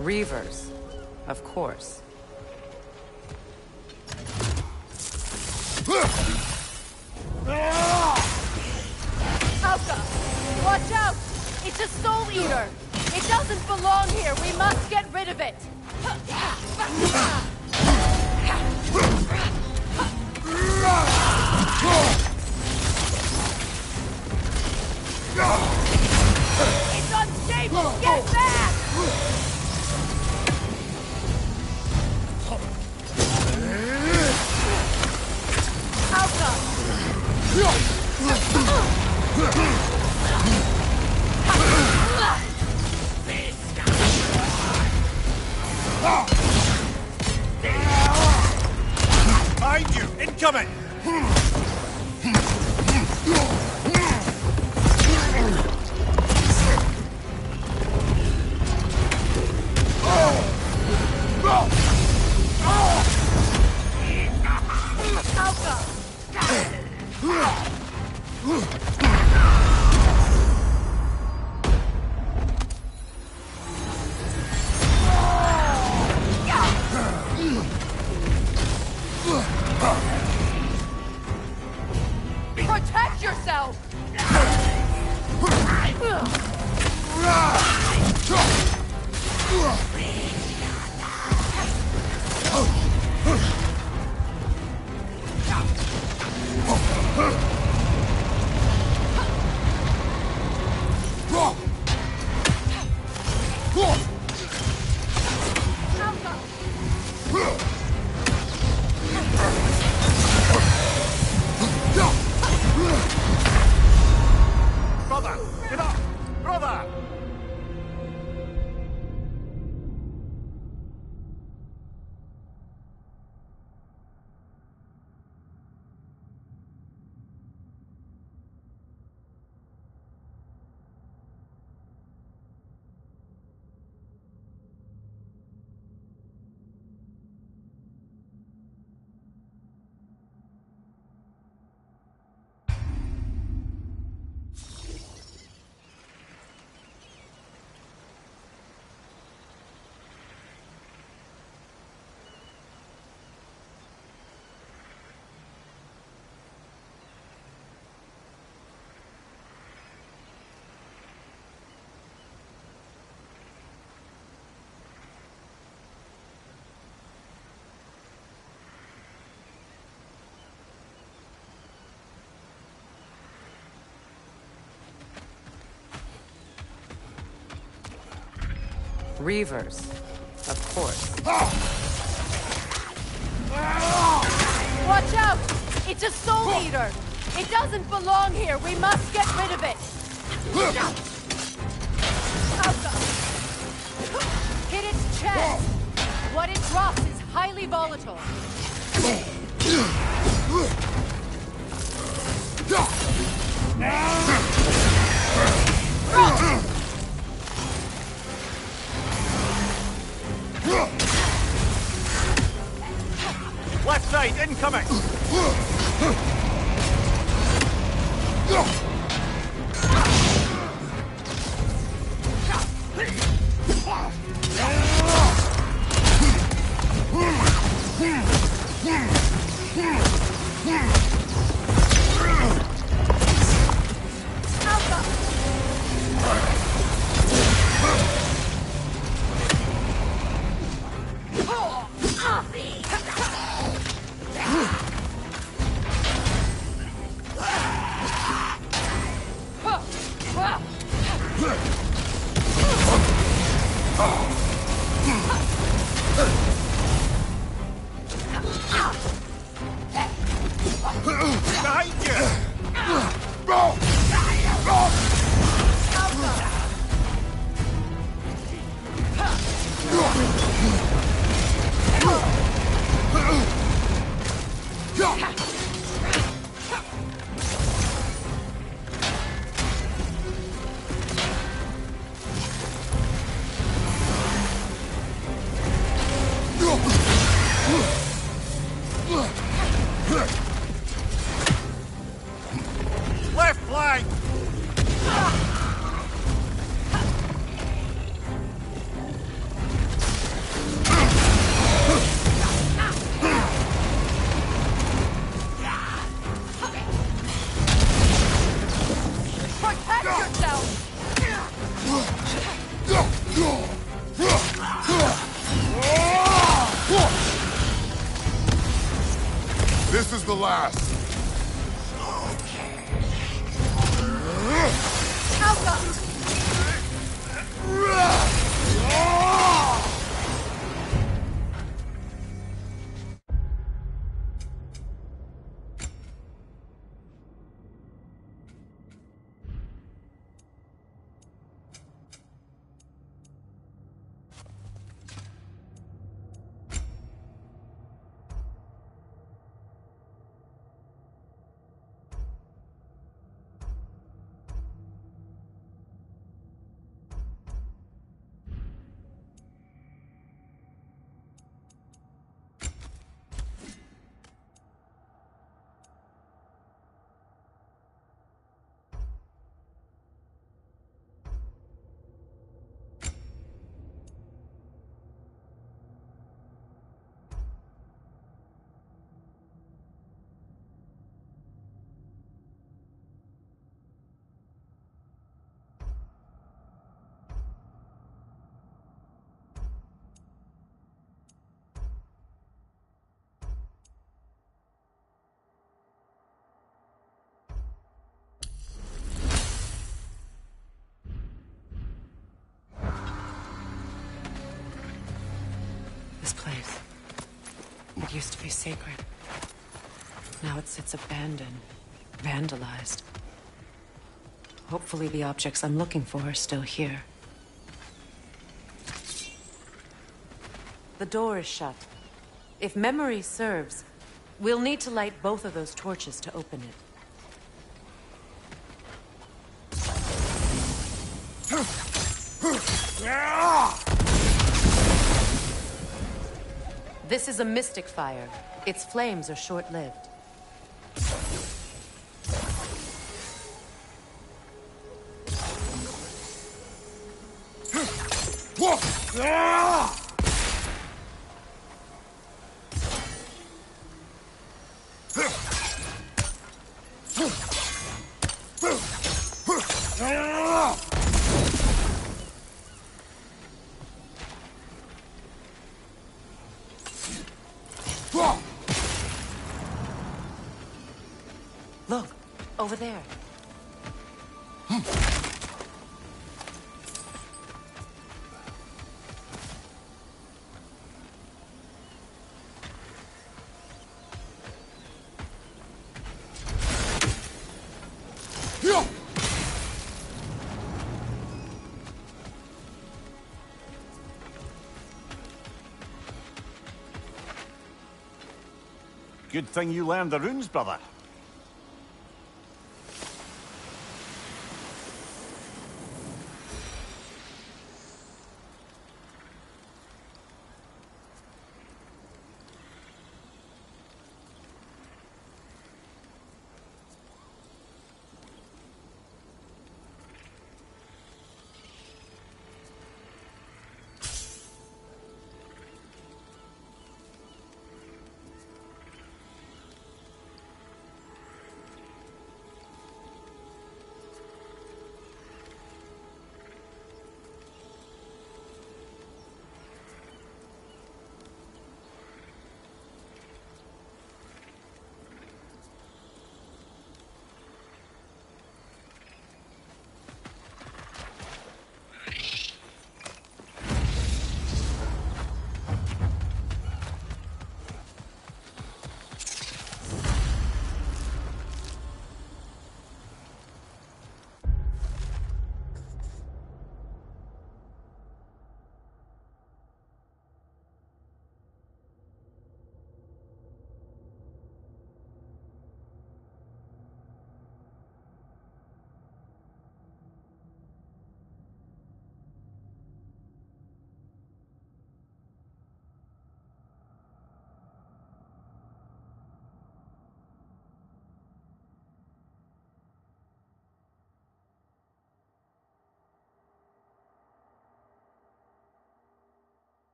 Reavers, of course. Alka! Watch out! It's a soul eater! It doesn't belong here! We must get rid of it! It's unstable! Get back! Alka! Behind you! Incoming! Protect yourself! Brother! Get up! Brother! Reavers, of course. Watch out! It's a soul eater! It doesn't belong here! We must get rid of it! Alka! Hit its chest! What it drops is highly volatile. Left side, incoming! Behind you! the last. Alpha! This place. It used to be sacred. Now it sits abandoned, vandalized. Hopefully the objects I'm looking for are still here. The door is shut. If memory serves, we'll need to light both of those torches to open it. This is a mystic fire. Its flames are short-lived. Look, over there. Good thing you learned the runes, brother.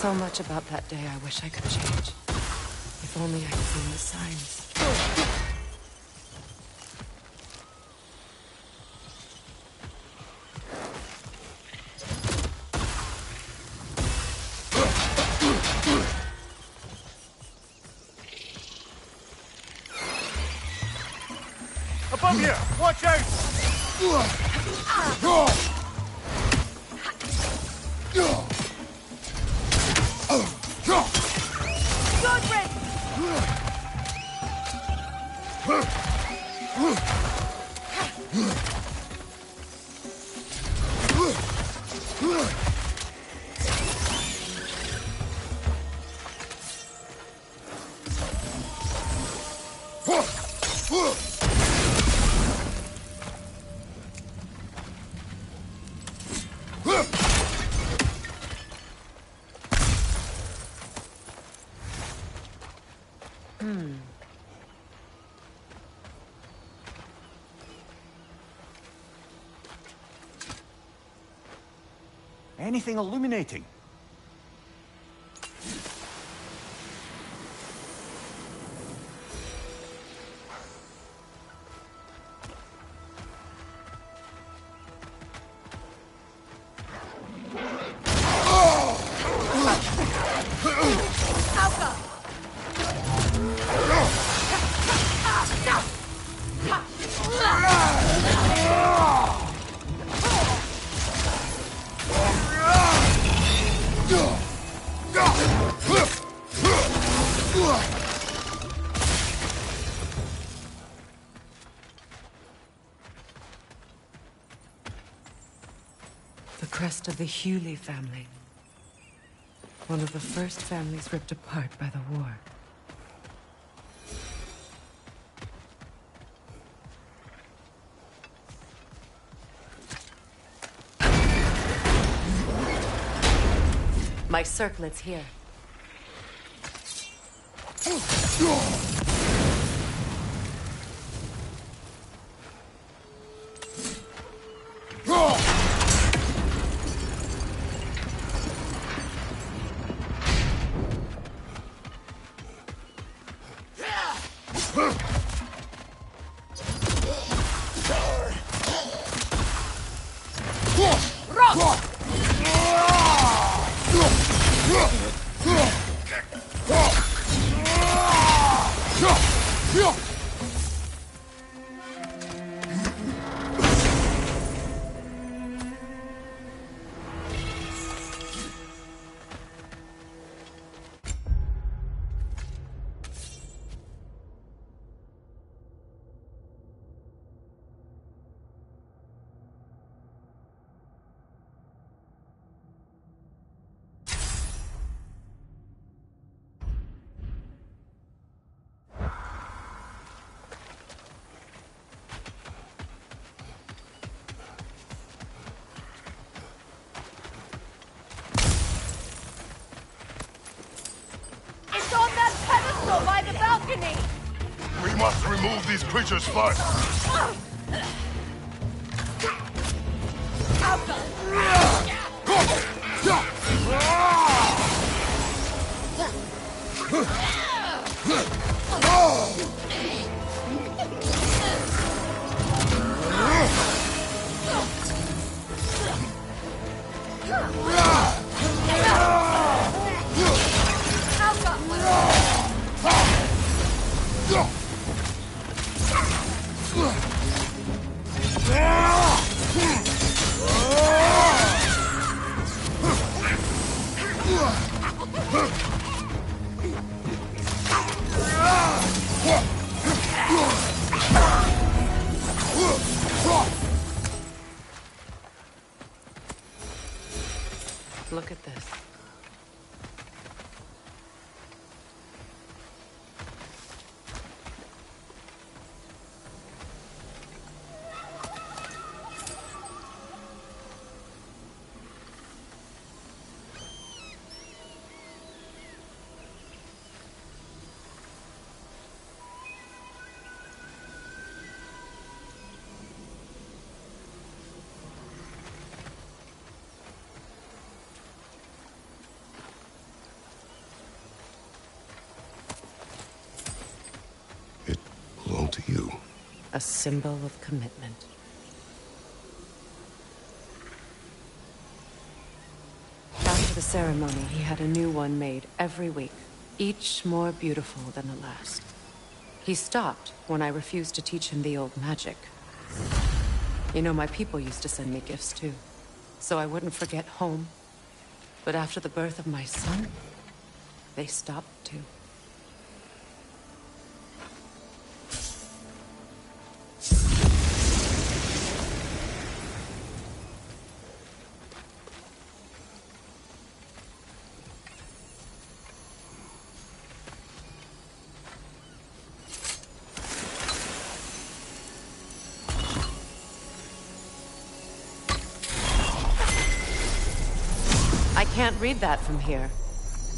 So much about that day I wish I could change. If only I could see the signs. Above you! Watch out! Anything illuminating? The crest of the Hewley family. One of the first families ripped apart by the war. My circlet's here. the balcony! We must remove these creatures first. Look at this. It belonged to you. A symbol of commitment. After the ceremony, he had a new one made every week, each more beautiful than the last. He stopped when I refused to teach him the old magic. You know, my people used to send me gifts too, so I wouldn't forget home. But after the birth of my son, they stopped too. I can't read that from here.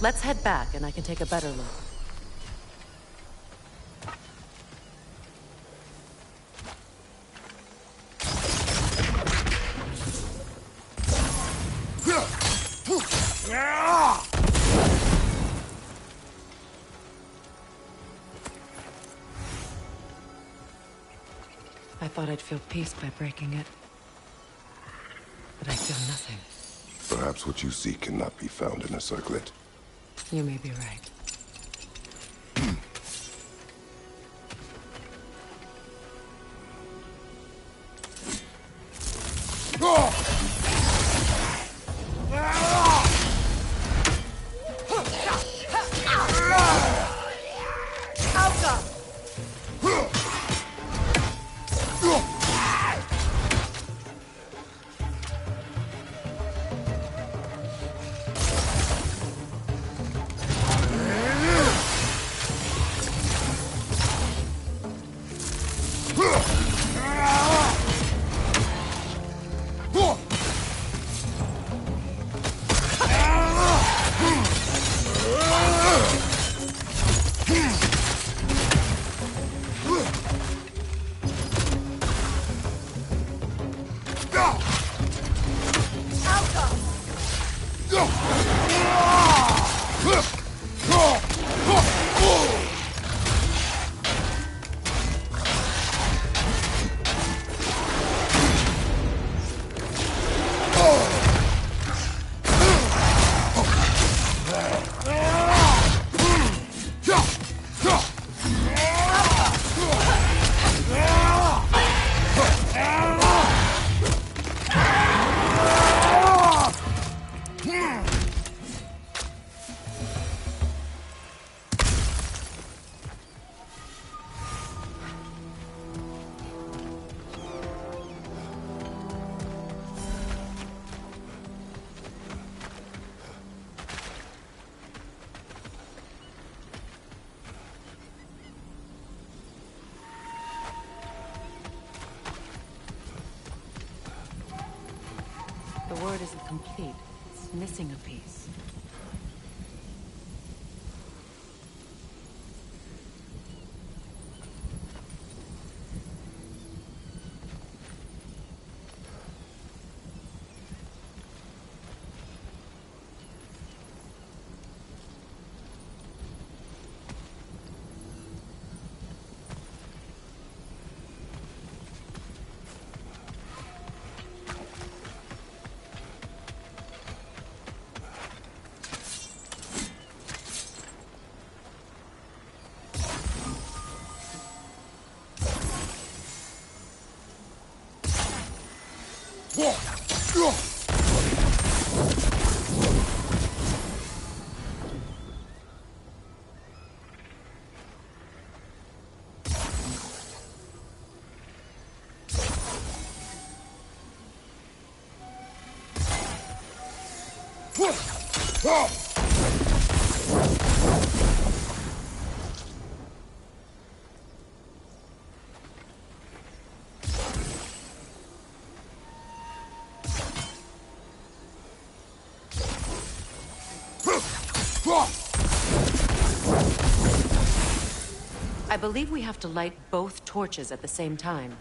Let's head back and I can take a better look. I thought I'd feel peace by breaking it, but I feel nothing. Perhaps what you seek cannot be found in a circlet. You may be right. The word isn't complete. It's missing a piece. I believe we have to light both torches at the same time.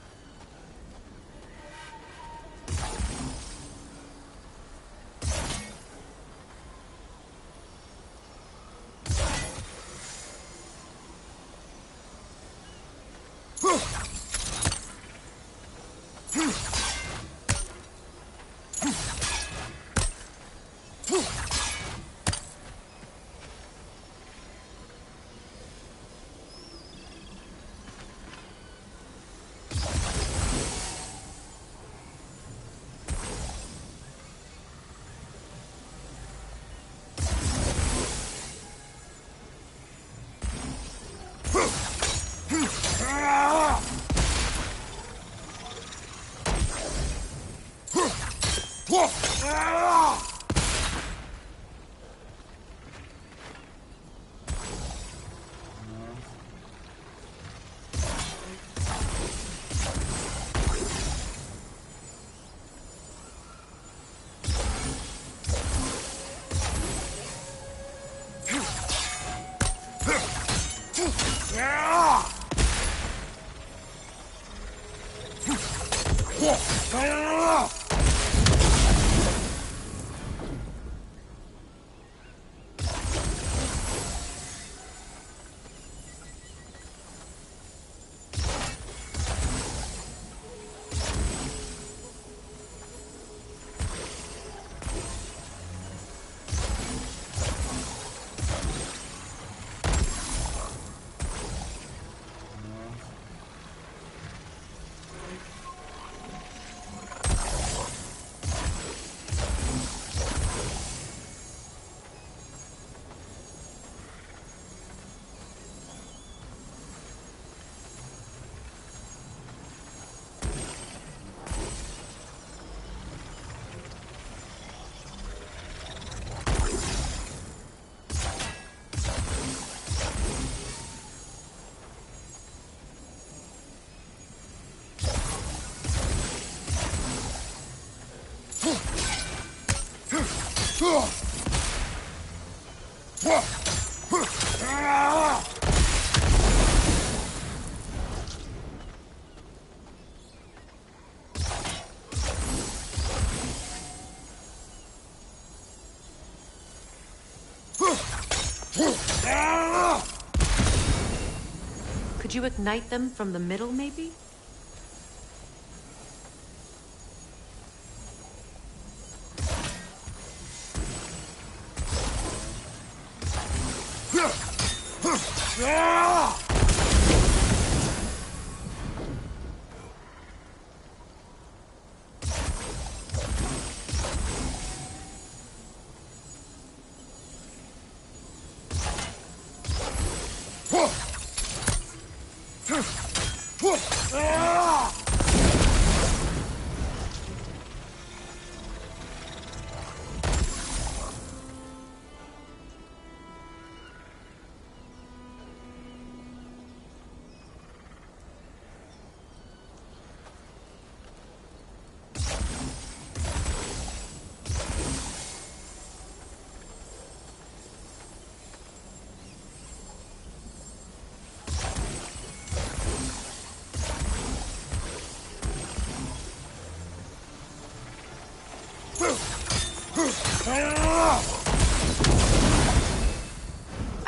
Could you ignite them from the middle, maybe?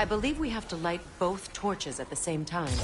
I believe we have to light both torches at the same time.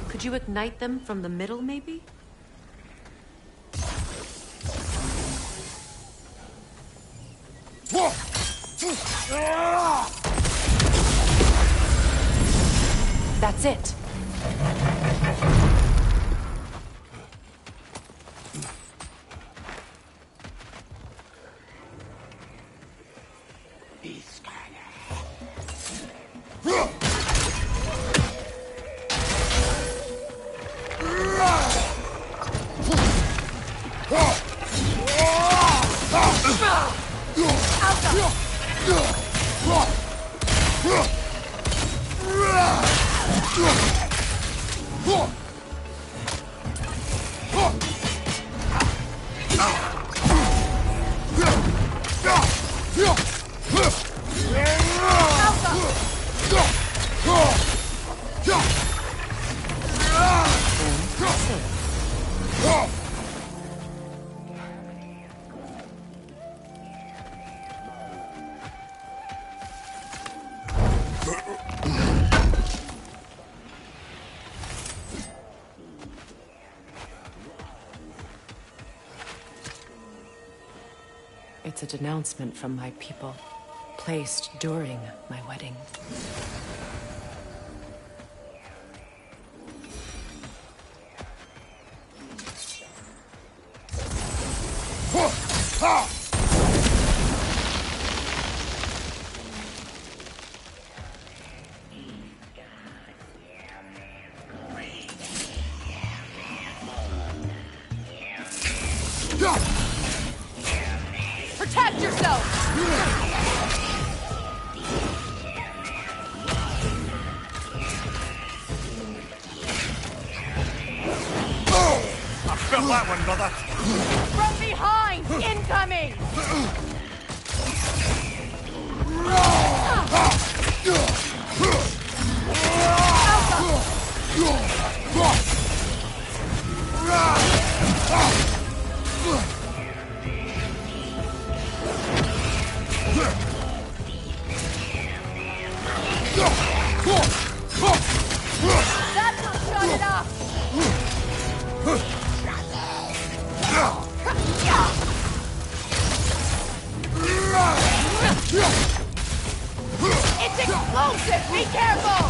Could you ignite them from the middle, maybe? That's it. It's a denouncement from my people, placed during my wedding. Protect yourself! I felt that one, brother. From behind! Incoming! That will shut it off! It's explosive! Be careful!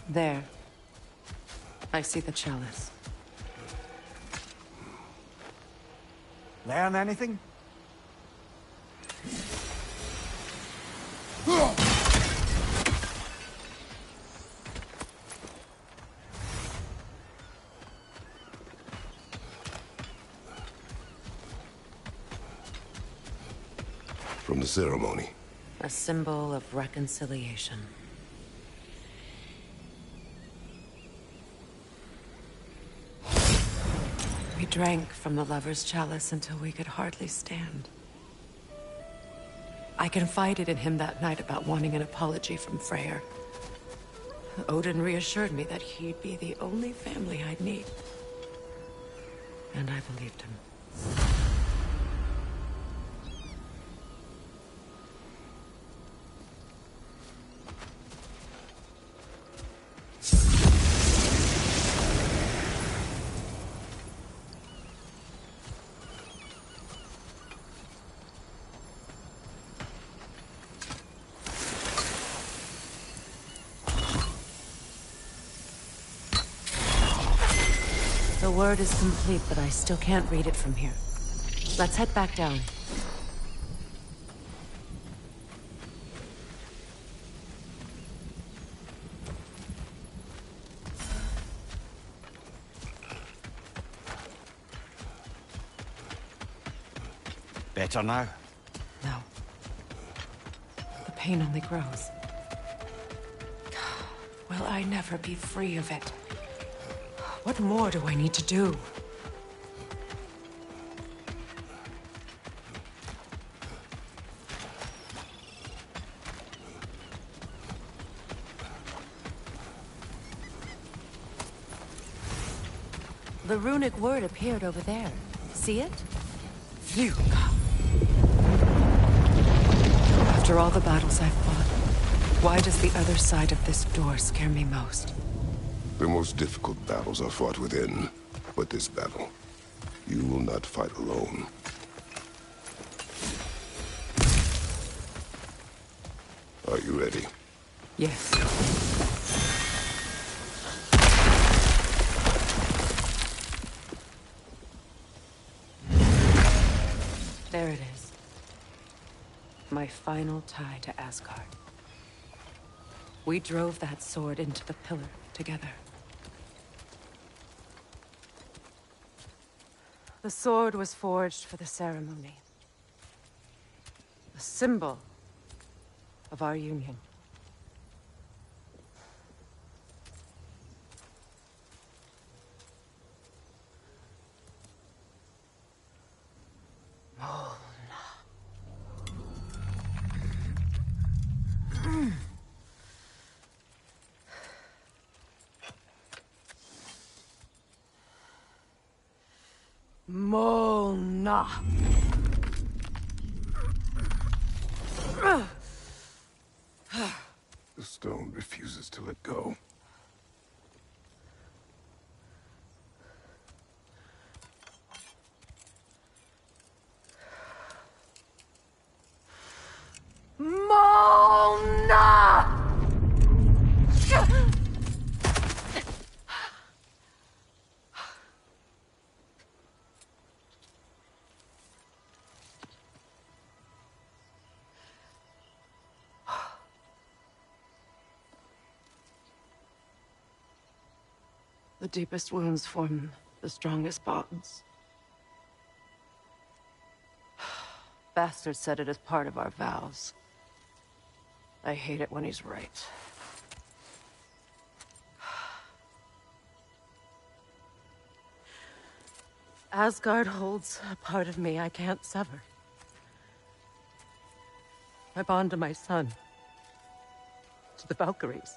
There. I see the chalice. Learn anything? From the ceremony. A symbol of reconciliation. We drank from the lover's chalice until we could hardly stand. I confided in him that night about wanting an apology from Freyr. Odin reassured me that he'd be the only family I'd need. And I believed him. The word is complete, but I still can't read it from here. Let's head back down. Better now? No. The pain only grows. Will I never be free of it? What more do I need to do? The runic word appeared over there. See it? Phew. After all the battles I've fought, why does the other side of this door scare me most? The most difficult battles are fought within, but this battle, you will not fight alone. Are you ready? Yes. There it is. My final tie to Asgard. We drove that sword into the pillar together. The sword was forged for the ceremony. A symbol of our union. Molna. The stone refuses to let go. Molna! The deepest wounds form the strongest bonds. Bastard said it as part of our vows. I hate it when he's right. Asgard holds a part of me I can't sever. My bond to my son. To the Valkyries.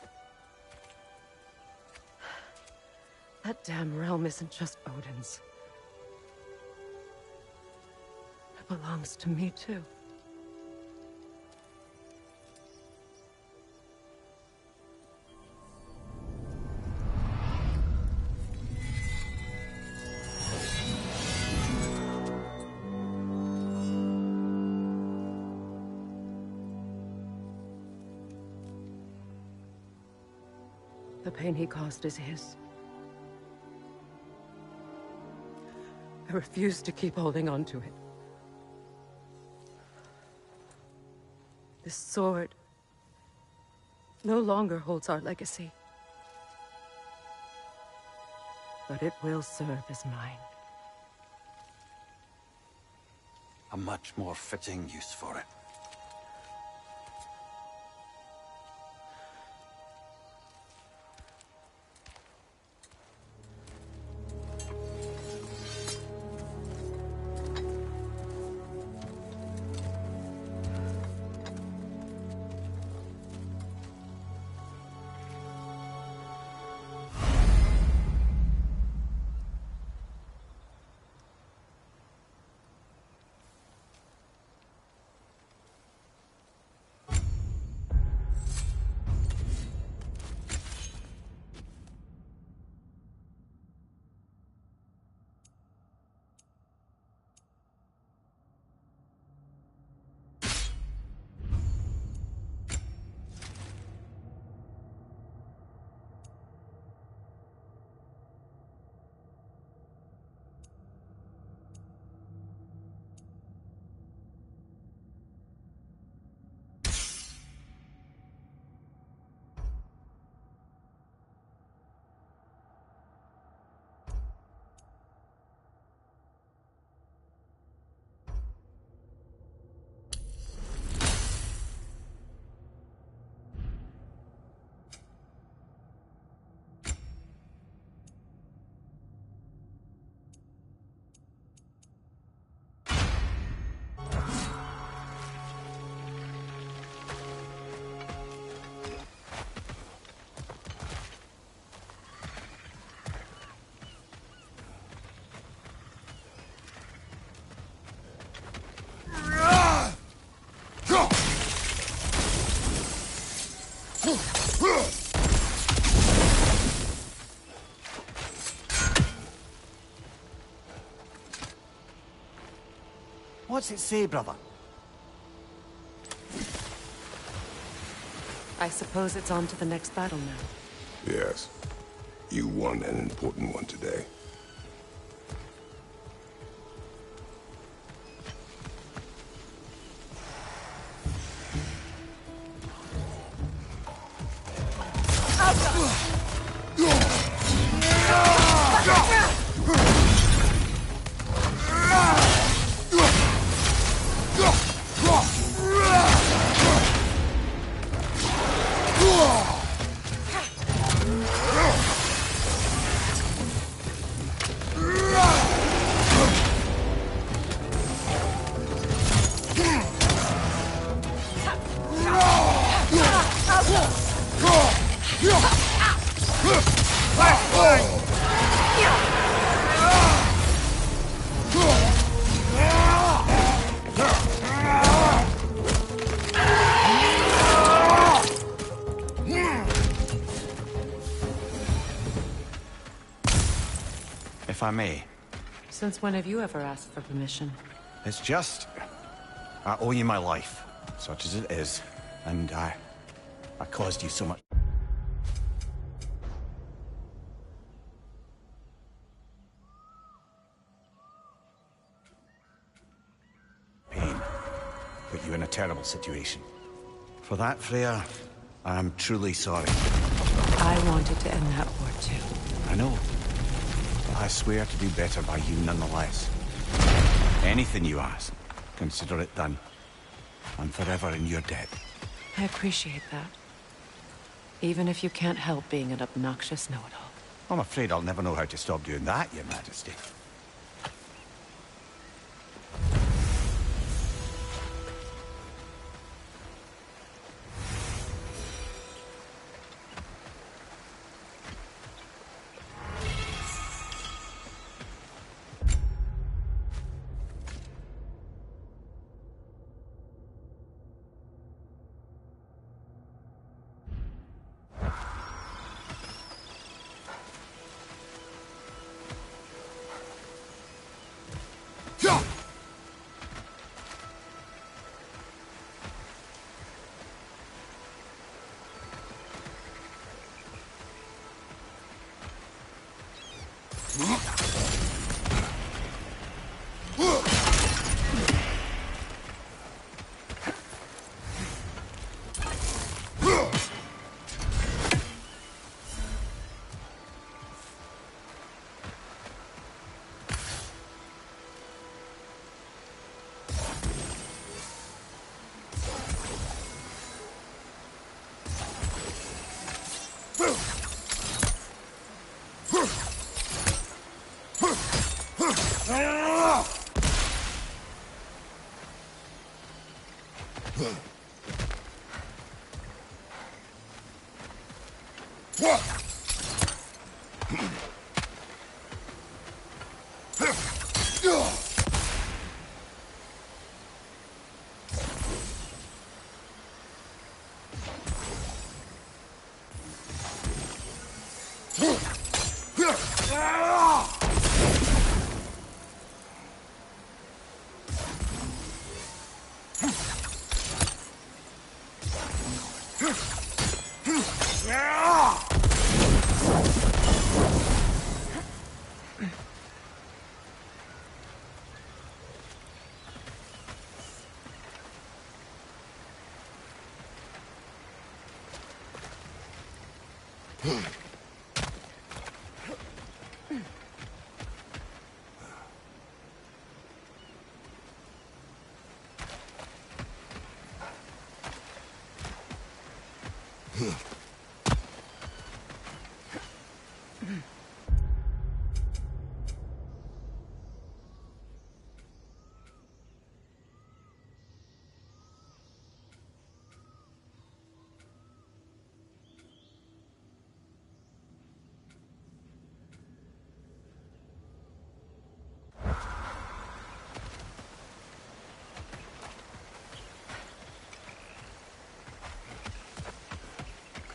That damn realm isn't just Odin's. It belongs to me, too. The pain he caused is his. I refuse to keep holding on to it. This sword no longer holds our legacy. But it will serve as mine. A much more fitting use for it. What's it say, brother? I suppose it's on to the next battle now. Yes. You won an important one today. If I may. Since when have you ever asked for permission? It's just... I owe you my life, such as it is. And I caused you so much... pain. Put you in a terrible situation. For that, Freya, I am truly sorry. I wanted to end that war too. I know. But I swear to do better by you nonetheless. Anything you ask, consider it done. I'm forever in your debt. I appreciate that. Even if you can't help being an obnoxious know-it-all. I'm afraid I'll never know how to stop doing that, Your Majesty.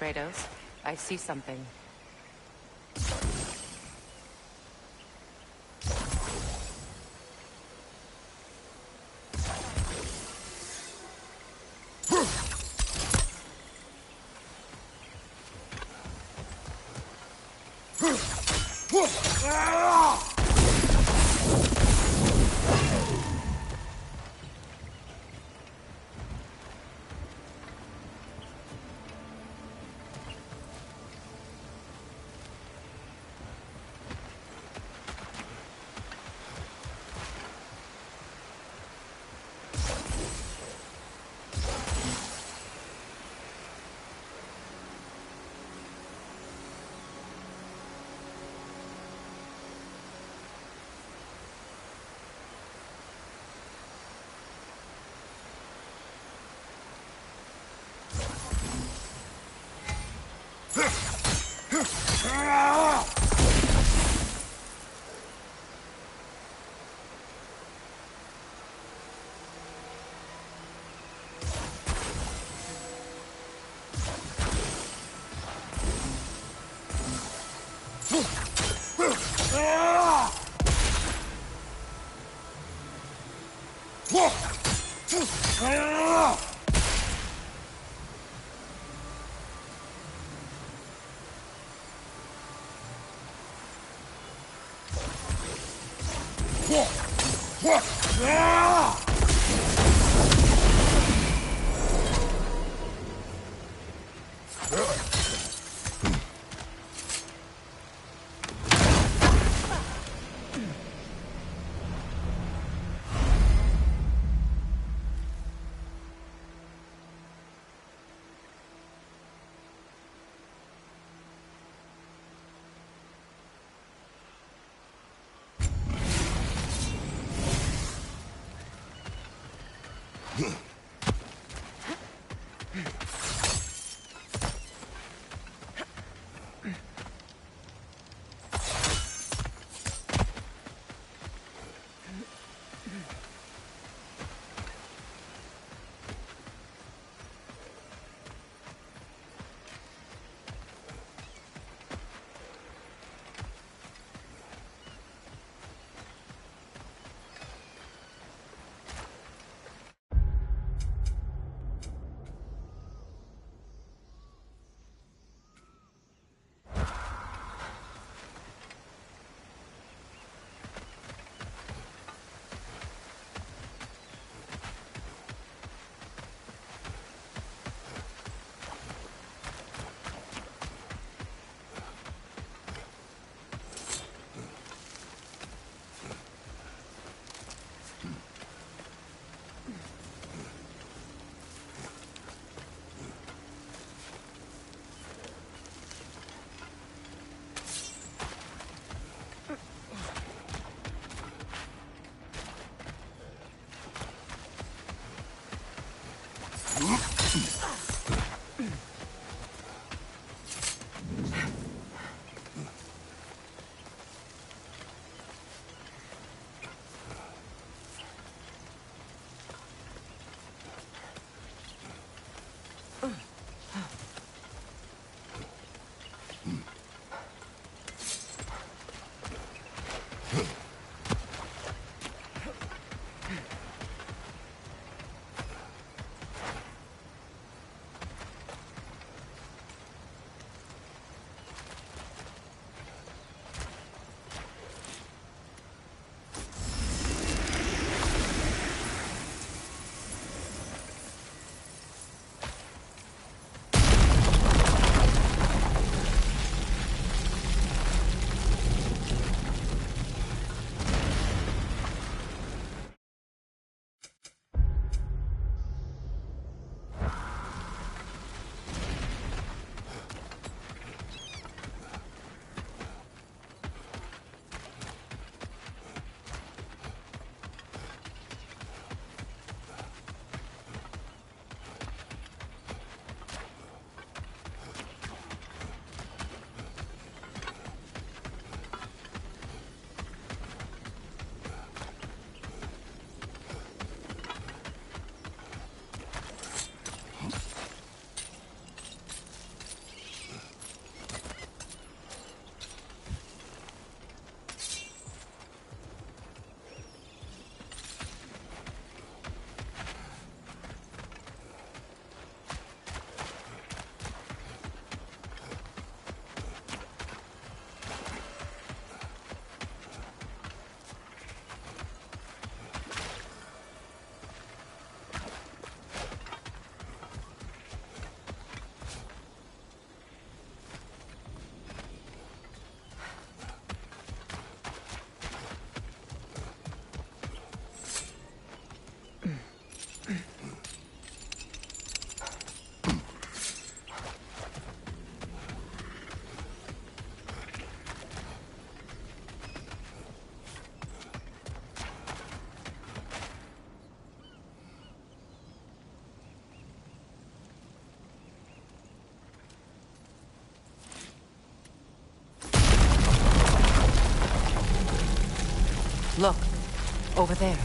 Kratos, I see something. Look, over there.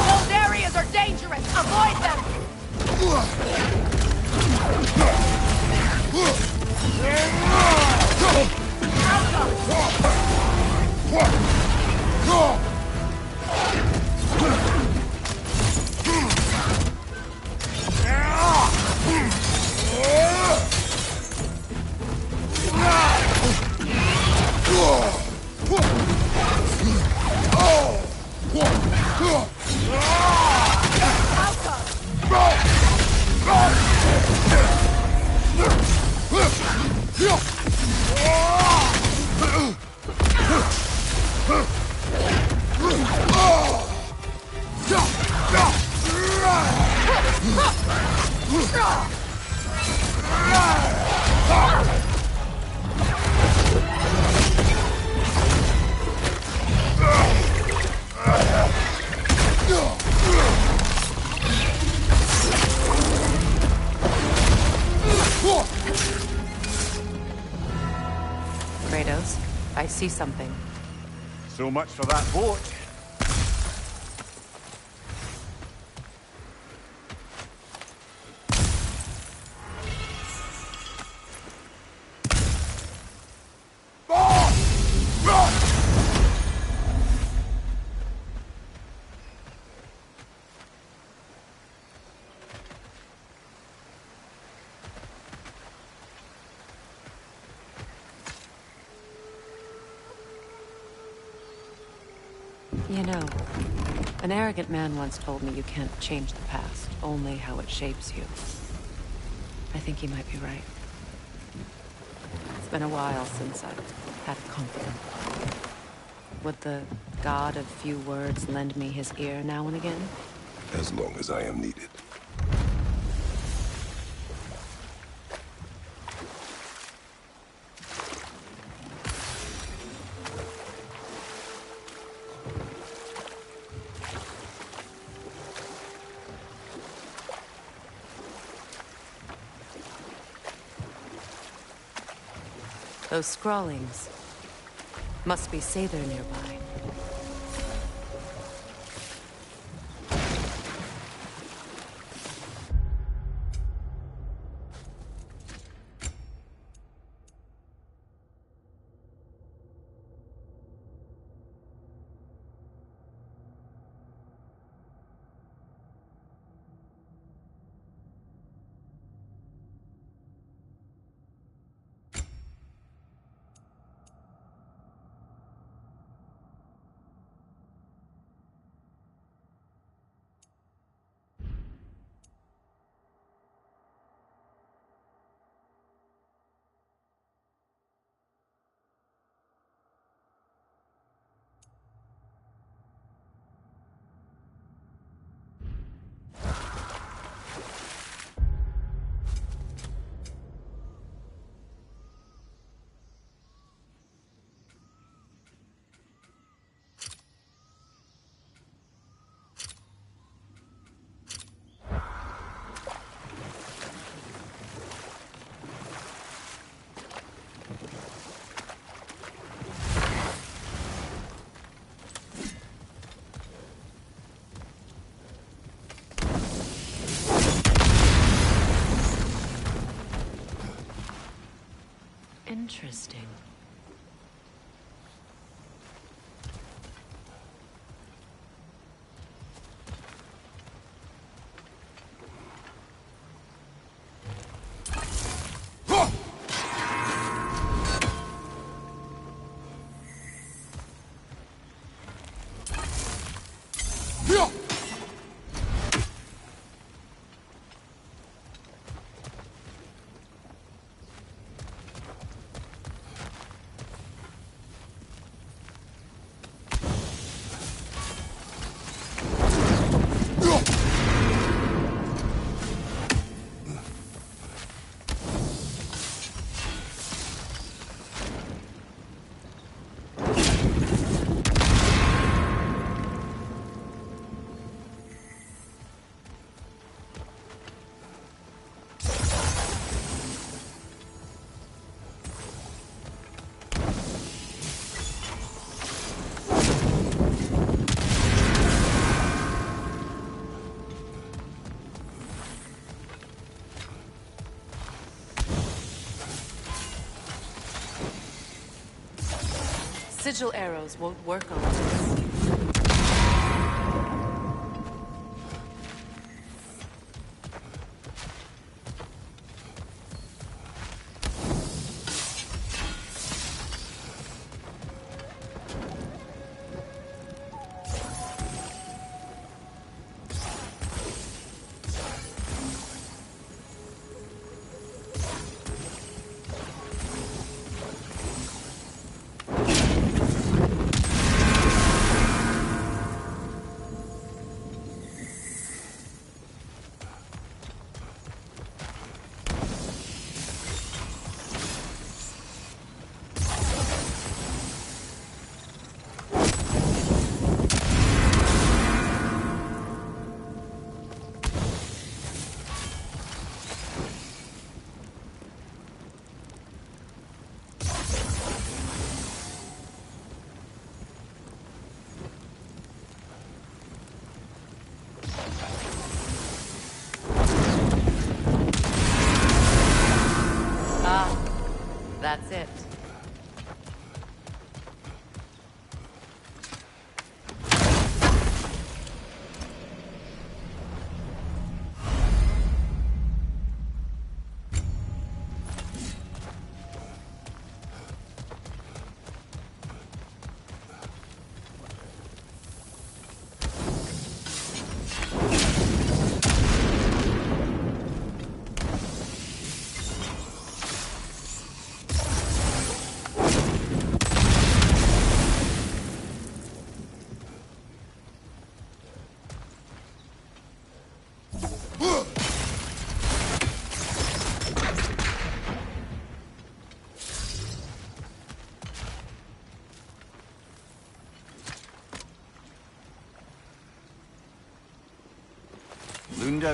Those areas are dangerous! Avoid them! Kratos, I see something. So much for that boat. You know, an arrogant man once told me you can't change the past, only how it shapes you. I think he might be right. It's been a while since I've had a confidant. Would the god of few words lend me his ear now and again? as long as I am needed. Those scrawlings must be Sather nearby. Interesting. Sigil arrows won't work on this. That's it.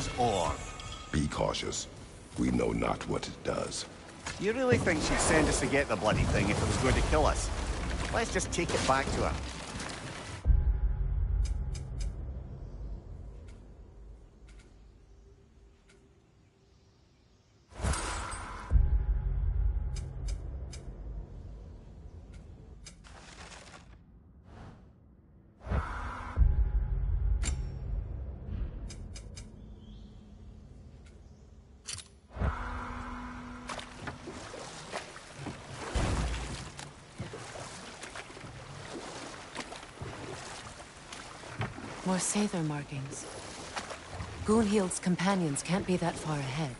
Lunda's ore. Be cautious. We know not what it does. You really think she'd send us to get the bloody thing if it was going to kill us? Let's just take it back to her. More Sather markings. Gunhild's companions can't be that far ahead.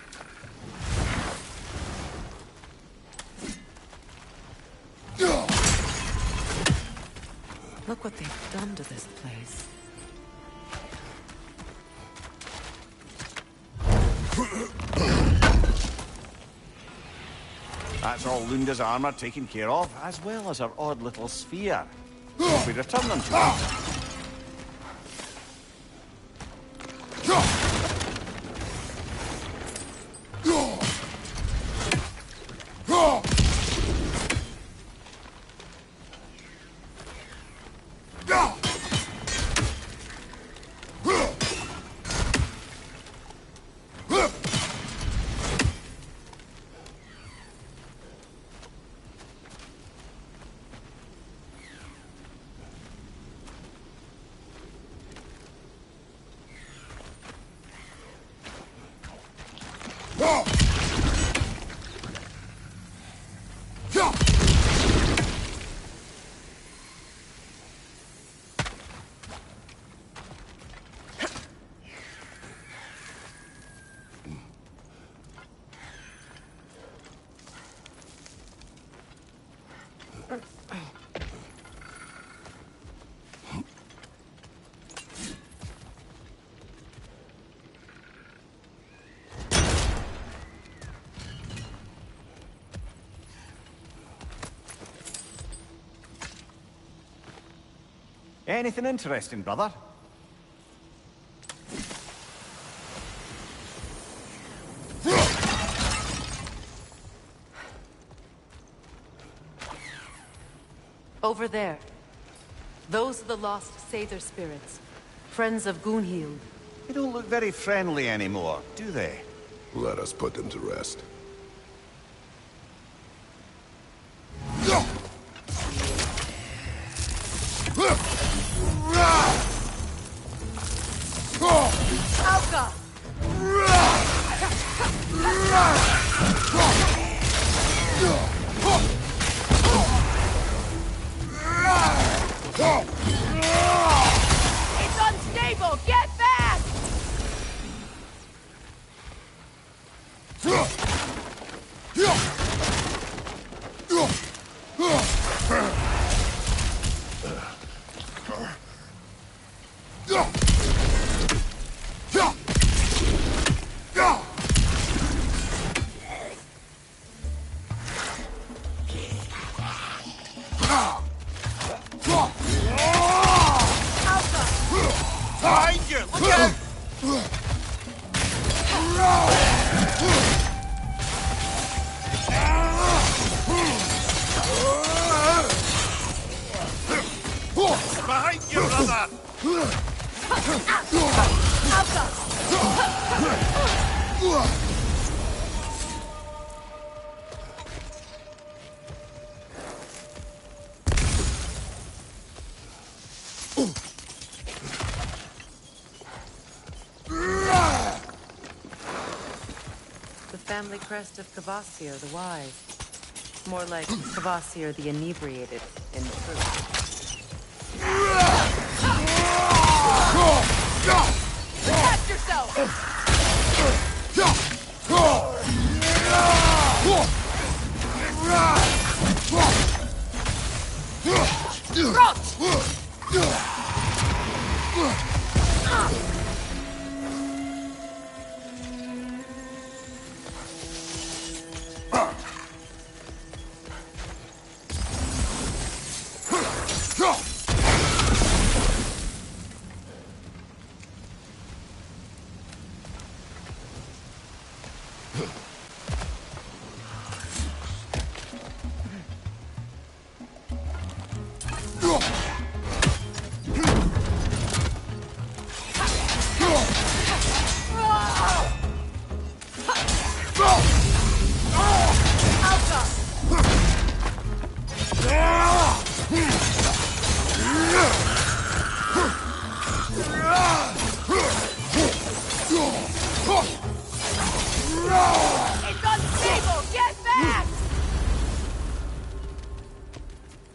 Look what they've done to this place. That's all Lunda's armor taken care of, as well as her odd little sphere. We return them to her. Anything interesting, brother? Over there. Those are the lost Sather spirits. Friends of Gunhild. They don't look very friendly anymore, do they? Let us put them to rest. Alka! It's unstable! Get back! Behind you! Look out! Behind you, brother! The family crest of Kvasir the Wise. More like Kvasir the Inebriated, in truth. Protect yourself! It's unstable! Get back!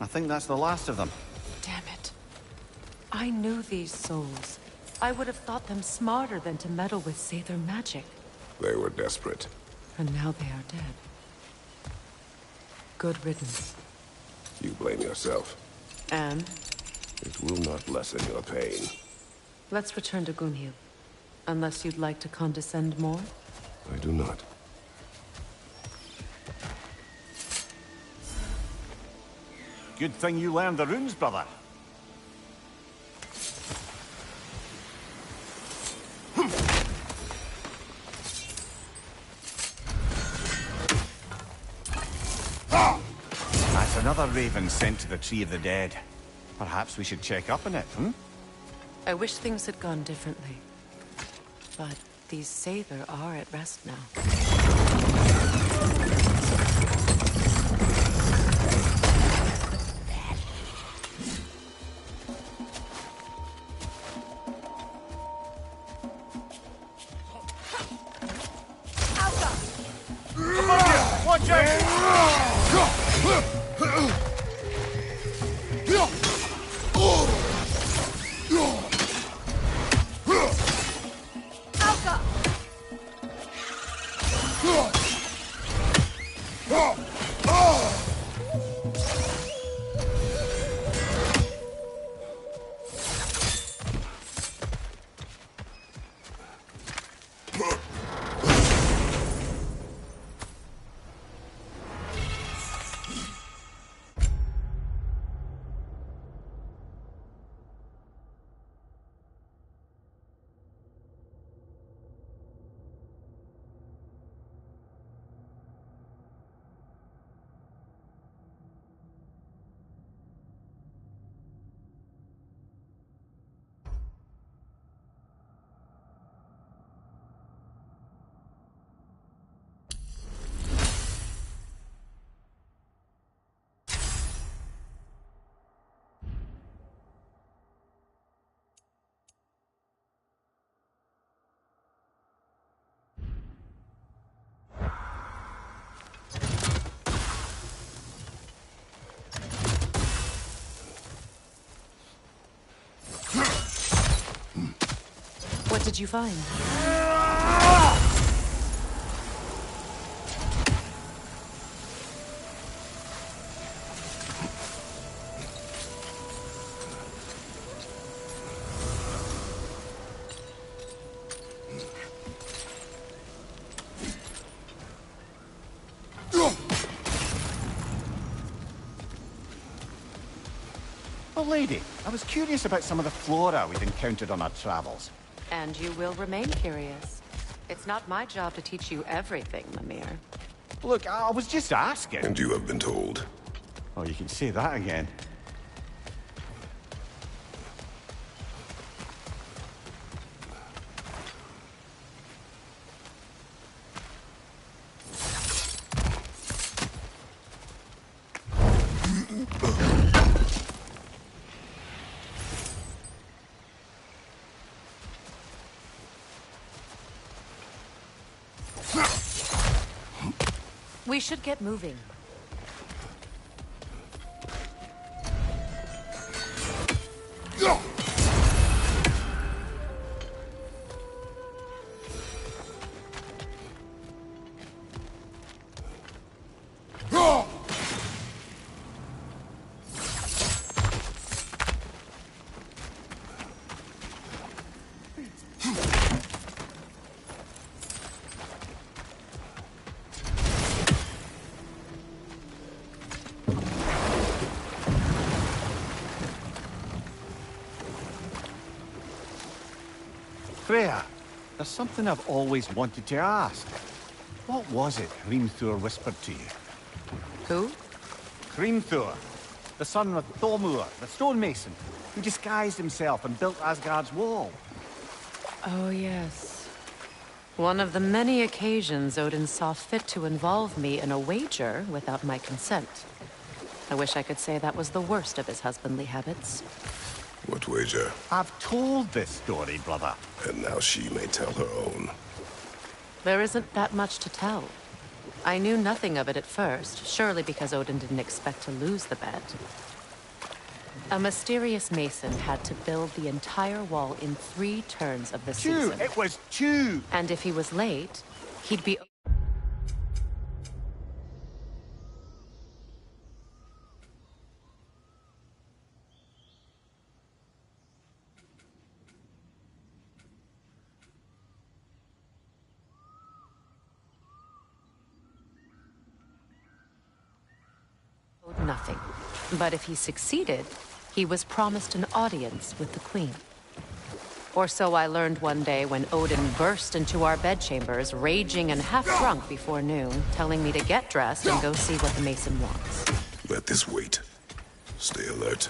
I think that's the last of them. Damn it. I knew these souls. I would have thought them smarter than to meddle with Sather magic. They were desperate. And now they are dead. Good riddance. You blame yourself. And It will not lessen your pain. let's return to Gunhild. Unless you'd like to condescend more? I do not. Good thing you learned the runes, brother. That's another raven sent to the Tree of the Dead. Perhaps we should check up on it, hmm? I wish things had gone differently. But these Sather are at rest now. Watch out! Alka! What did you find? Oh, lady, I was curious about some of the flora we've encountered on our travels. And you will remain curious. It's not my job to teach you everything, Mimir. Look, I was just asking. And you have been told. Oh, you can say that again. We should get moving. Freya, there's something I've always wanted to ask. What was it Hrimthur whispered to you? Who? Hrimthur, the son of Thormur, the stonemason, who disguised himself and built Asgard's wall. Oh, yes. One of the many occasions Odin saw fit to involve me in a wager without my consent. I wish I could say that was the worst of his husbandly habits. What wager? I've told this story, brother. And now she may tell her own. There isn't that much to tell. I knew nothing of it at first, surely because Odin didn't expect to lose the bet. A mysterious mason had to build the entire wall in 3 turns of the season. It was 2! And if he was late, he'd be... nothing. But if he succeeded, he was promised an audience with the queen. Or so I learned one day when Odin burst into our bedchambers, raging and half-drunk before noon, telling me to get dressed and go see what the mason wants. Let this wait. Stay alert.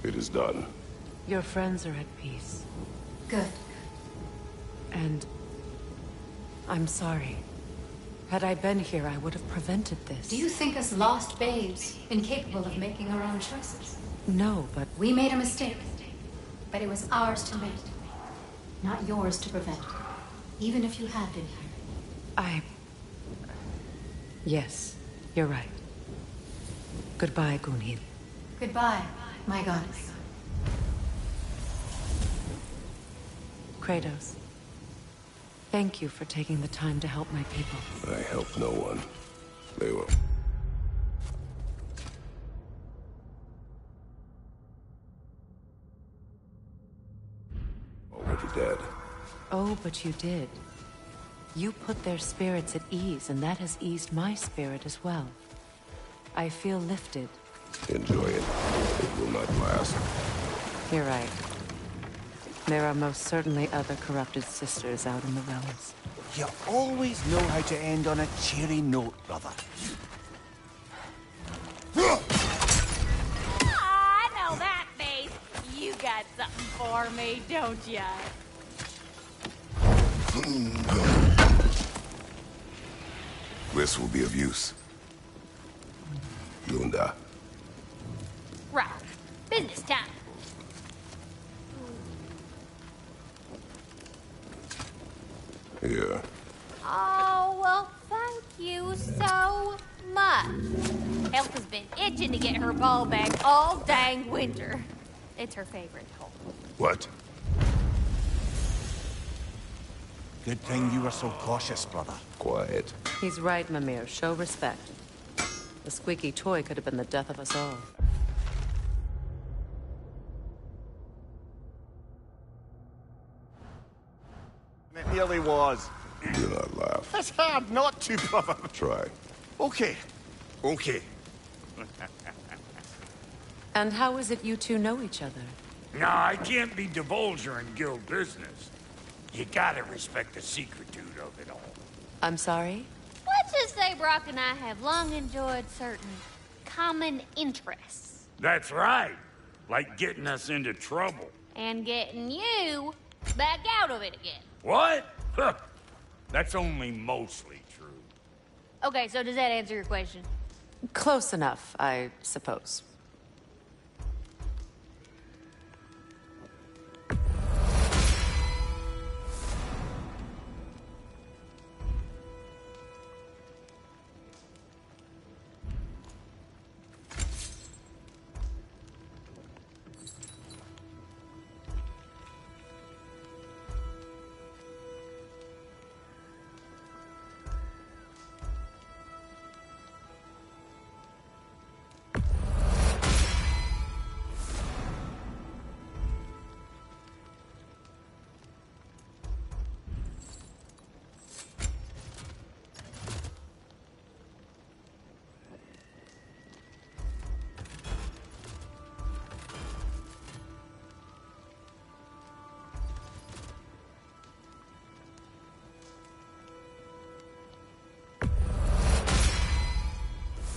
It is done. Your friends are at peace. Good. And... I'm sorry. Had I been here, I would have prevented this. Do you think us lost babes, incapable of making our own choices? No, but... We made a mistake. But it was ours to make. Not yours to prevent. Even if you had been here. Yes, you're right. Goodbye, Gunhild. Goodbye, my goddess. Kratos. Thank you for taking the time to help my people. I helped no one. They were... already dead. Oh, but you did. You put their spirits at ease, and that has eased my spirit as well. I feel lifted. Enjoy it. It will not last. You're right. There are most certainly other corrupted sisters out in the realms. You always know how to end on a cheery note, brother. I know that face. You got something for me, don't ya? This will be of use. Lunda. Right. Business time. Here. Oh, well, thank you so much. Elf has been itching to get her ball back all dang winter. It's her favorite hole. What? Good thing you were so cautious, brother. Quiet. He's right, Mimir. Show respect. The squeaky toy could have been the death of us all. It nearly was. Do not laugh. It's hard not to, brother. Try. Okay. Okay. And how is it you two know each other? No, I can't be divulger in guild business. You gotta respect the secretude of it all. I'm sorry? Let's just say Brock and I have long enjoyed certain common interests. That's right. Like getting us into trouble. And getting you back out of it again. What? Huh. That's only mostly true. Okay, so does that answer your question? Close enough, I suppose.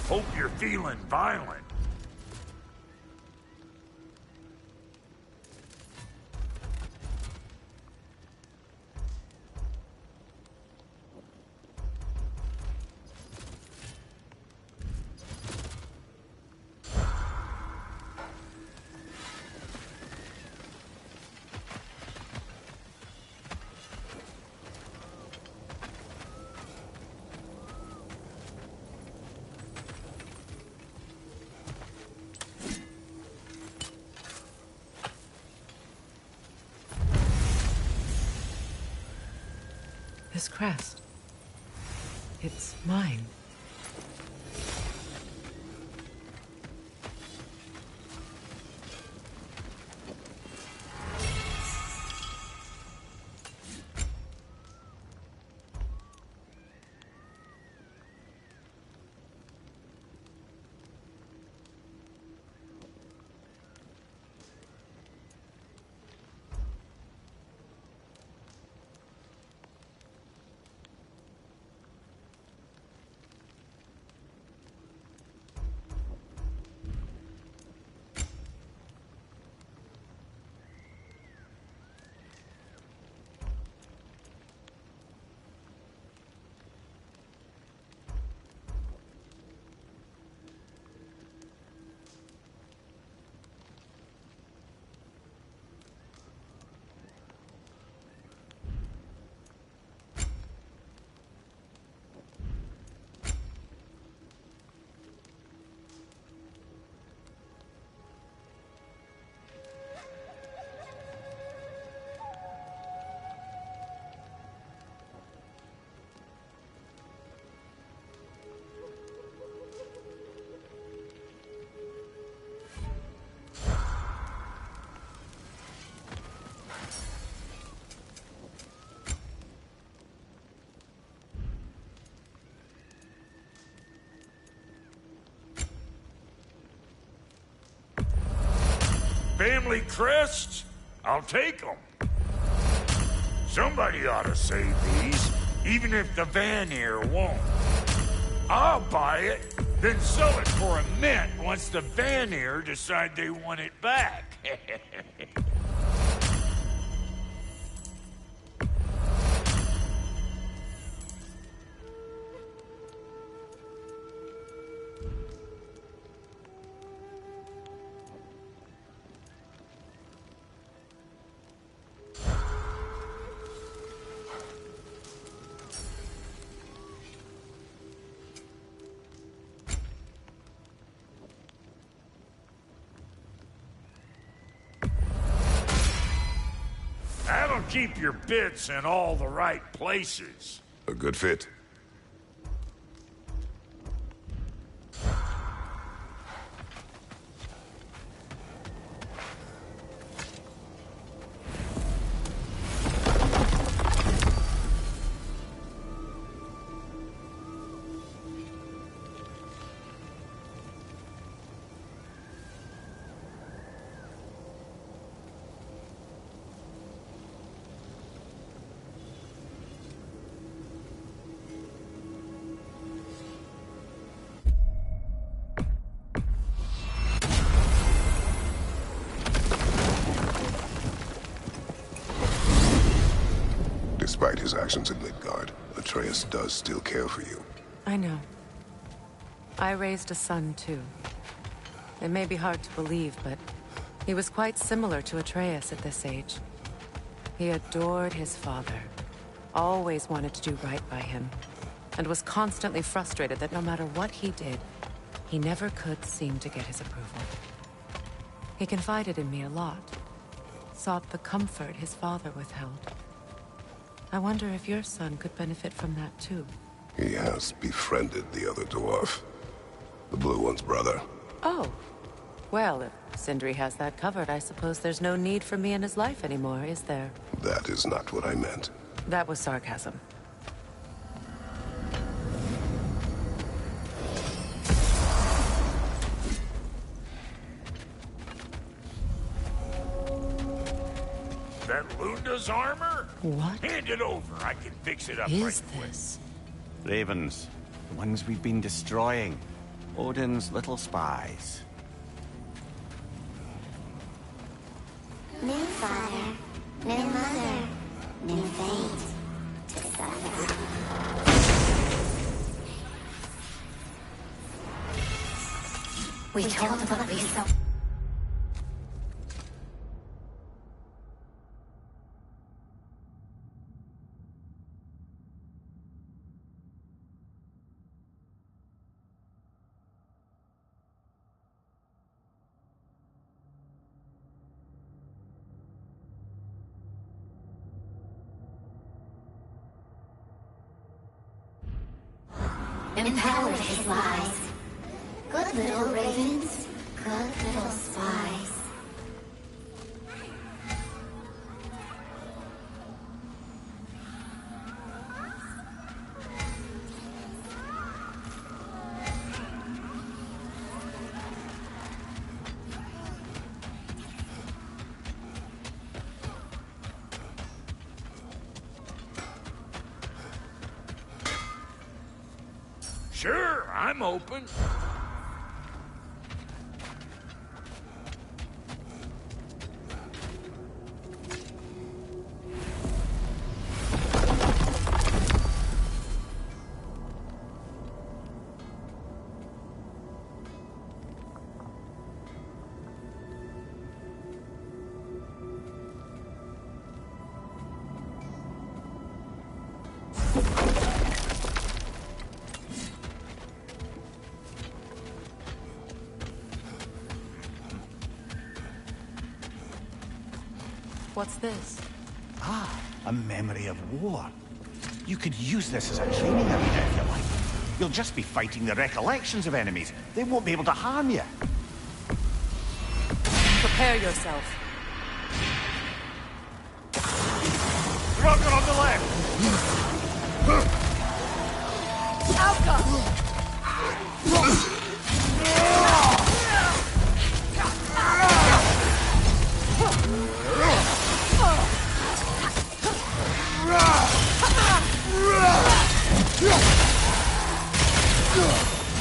Hope you're feeling violent. This crest. It's mine. Family crests? I'll take them. Somebody ought to save these, even if the Vanir won't. I'll buy it, then sell it for a mint once the Vanir decide they want it back. That'll keep your bits in all the right places. A good fit. Despite his actions in Midgard, Atreus does still care for you. I know. I raised a son, too. It may be hard to believe, but he was quite similar to Atreus at this age. He adored his father, always wanted to do right by him, and was constantly frustrated that no matter what he did, he never could seem to get his approval. He confided in me a lot, sought the comfort his father withheld. I wonder if your son could benefit from that too. He has befriended the other dwarf. The blue one's brother. Oh. Well, if Sindri has that covered, I suppose there's no need for me in his life anymore, is there? That is not what I meant. That was sarcasm. That Lunda's armor? What Hand it over. I can fix it up is right quick. this? Ravens. The ones we've been destroying. Odin's little spies. New father, new mother, new fate to suffer. We told what we saw. Empowered his lies. Good little ravens, good little spies. Sure, I'm open. What's this? Ah, a memory of war. You could use this as a training arena if you like. You'll just be fighting the recollections of enemies. They won't be able to harm you. Prepare yourself. Rocket on the left!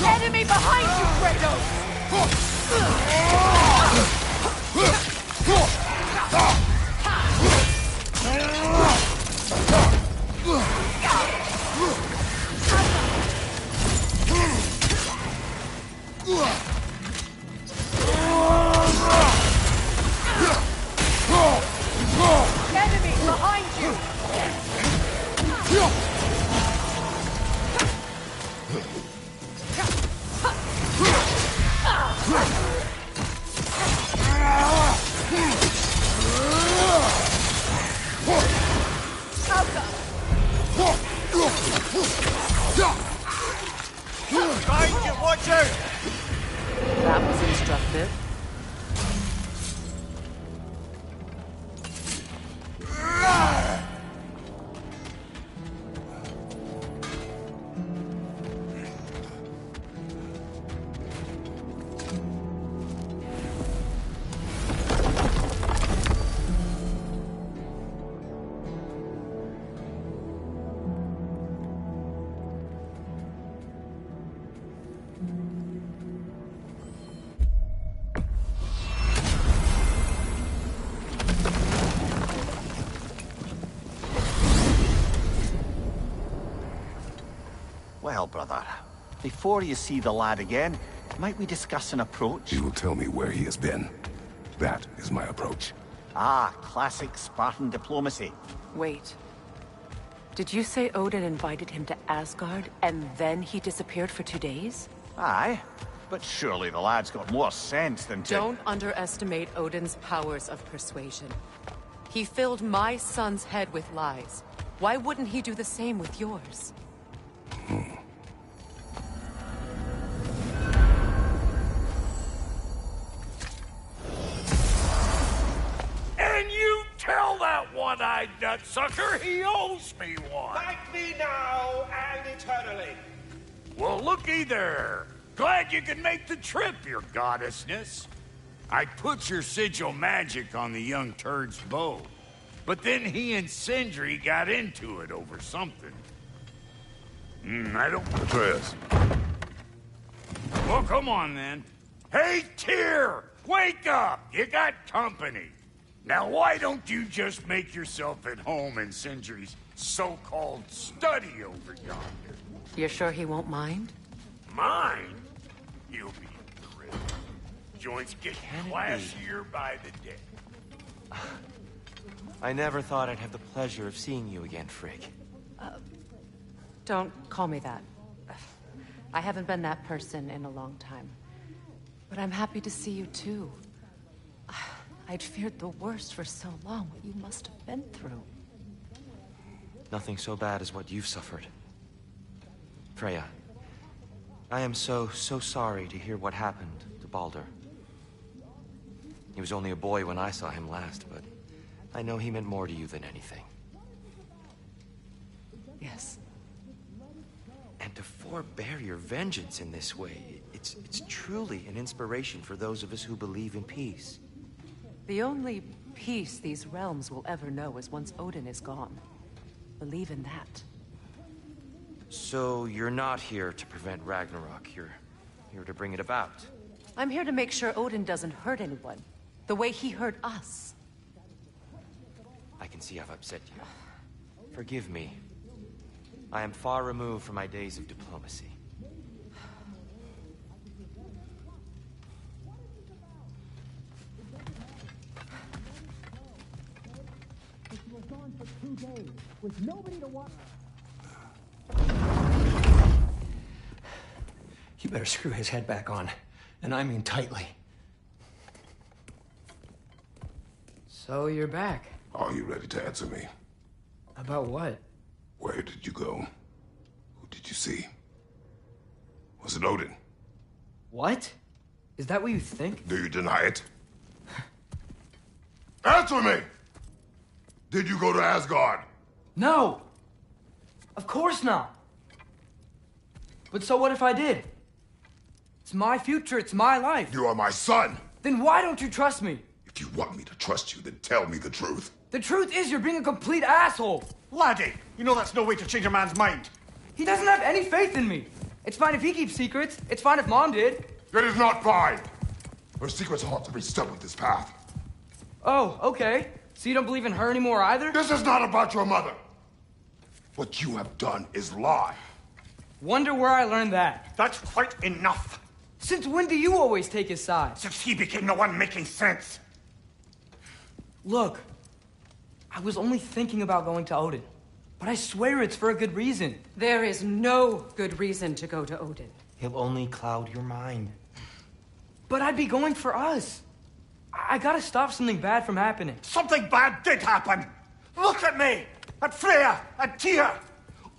Enemy behind you, Kratos! Enemy behind you! Behind you, watch out! That was instructive. Well, brother, before you see the lad again, might we discuss an approach? He will tell me where he has been. That is my approach. Ah, classic Spartan diplomacy. Wait. Did you say Odin invited him to Asgard, and then he disappeared for 2 days? Aye, but surely the lad's got more sense than to... Don't underestimate Odin's powers of persuasion. He filled my son's head with lies. Why wouldn't he do the same with yours? And you tell that one-eyed nutsucker he owes me one. Thank me now and eternally. Well, looky there. Glad you can make the trip, your goddessness. I put your sigil magic on the young turd's bow. But then he and Sindri got into it over something. I don't... Atreus. Well, come on, then. Hey, Tyr! Wake up! You got company. Now, why don't you just make yourself at home in Sindri's so-called study over yonder? You're sure he won't mind? Mine? You'll be thrilled. Joints get classier by the day. I never thought I'd have the pleasure of seeing you again, Frigg. Don't call me that. I haven't been that person in a long time. But I'm happy to see you too. I'd feared the worst for so long, what you must have been through. Nothing so bad as what you've suffered. Freya, I am so sorry to hear what happened to Baldur. He was only a boy when I saw him last, but I know he meant more to you than anything. Yes. And to forbear your vengeance in this way, it's truly an inspiration for those of us who believe in peace. The only peace these realms will ever know is once Odin is gone. Believe in that. So you're not here to prevent Ragnarok, you're here to bring it about. I'm here to make sure Odin doesn't hurt anyone, the way he hurt us. I can see I've upset you. Forgive me. I am far removed from my days of diplomacy. You better screw his head back on, and I mean tightly. So you're back. Are you ready to answer me? About what? Where did you go? Who did you see? Was it Odin? What? Is that what you think? Do you deny it? Answer me! Did you go to Asgard? No! Of course not! But so what if I did? It's my future, it's my life. You are my son! Then why don't you trust me? If you want me to trust you, then tell me the truth. The truth is you're being a complete asshole! Laddie, you know that's no way to change a man's mind. He doesn't have any faith in me. It's fine if he keeps secrets. It's fine if Mom did. It is not fine! Her secrets ought to be stuck with this path. Oh, okay. So you don't believe in her anymore either? This is not about your mother. What you have done is lie. Wonder where I learned that. That's quite enough. Since when do you always take his side? Since he became the one making sense. Look, I was only thinking about going to Odin. But I swear it's for a good reason. There is no good reason to go to Odin. He'll only cloud your mind. But I'd be going for us. I gotta stop something bad from happening. Something bad did happen. Look at me, at Freya, at Tyr.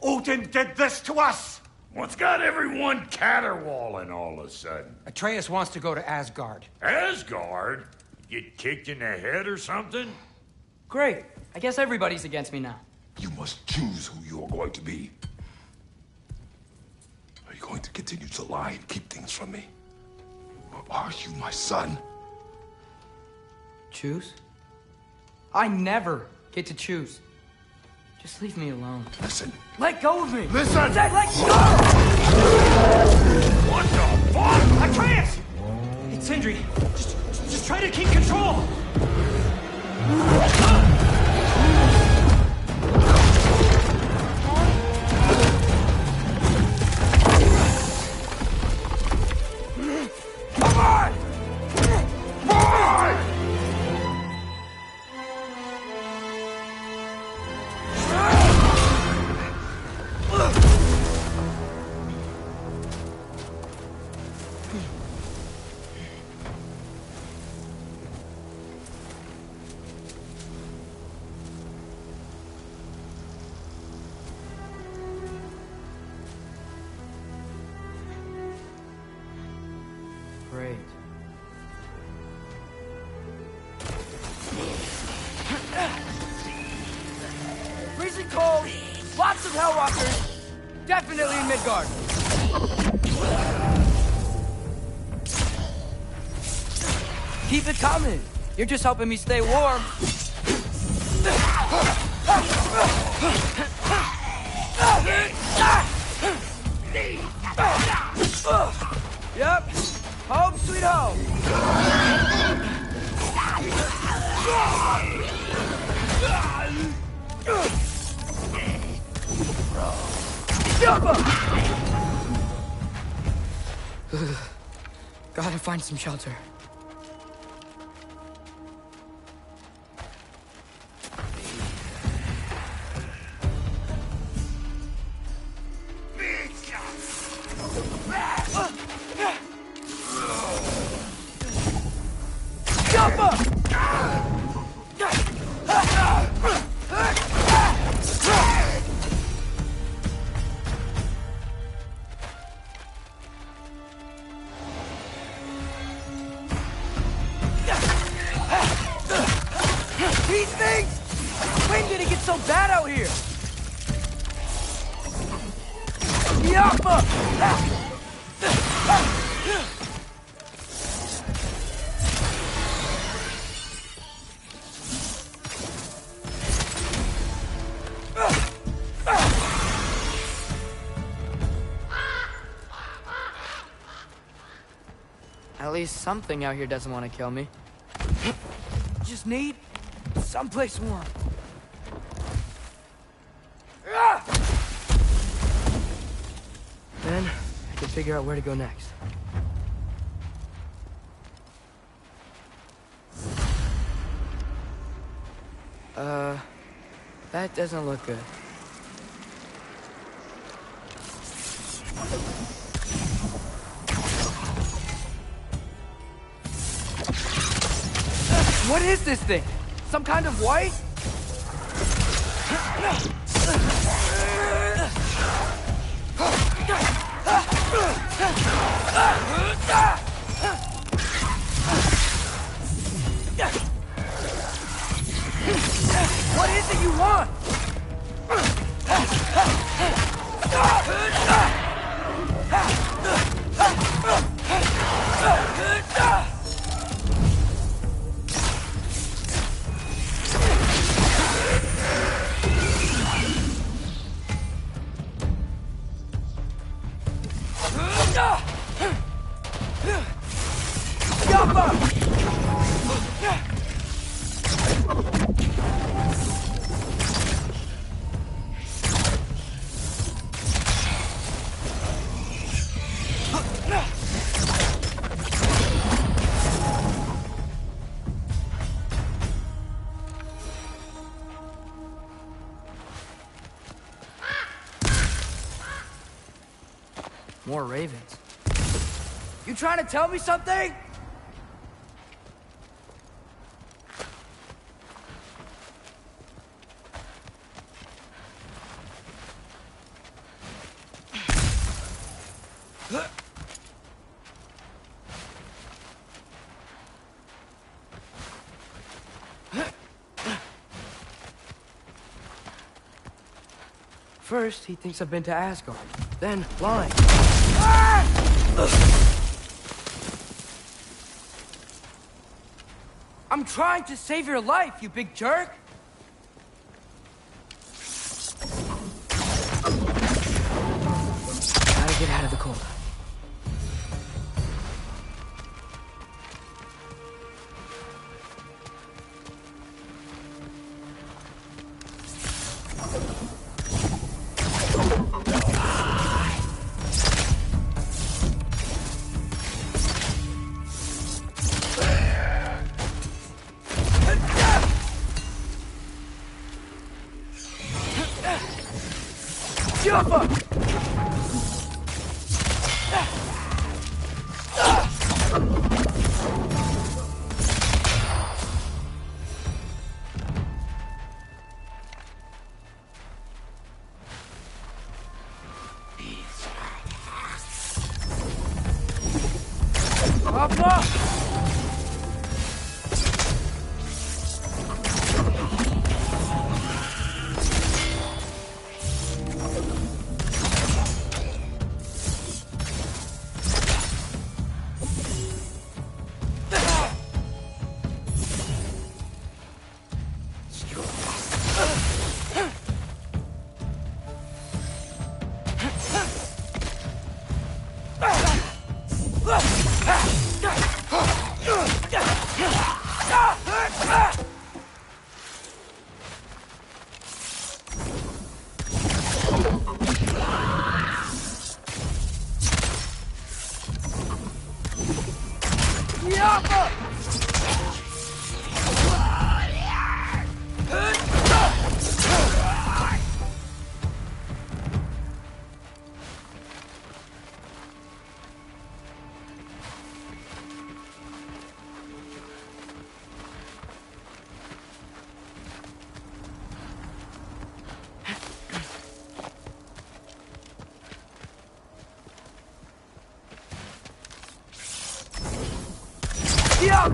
Odin did this to us. What's got everyone caterwauling all of a sudden? Atreus wants to go to Asgard. Asgard? Get kicked in the head or something? Great. I guess everybody's against me now. You must choose who you are going to be. Are you going to continue to lie and keep things from me? Or are you my son? Choose? I never get to choose. Just leave me alone. Listen. Let go of me! Listen! Let go! What the fuck? Atreus! It's Sindri. Just try to keep control! of Hellwalkers. Definitely in Midgard. Keep it coming. You're just helping me stay warm. Yep. Home sweet home. Jump up! Gotta find some shelter. Jump up! These things! When did it get so bad out here? Yappa! At least something out here doesn't want to kill me. Just need someplace warm. Then I can figure out where to go next. That doesn't look good. What is this thing? Some kind of white? What is it you want? More ravens. You trying to tell me something? First, he thinks I've been to Asgard. Then, lying. Ah! I'm trying to save your life, you big jerk! Gotta get out of the cold. Jump up! Up!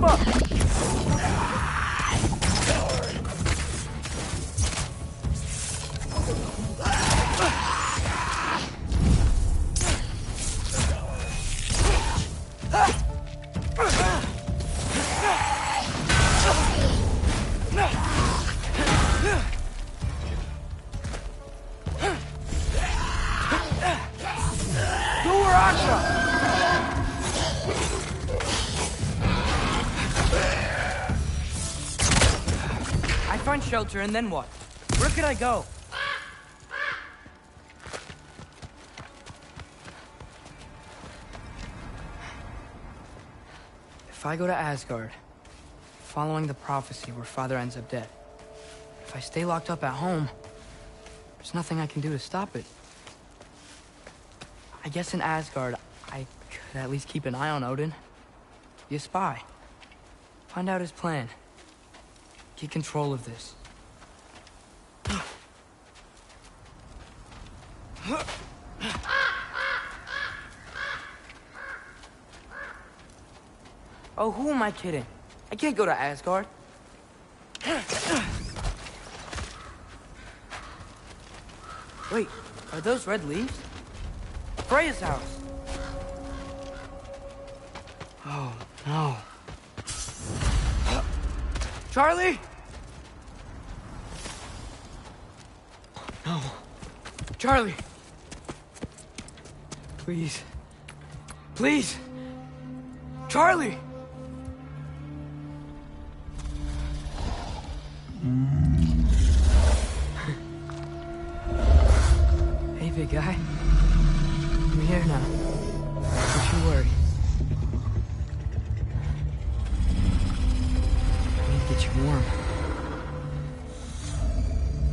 Papa! Find shelter, and then what? Where could I go? If I go to Asgard, following the prophecy where Father ends up dead, if I stay locked up at home, there's nothing I can do to stop it. I guess in Asgard, I could at least keep an eye on Odin. Be a spy. Find out his plan. Get control of this. Oh, who am I kidding? I can't go to Asgard. Wait, are those red leaves? Freya's house. Oh, no. Charlie! No. Charlie! Please. Please! Charlie! Hey, big guy. I'm here now. Don't you worry. Get you warm.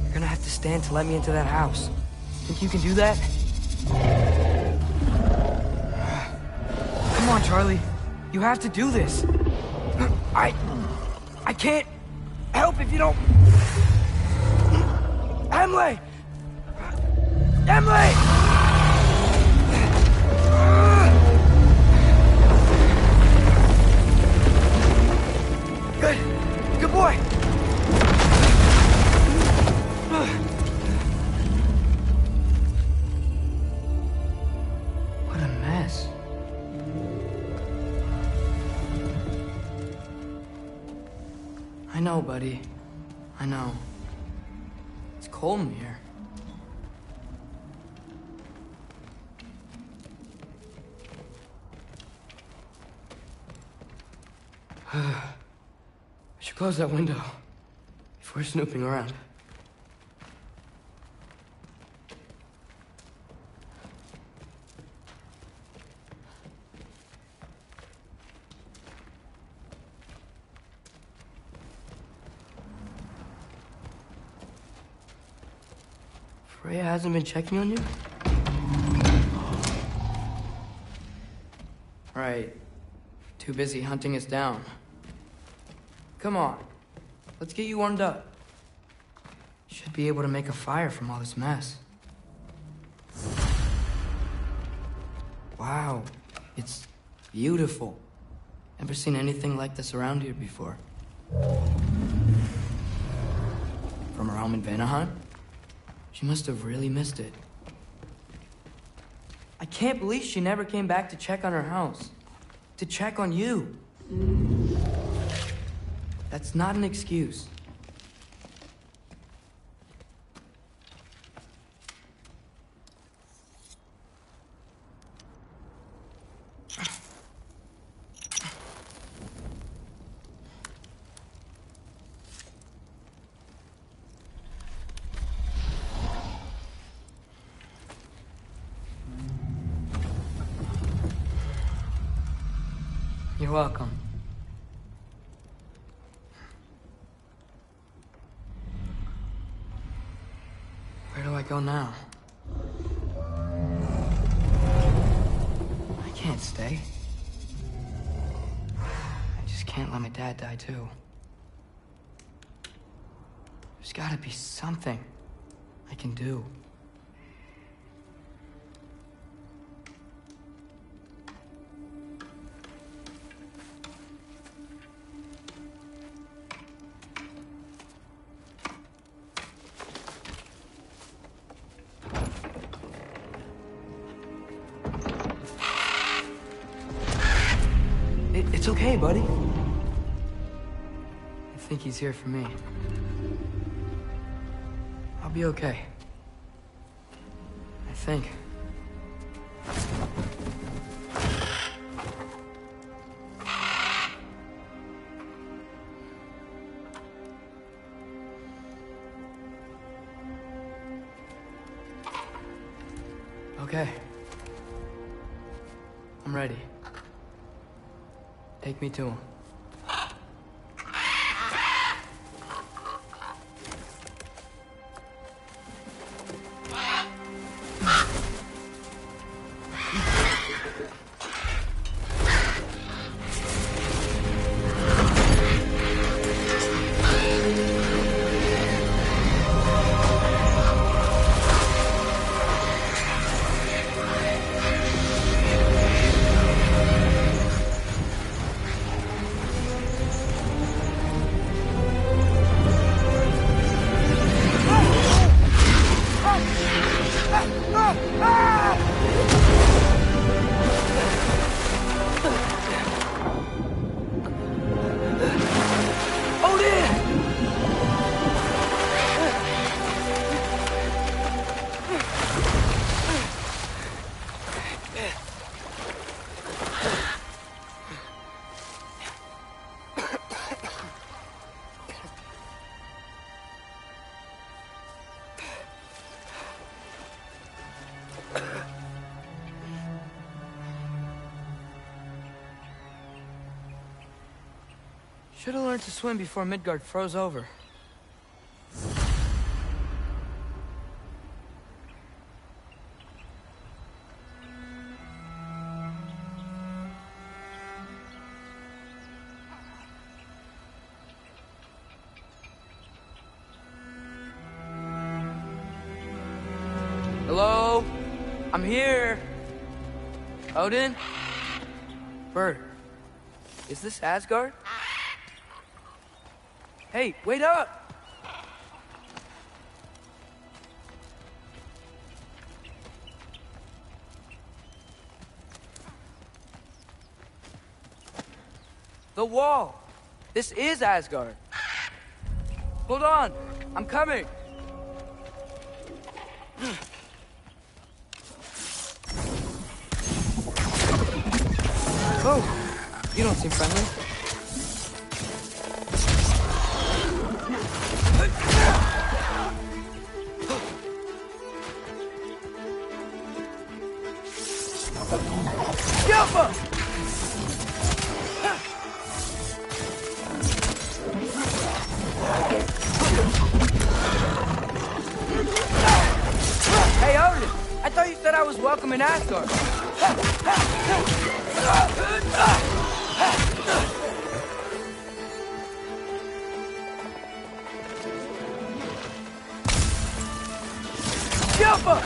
You're gonna have to stand to let me into that house. Think you can do that? Come on, Charlie. You have to do this. I can't help if you don't... Emily! Emily! Good. Good boy! What a mess. I know, buddy. I know. It's cold in here. I should close that window before snooping around. Freya hasn't been checking on you? Right. Too busy hunting us down. Come on. Let's get you warmed up. Should be able to make a fire from all this mess. Wow. It's beautiful. Never seen anything like this around here before. From her home in Vanaheim? She must have really missed it. I can't believe she never came back to check on her house. To check on you. That's not an excuse. You're welcome. Where do I go now? I can't stay. I just can't let my dad die too. There's gotta be something I can do. okay, buddy. I think he's here for me. I'll be okay. I think. Okay. I'm ready. Take me to him. Should have learned to swim before Midgard froze over. Hello? I'm here. Odin? Bert. Is this Asgard? Hey, wait up! The wall! This is Asgard. Hold on, I'm coming! Oh, you don't seem friendly. Hey, Odin! I thought you said I was welcome in Asgard. Jumper!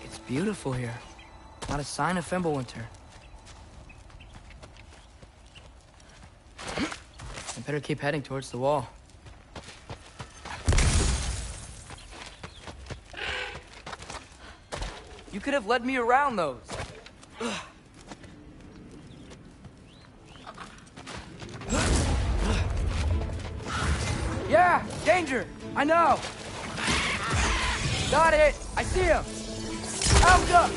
It's beautiful here. Not a sign of Fimbulwinter. I better keep heading towards the wall. You could have led me around those. Yeah, danger! I know! Got it! I see him! Out up!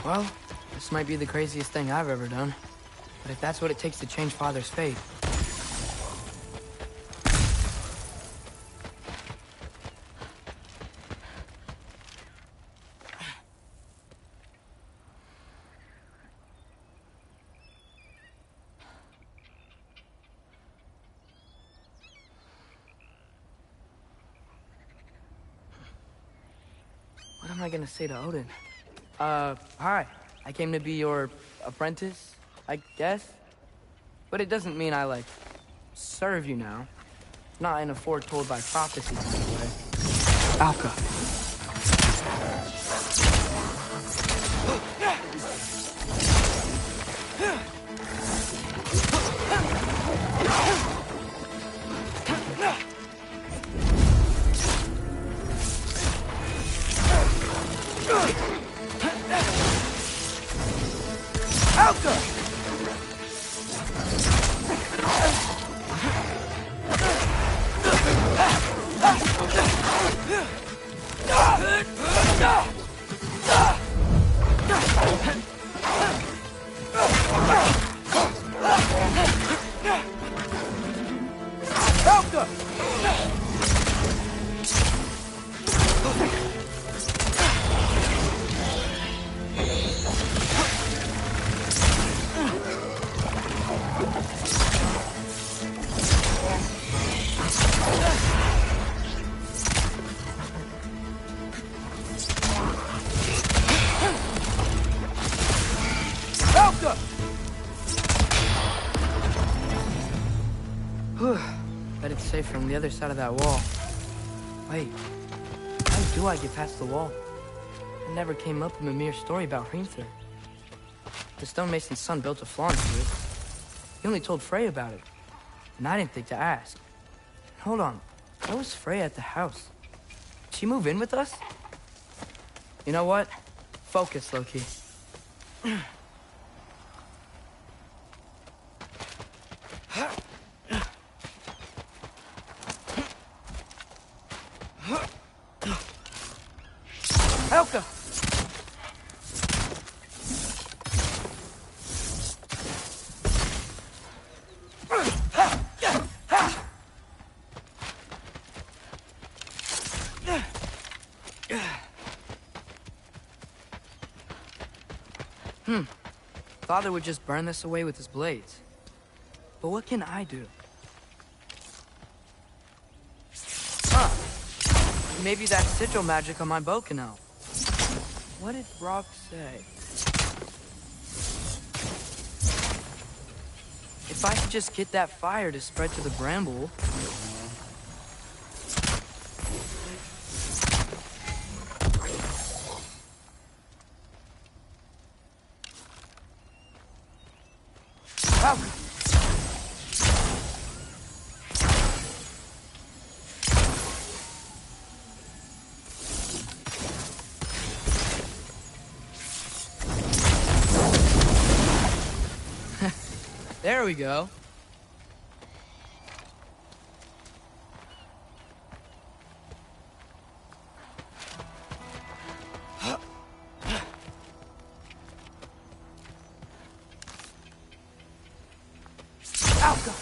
Well, this might be the craziest thing I've ever done. But if that's what it takes to change Father's fate... What am I gonna say to Odin? Hi. I came to be your apprentice, I guess? But it doesn't mean I, like, serve you now. Not in a foretold by prophecy kind of way. Alka. Bet it's safe from the other side of that wall. Wait, how do I get past the wall? It never came up in Mimir's story about Hrimthur. The stonemason's son built a flaw to it. He only told Freya about it, and I didn't think to ask. Hold on, where was Freya at the house? Did she move in with us? You know what? Focus, Loki. Helka! Father would just burn this away with his blades. But what can I do? Maybe that sigil magic on my bow can help. What did Brock say? If I could just get that fire to spread to the bramble... There we go. Alka!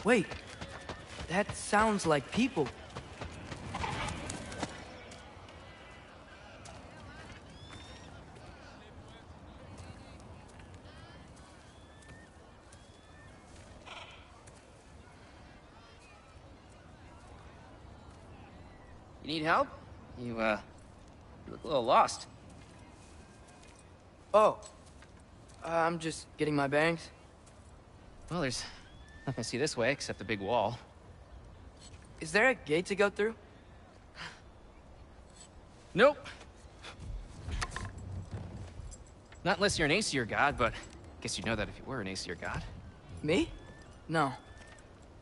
Wait, that sounds like people. You need help? You look a little lost. Oh, I'm just getting my bearings. Well, there's nothing to see this way except the big wall. Is there a gate to go through? Nope. Not unless you're an Aesir god, but I guess you'd know that if you were an Aesir god. Me? No.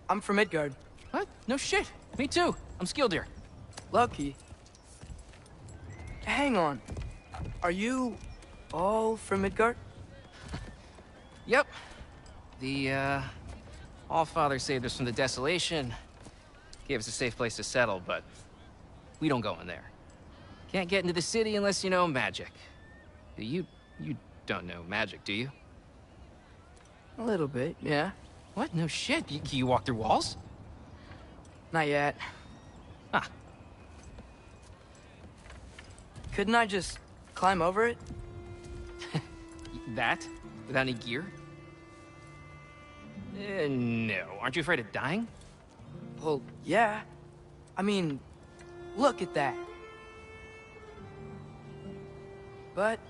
I'm from Midgard. What? No shit. Me too. I'm Skildir. Lucky. Hang on. Are you all from Midgard? Yep. The, Allfather saved us from the desolation. Gave us a safe place to settle, but we don't go in there. Can't get into the city unless you know magic. You don't know magic, do you? A little bit, yeah. What? No shit. You walk through walls? Not yet. Huh. Couldn't I just climb over it? That? Without any gear? No. Aren't you afraid of dying? Well, yeah. I mean, look at that. But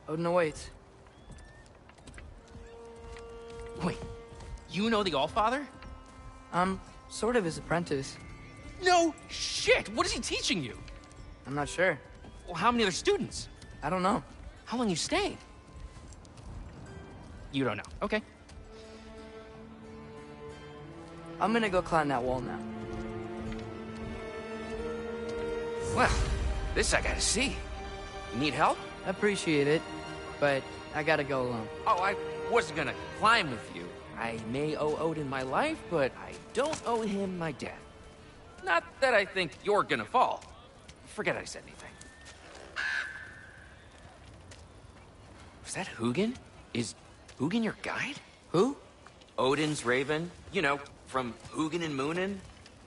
Odin awaits. Wait, you know the Allfather? I'm sort of his apprentice. No shit! What is he teaching you? I'm not sure. Well, how many other students? I don't know. How long you staying? You don't know. Okay. I'm gonna go climb that wall now. Well, this I gotta see. You need help? Appreciate it, but I gotta go alone. Oh, I wasn't gonna climb with you. I may owe Odin my life, but I don't owe him my death. Not that I think you're gonna fall. Forget I said anything. Was that Hugin? Is Hugin your guide? Who? Odin's raven. You know, from Hugin and Moonin.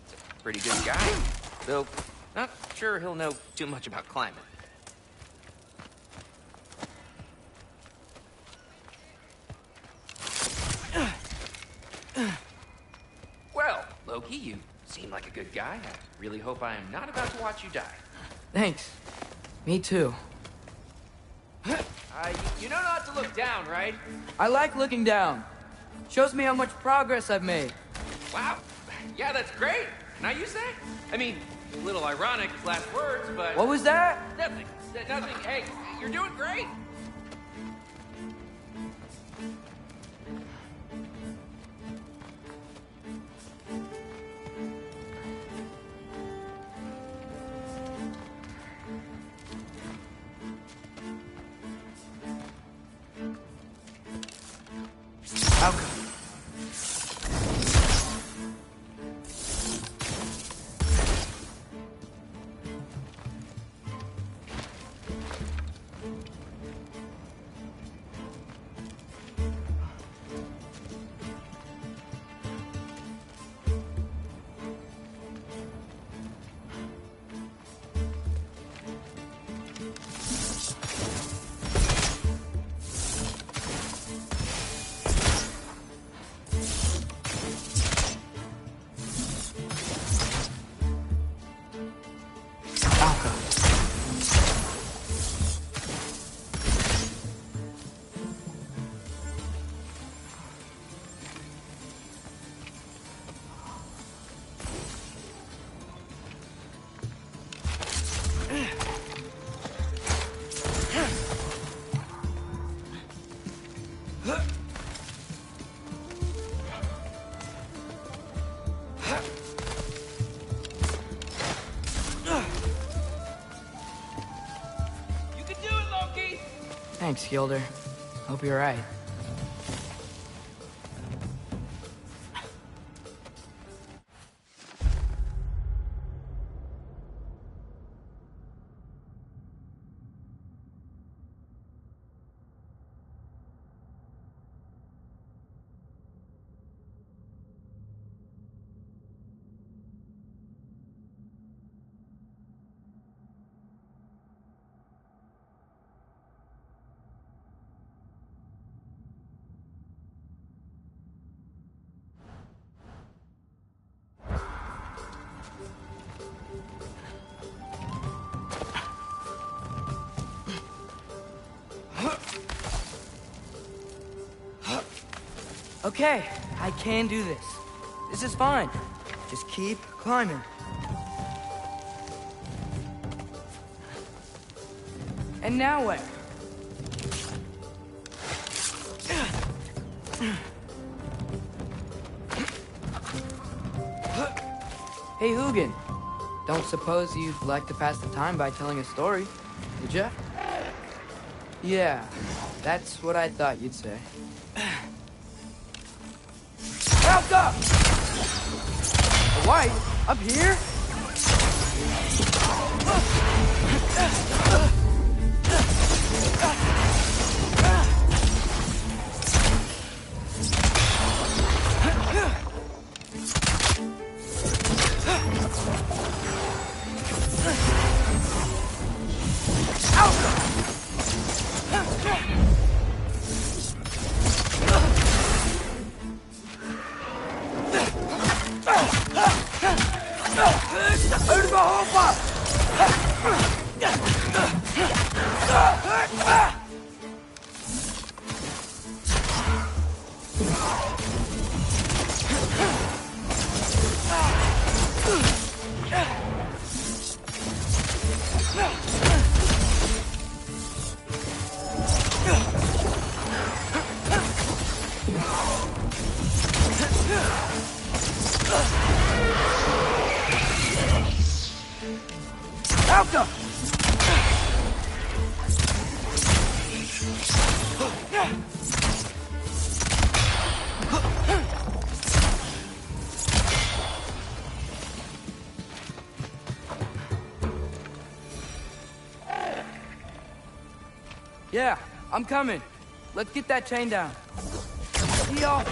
He's a pretty good guy. Though, not sure he'll know too much about climbing. Well, Loki, you seem like a good guy. I really hope I am not about to watch you die. Thanks. Me too. You know not to look down, right? I like looking down. Shows me how much progress I've made. Wow. Yeah, that's great. Can I use that? I mean, a little ironic, his last words, but... What was that? Nothing. Nothing. Hey, you're doing great. How come? Thanks, Gilder. Hope you're right. Okay, I can do this. This is fine. Just keep climbing. And now where? Hey, Hugin. Don't suppose you'd like to pass the time by telling a story, would ya? Yeah, that's what I thought you'd say. Help up! A white? Up here? Yeah, I'm coming. Let's get that chain down. See y'all.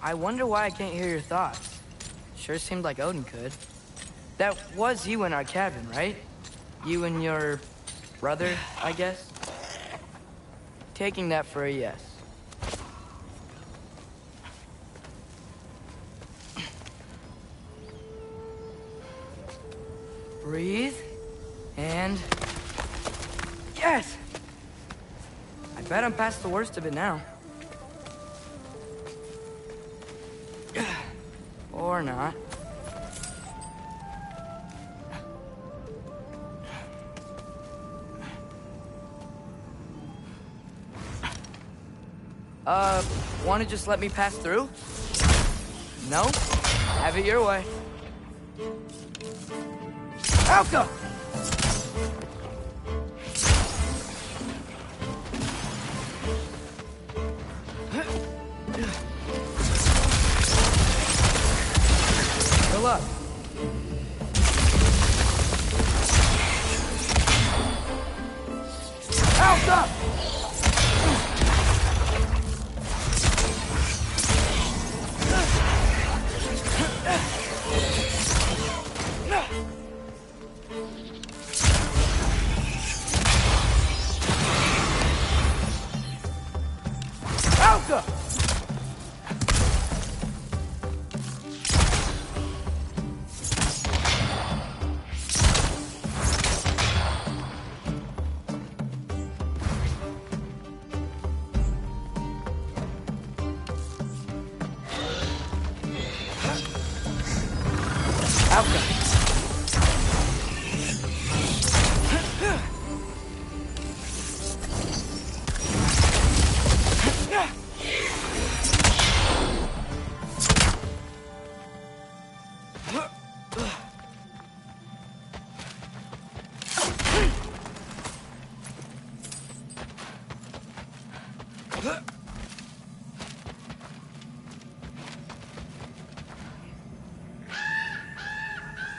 I wonder why I can't hear your thoughts. Sure seemed like Odin could. That was you in our cabin, right? You and your brother, I guess? Taking that for a yes. Breathe. And... yes! I bet I'm past the worst of it now. Or not. Want to just let me pass through? No? Have it your way. Alka! Good luck. Alka!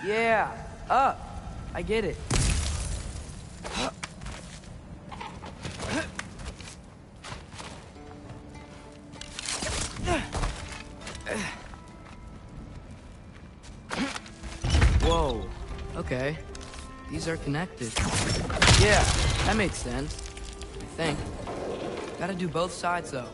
Yeah, up. I get it. Whoa. Okay. These are connected. Yeah, that makes sense. I think. Gotta do both sides, though.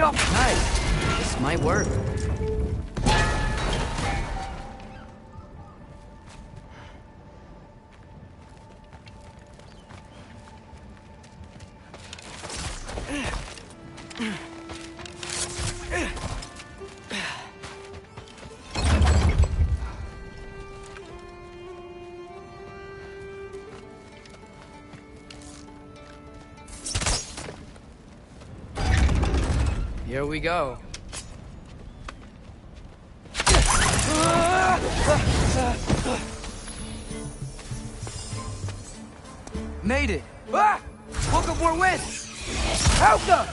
Nice. This might work. Here we go. Made it! Ah! Woke up more wind! Alka!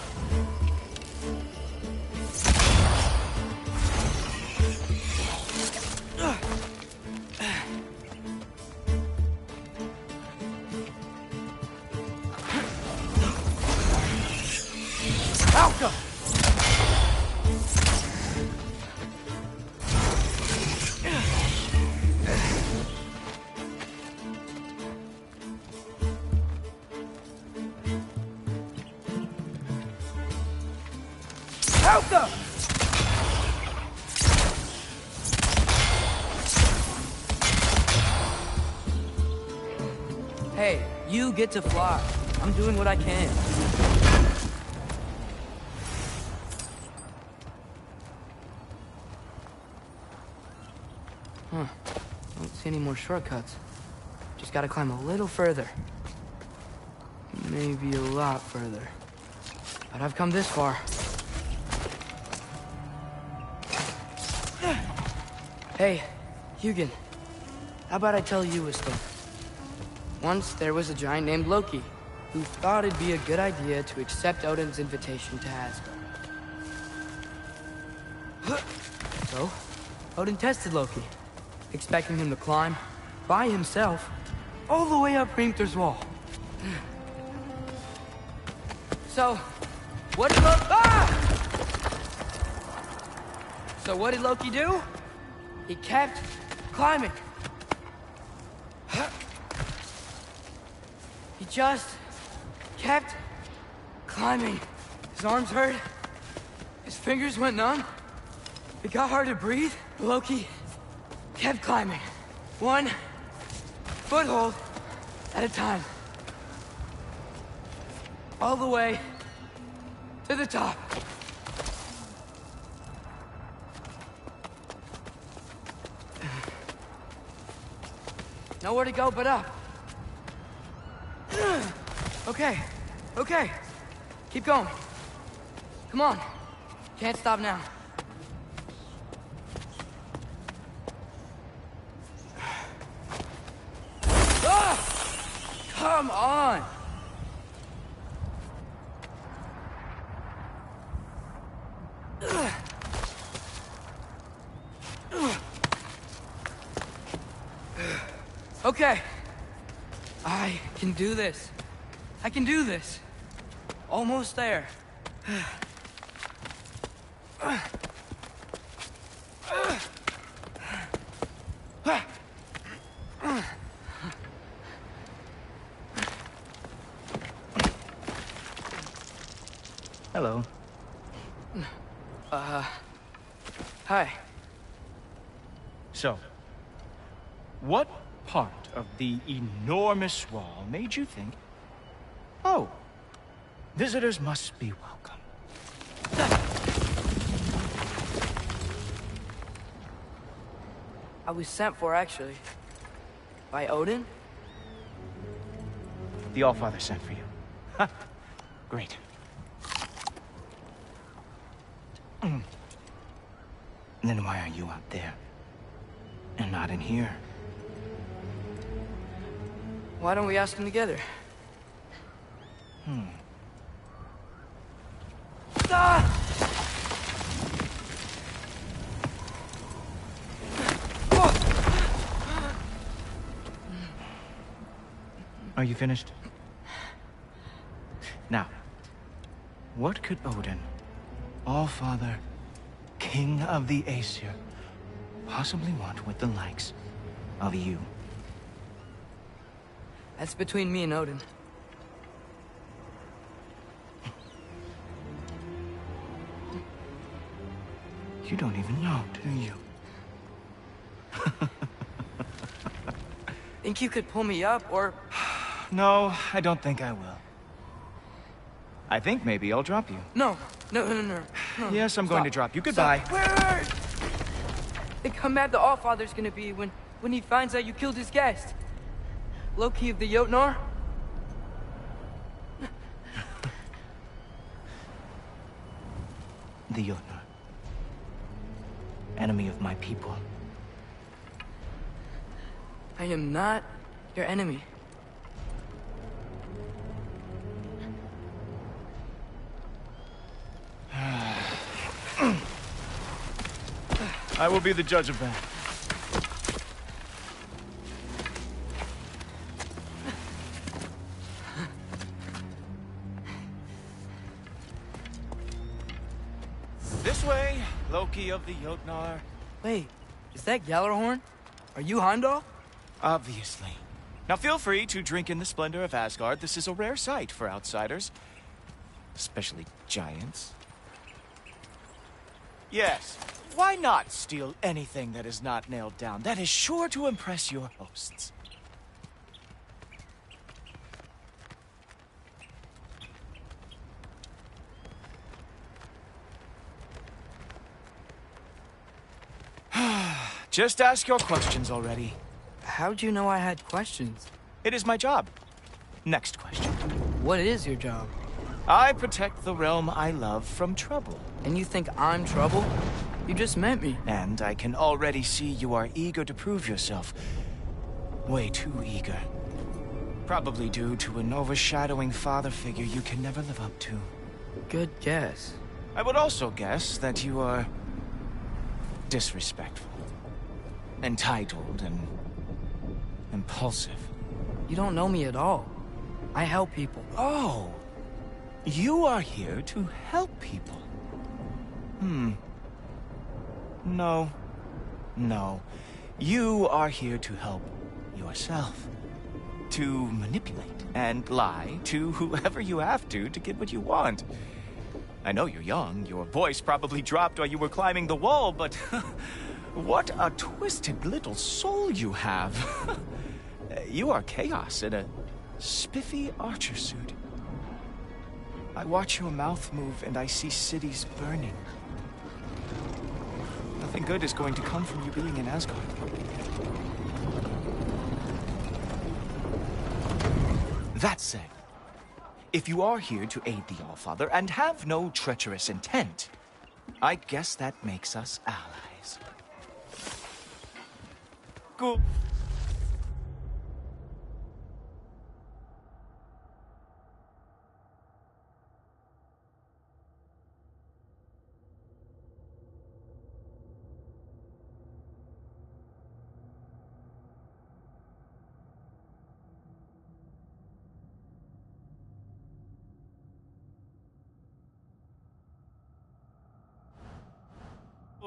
Alka! Alka! Hey, you get to fly. I'm doing what I can. Huh. Don't see any more shortcuts. Just gotta climb a little further. Maybe a lot further. But I've come this far. Hey, Hugin. How about I tell you a story? Once there was a giant named Loki, who thought it'd be a good idea to accept Odin's invitation to Asgard. So, Odin tested Loki, expecting him to climb, by himself, all the way up Hrimthur's wall. So, what did Loki do? He kept climbing. He just kept climbing. His arms hurt. His fingers went numb. It got hard to breathe. Loki kept climbing. One foothold at a time. All the way to the top. Nowhere to go but up. Okay, okay. Keep going. Come on. Can't stop now. Ah! Come on! Okay. I can do this. I can do this. Almost there. Hello. Hi. So, what part of the enormous wall made you think, oh, visitors must be welcome? I was sent for, actually. By Odin? The Allfather sent for you. Huh. Great. Then why are you out there? And not in here. Why don't we ask them together? Ah! Are you finished? Now, what could Odin, All-Father, King of the Aesir, possibly want with the likes of you? That's between me and Odin. You don't even know, do you? Think you could pull me up, or... No, I don't think I will. I think maybe I'll drop you. No. Yes, I'm going to drop you. Goodbye. Wait. Think how mad the Allfather's gonna be when he finds out you killed his guest. Loki of the Jotnar? The Jotnar. Enemy of my people. I am not your enemy. I will be the judge of that. This way, Loki of the Jotnar. Wait, is that Gjallarhorn? Are you Heimdall? Obviously. Now feel free to drink in the splendor of Asgard. This is a rare sight for outsiders. Especially giants. Yes, why not steal anything that is not nailed down? That is sure to impress your hosts. Just ask your questions already. How'd you know I had questions? It is my job. Next question. What is your job? I protect the realm I love from trouble. And you think I'm trouble? You just met me. And I can already see you are eager to prove yourself. Way too eager. Probably due to an overshadowing father figure you can never live up to. Good guess. I would also guess that you are disrespectful, entitled, and impulsive. You don't know me at all. I help people. Oh, you are here to help people. No. You are here to help yourself. To manipulate and lie to whoever you have to get what you want. I know you're young, your voice probably dropped while you were climbing the wall, but what a twisted little soul you have. You are chaos in a spiffy archer suit. I watch your mouth move and I see cities burning. Nothing good is going to come from you being in Asgard. That said, if you are here to aid the Allfather and have no treacherous intent, I guess that makes us allies. Cool.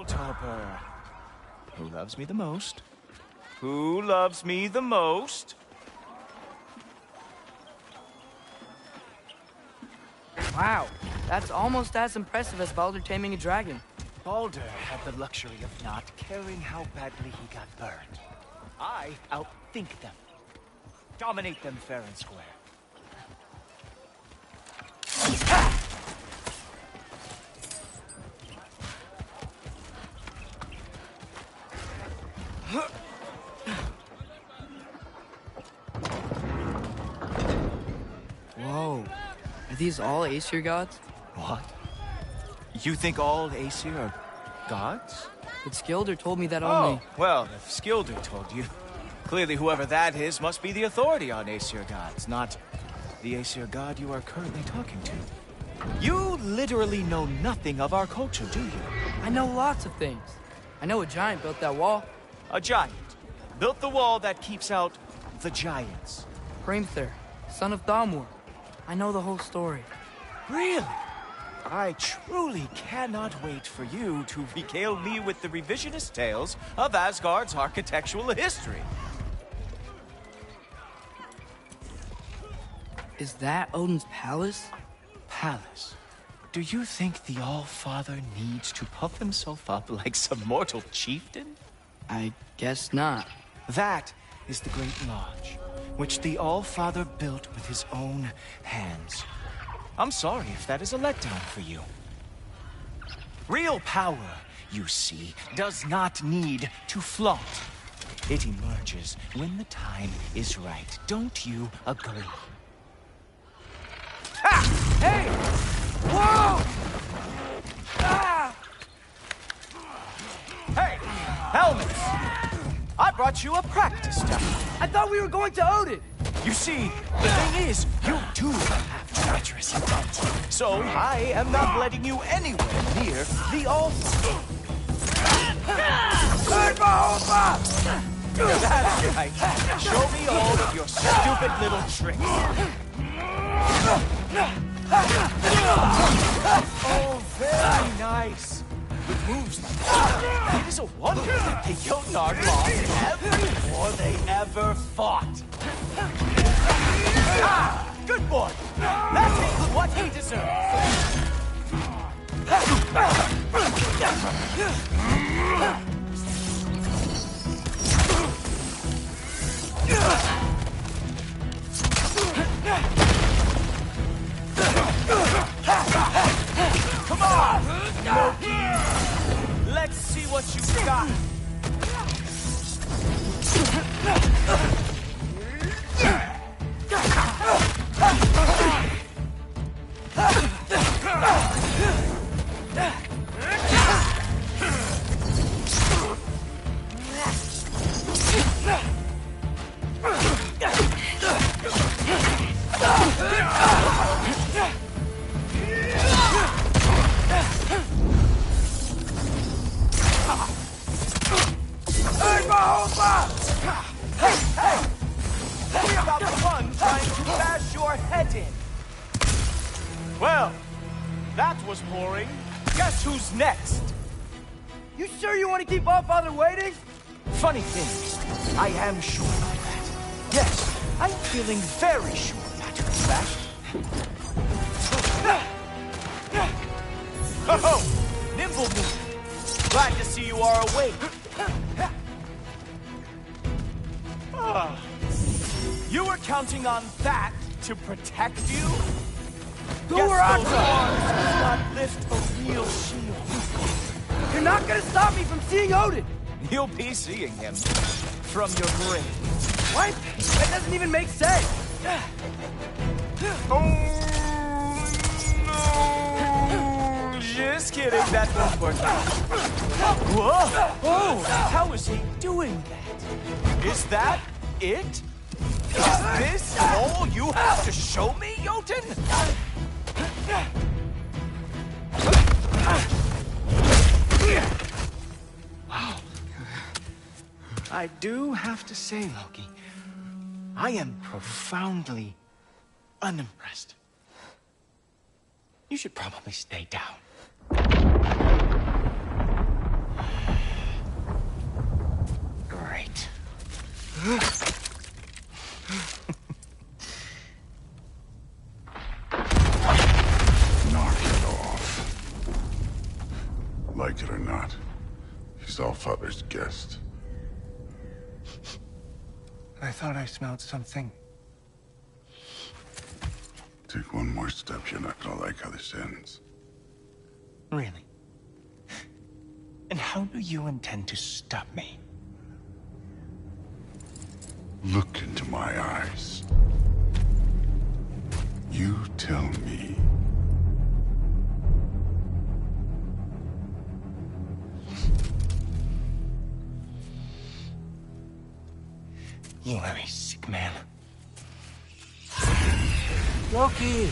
Topper. Who loves me the most? Who loves me the most? Wow, that's almost as impressive as Baldur taming a dragon. Baldur had the luxury of not caring how badly he got burned. I outthink them. Dominate them fair and square. Whoa. Are these all Aesir gods? What? You think all Aesir are gods? But Skilder told me that only... Oh, well, if Skilder told you, clearly whoever that is must be the authority on Aesir gods, not the Aesir god you are currently talking to. You literally know nothing of our culture, do you? I know lots of things. I know a giant built that wall. A giant built the wall that keeps out the giants. Hrimthur, son of Thamur. I know the whole story. Really? I truly cannot wait for you to regale me with the revisionist tales of Asgard's architectural history. Is that Odin's palace? Palace? Do you think the All-Father needs to puff himself up like some mortal chieftain? I guess not. That is the Great Lodge, which the All-Father built with his own hands. I'm sorry if that is a letdown for you. Real power, you see, does not need to flaunt. It emerges when the time is right. Don't you agree? Ah! Hey! Whoa! Ah! Hey! Helmets! I brought you a practice dummy. I thought we were going to Odin! You see, the thing is, you do have treacherous intent. So I am not letting you anywhere near the altar. That's right. Show me all of your stupid little tricks. Oh, very nice. With moves like that, it is a wonder that the Jotnar lost every war they ever fought. Ah, good boy. That's what he deserves. Come on, Loki. Let's see what you got. Hey! We're about to fun trying to bash your head in. Well, that was boring. Guess who's next? You sure you want to keep All-Father waiting? Funny thing, I am sure of that. Yes, I'm feeling very sure, matter of fact. Oh, nimble move. Glad to see you are awake. You were counting on that to protect you? Guess those arms could not lift a real shield. You're not gonna stop me from seeing Odin! You'll be seeing him from your grave. What? That doesn't even make sense! Oh, no! Just kidding, that won't work out. Whoa! Oh, how is he doing that? Is that it? Is this all you have to show me, Jotun? Wow. I do have to say, Loki, I am profoundly unimpressed. You should probably stay down. Great. Knock it off. Like it or not, he's All-Father's guest. I thought I smelled something. Take one more step, you're not gonna like how this ends. Really? And how do you intend to stop me? Look into my eyes. You tell me. man. Loki!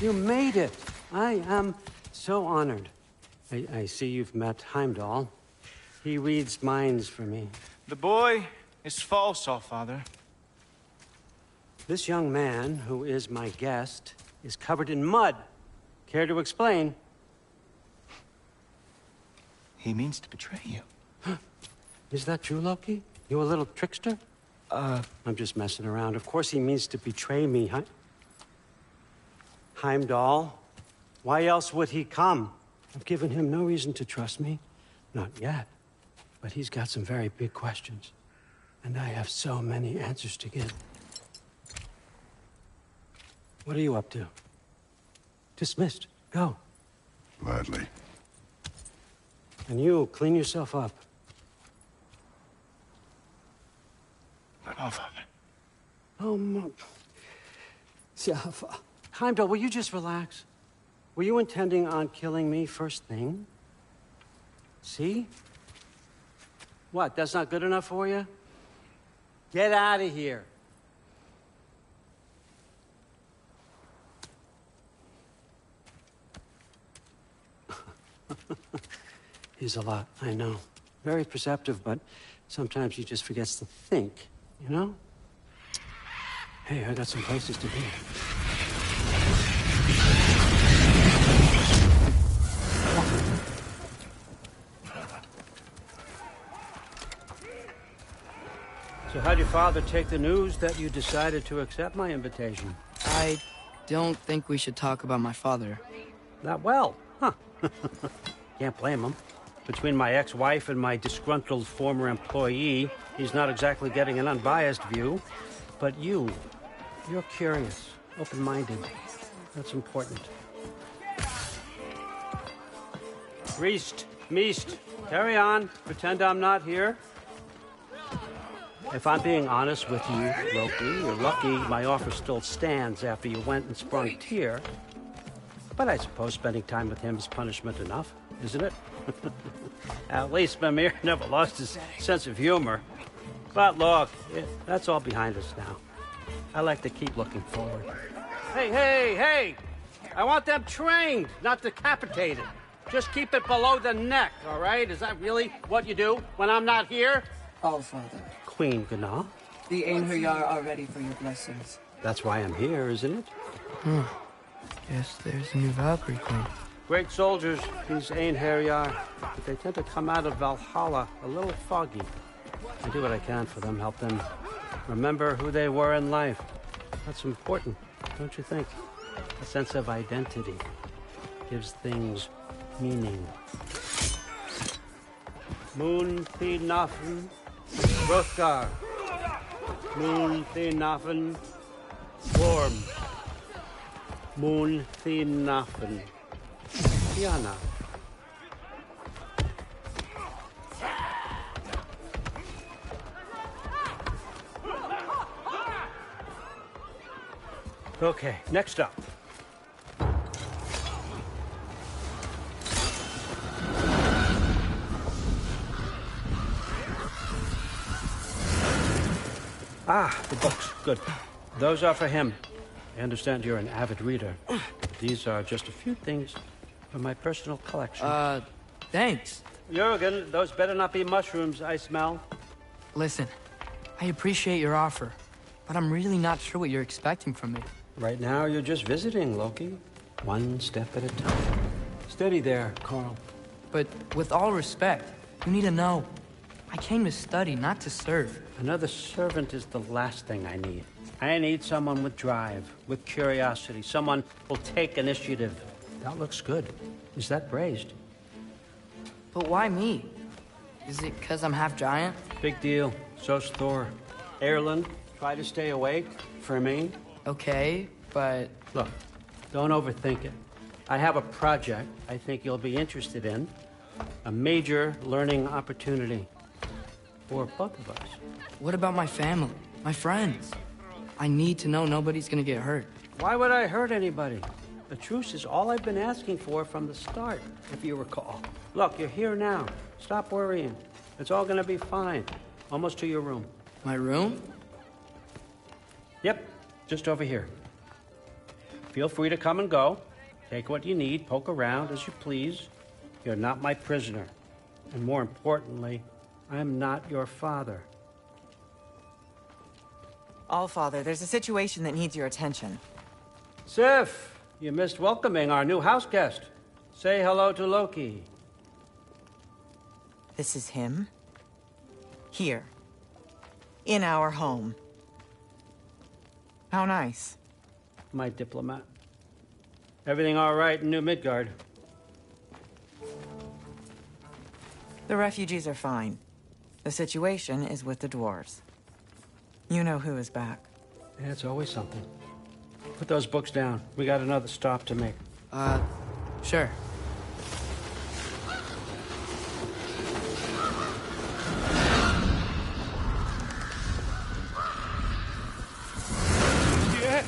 You made it! I am so honored. I see you've met Heimdall. He reads minds for me. The boy is false, Allfather. This young man, who is my guest, is covered in mud. Care to explain? He means to betray you. Is that true, Loki? You a little trickster? I'm just messing around. Of course he means to betray me, huh? Heimdall? Why else would he come? I've given him no reason to trust me. Not yet. But he's got some very big questions. And I have so many answers to give. What are you up to? Dismissed. Go. Gladly. And you, clean yourself up. But Allfather. Oh, my... Heimdall, will you just relax? Were you intending on killing me first thing? See? What, that's not good enough for you? Get out of here. He's a lot, I know. Very perceptive, but sometimes he just forgets to think, you know? Hey, I got some places to be. So how'd your father take the news that you decided to accept my invitation? I don't think we should talk about my father. Not well, huh? Can't blame him. Between my ex-wife and my disgruntled former employee, he's not exactly getting an unbiased view. But you're curious, open-minded. That's important. Priest, Meest, carry on. Pretend I'm not here. If I'm being honest with you, Loki, you're lucky my offer still stands after you went and sprung Tyr. But I suppose spending time with him is punishment enough, isn't it? At least Mimir never lost his sense of humor. But look, that's all behind us now. I like to keep looking forward. Hey! I want them trained, not decapitated. Just keep it below the neck, all right? Is that really what you do when I'm not here? Allfather. Queen Gná. The Einherjar are ready for your blessings. That's why I'm here, isn't it? Guess there's a new Valkyrie Queen. Great soldiers, these Einherjar, but they tend to come out of Valhalla a little foggy. I do what I can for them, help them remember who they were in life. That's important, don't you think? A sense of identity gives things meaning. Moon Thinafen, Hrothgar. Moon Thinafen, Worm. Moon Thinafen, Tiana. Okay, next up. The books. Good. Those are for him. I understand you're an avid reader. These are just a few things from my personal collection. Thanks. Jurgen, those better not be mushrooms I smell. Listen, I appreciate your offer, but I'm really not sure what you're expecting from me. Right now, you're just visiting, Loki. One step at a time. Steady there, Carl. But with all respect, you need to know. I came to study, not to serve. Another servant is the last thing I need. I need someone with drive, with curiosity, someone who'll take initiative. That looks good. Is that braised? But why me? Is it because I'm half giant? Big deal. So's Thor. Erlen, try to stay awake for me. Okay, but... Look, don't overthink it. I have a project I think you'll be interested in. A major learning opportunity. For both of us. What about my family? My friends? I need to know nobody's gonna get hurt. Why would I hurt anybody? The truce is all I've been asking for from the start, if you recall. Look, you're here now. Stop worrying. It's all gonna be fine. Almost to your room. My room? Yep, just over here. Feel free to come and go. Take what you need, poke around as you please. You're not my prisoner. And more importantly, I'm not your father. Allfather, there's a situation that needs your attention. Sif, you missed welcoming our new house guest. Say hello to Loki. This is him? Here. In our home. How nice. My diplomat. Everything all right in New Midgard? The refugees are fine. The situation is with the dwarves. You know who is back. Yeah, it's always something. Put those books down. We got another stop to make. Sure. Yeah.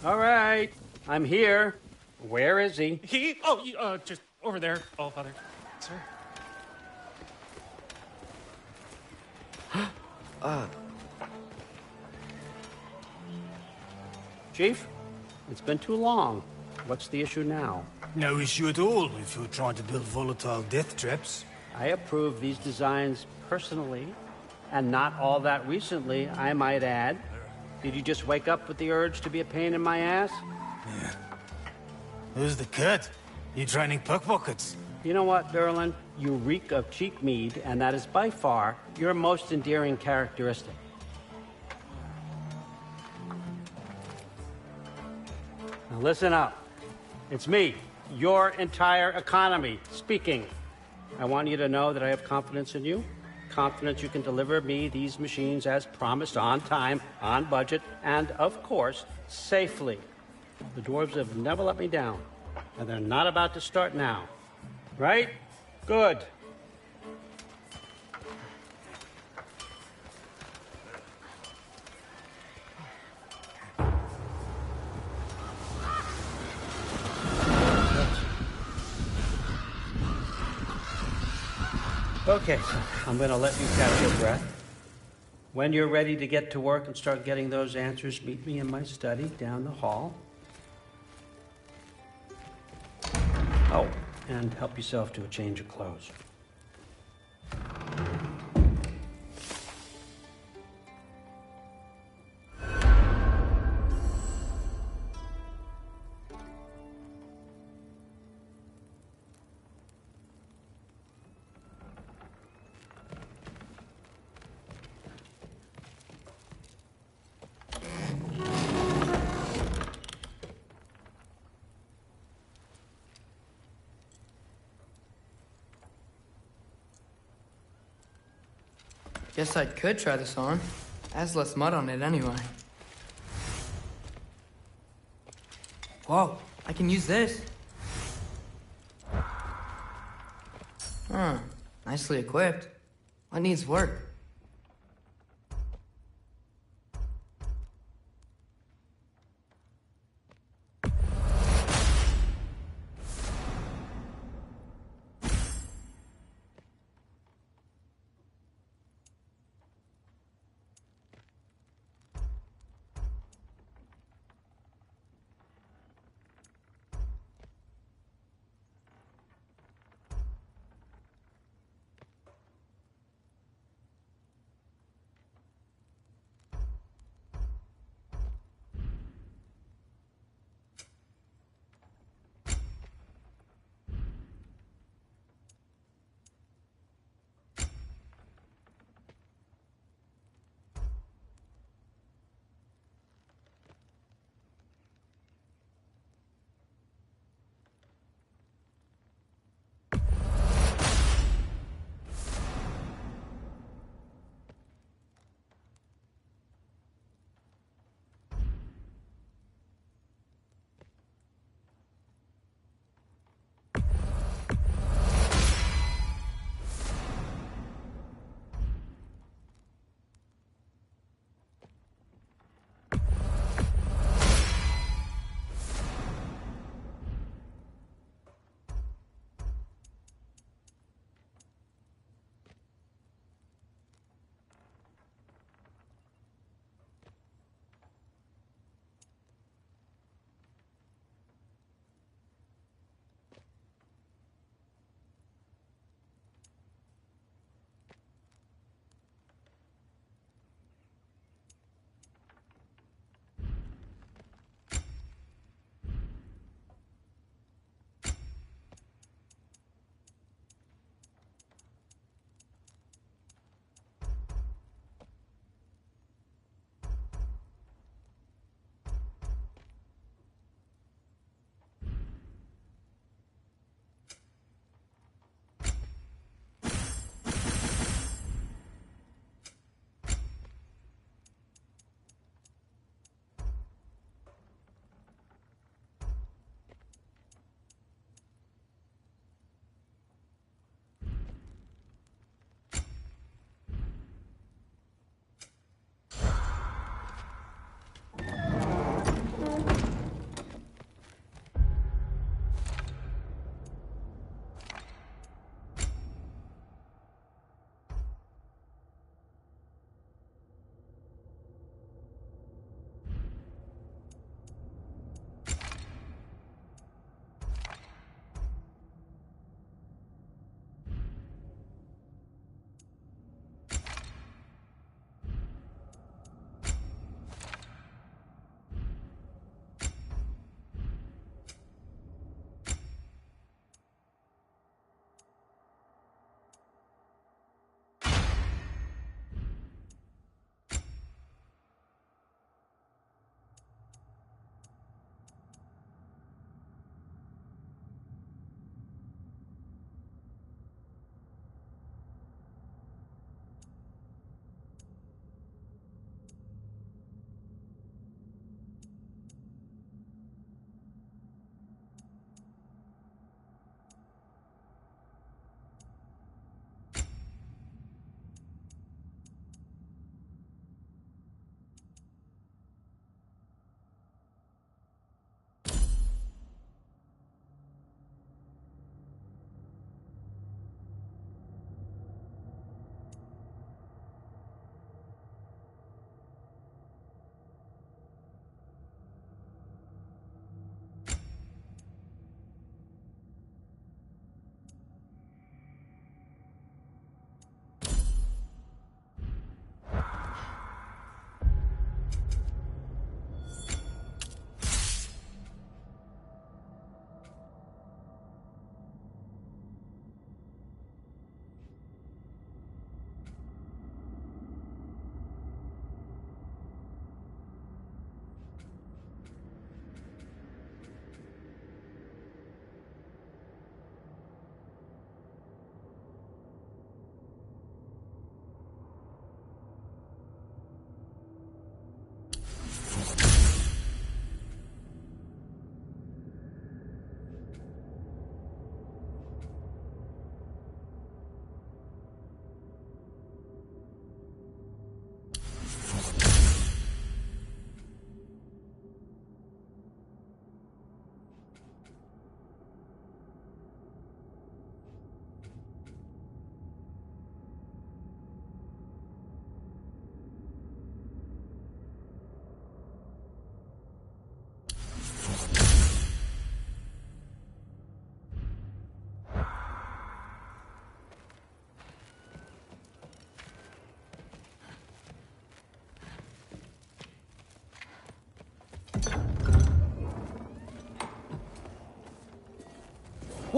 All right. I'm here. Where is he? Just over there, Allfather. Sir. Chief, it's been too long. What's the issue now? No issue at all if you're trying to build volatile death traps. I approve these designs personally, and not all that recently, I might add. Did you just wake up with the urge to be a pain in my ass? Yeah. Who's the cut? You training pickpockets? You know what, Derlin? You reek of cheap mead, and that is by far your most endearing characteristic. Now listen up. It's me, your entire economy, speaking. I want you to know that I have confidence in you. Confidence you can deliver me these machines as promised, on time, on budget, and, of course, safely. The dwarves have never let me down, and they're not about to start now. Right? Good. Okay, I'm going to let you catch your breath. When you're ready to get to work and start getting those answers, meet me in my study down the hall. Oh, and help yourself to a change of clothes. Guess I could try this on. Has less mud on it anyway. Whoa, I can use this. Huh, nicely equipped. What needs work?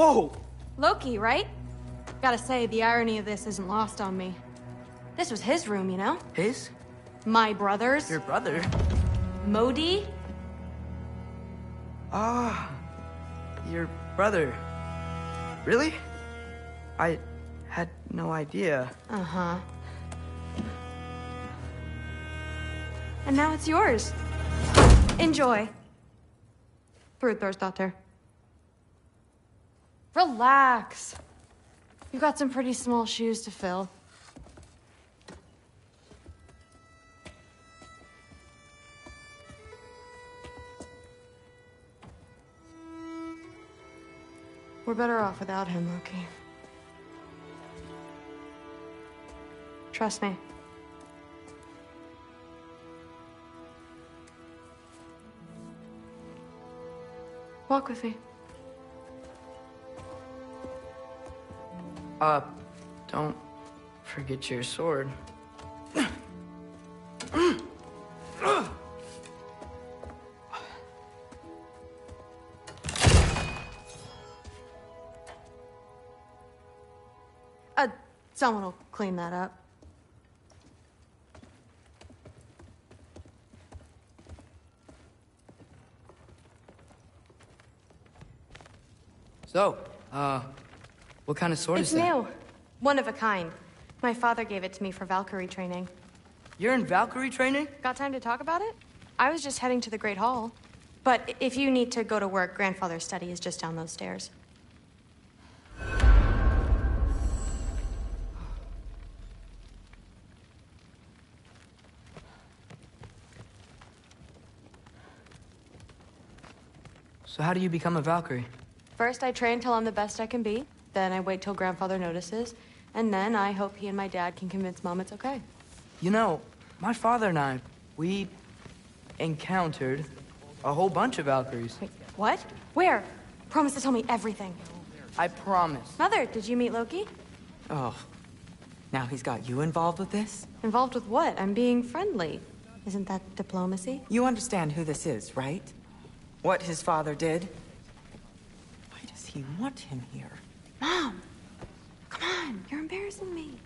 Whoa! Loki, right? Gotta say, the irony of this isn't lost on me. This was his room, you know? His? My brother's. Your brother? Modi? Ah, your brother. Really? I had no idea. Uh-huh. And now it's yours. Enjoy. Daughter. Relax. You've got some pretty small shoes to fill. We're better off without him, Loki. Trust me. Walk with me. Don't forget your sword. Someone will clean that up. So, what kind of sword It's is that? new. One of a kind. My father gave it to me for Valkyrie training. You're in Valkyrie training? Got time to talk about it? I was just heading to the Great Hall. But if you need to go to work, Grandfather's study is just down those stairs. So how do you become a Valkyrie? First, I train till I'm the best I can be. Then I wait till Grandfather notices. And then I hope he and my dad can convince Mom it's okay. You know, my father and I, we encountered a whole bunch of Valkyries. Wait, what? Where? Promise to tell me everything. I promise. Mother, did you meet Loki? Oh, now he's got you involved with this? Involved with what? I'm being friendly. Isn't that diplomacy? You understand who this is, right? What his father did? Why does he want him here? Mom! Come on, you're embarrassing me.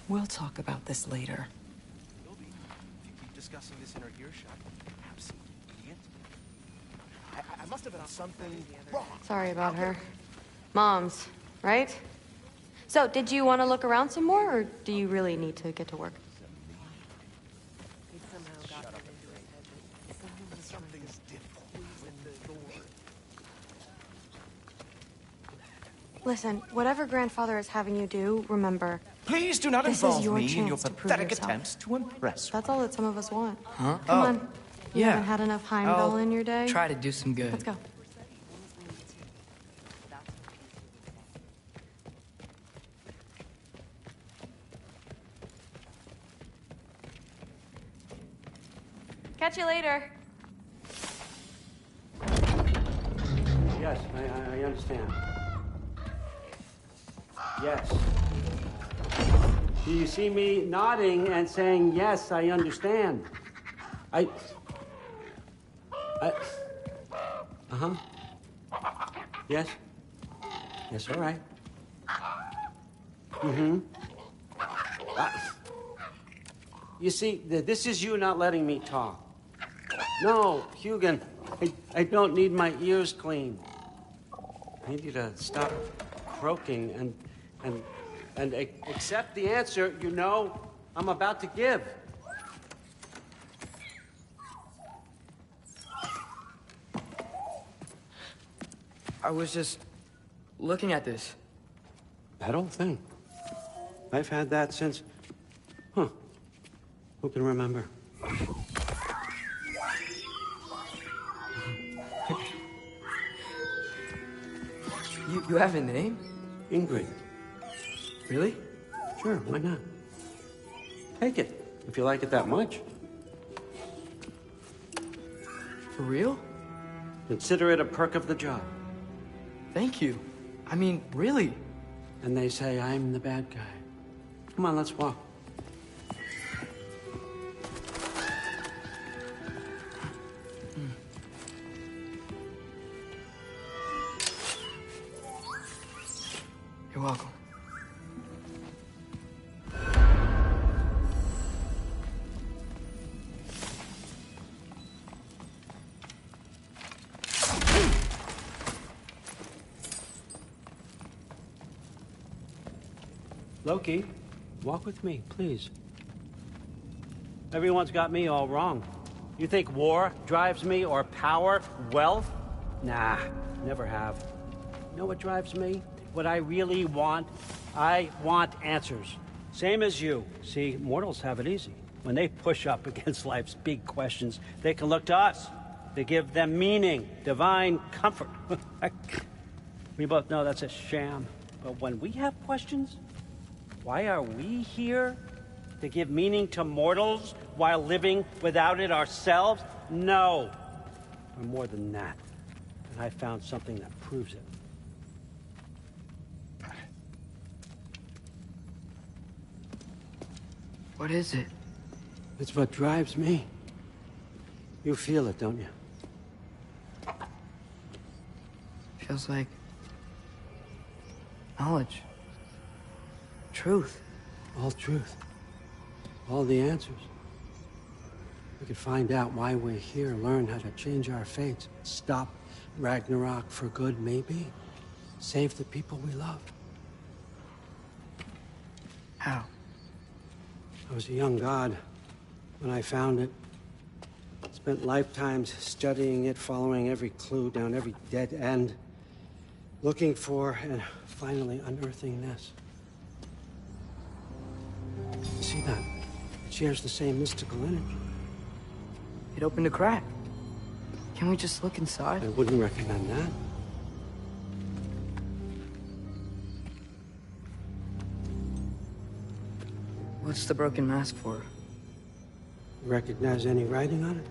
We'll talk about this later. If you keep discussing this in her earshot, absolute idiot. I must have done something wrong. Sorry about her. Mom's, right? So, did you want to look around some more, or do you really need to get to work? Listen, whatever Grandfather is having you do, remember... Please do not this involve is your me in your chance to prove pathetic yourself. attempts to impress her. That's all that some of us want. Huh? Come Oh. on. You Yeah. haven't had enough Heimdall in your day? Try to do some good. Let's go. Catch you later. Yes, I understand. Yes. Do you see me nodding and saying, yes, I understand? Uh-huh. Yes? Yes, all right. Mm-hmm. You see, this is you not letting me talk. No, Hugin, I don't need my ears cleaned. I need you to stop croaking and accept the answer you know I'm about to give. I was just looking at this. That old thing. I've had that since... Huh. Who can remember? You have a name? Ingrid. Really? Sure, why not? Take it, if you like it that much. For real? Consider it a perk of the job. Thank you. I mean, really. And they say I'm the bad guy. Come on, let's walk. You're welcome. Loki, walk with me, please. Everyone's got me all wrong. You think war drives me, or power, wealth? Nah, never have. You know what drives me? What I really want? I want answers. Same as you. See, mortals have it easy. When they push up against life's big questions, they can look to us. They give them meaning, divine comfort. We both know that's a sham. But when we have questions, why are we here? To give meaning to mortals while living without it ourselves? No. We're more than that. And I found something that proves it. What is it? It's what drives me. You feel it, don't you? Feels like knowledge. Truth. All truth. All the answers. We could find out why we're here, learn how to change our fates, stop Ragnarok for good, maybe. Save the people we love. How? I was a young god when I found it. Spent lifetimes studying it, following every clue down every dead end, looking for and finally unearthing this. You see that? It shares the same mystical energy. It opened a crack. Can we just look inside? I wouldn't recommend that. What's the broken mask for? You recognize any writing on it?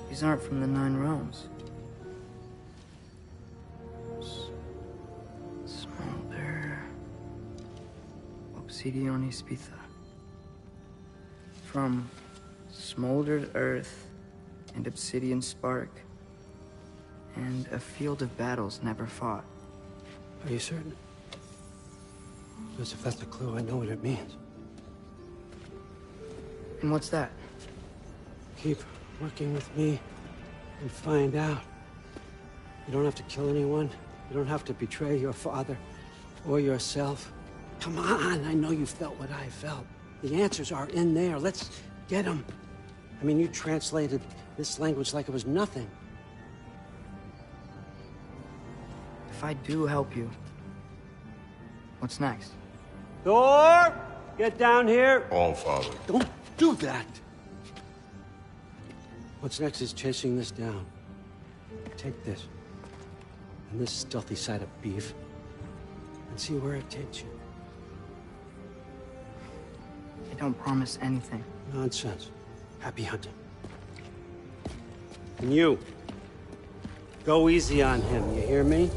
These aren't from the Nine Realms. Smolder. Obsidion Ispitha. From smoldered earth and obsidian spark, and a field of battles never fought. Are you certain? Because if that's a clue, I know what it means. And what's that? Keep working with me and find out. You don't have to kill anyone. You don't have to betray your father or yourself. Come on, I know you felt what I felt. The answers are in there. Let's get them. I mean, you translated this language like it was nothing. If I do help you, what's next? Thor! Get down here! All Father. Don't do that! What's next is chasing this down. Take this, and this stealthy side of beef, and see where it takes you. I don't promise anything. Nonsense. Happy hunting. And you, go easy on him, you hear me?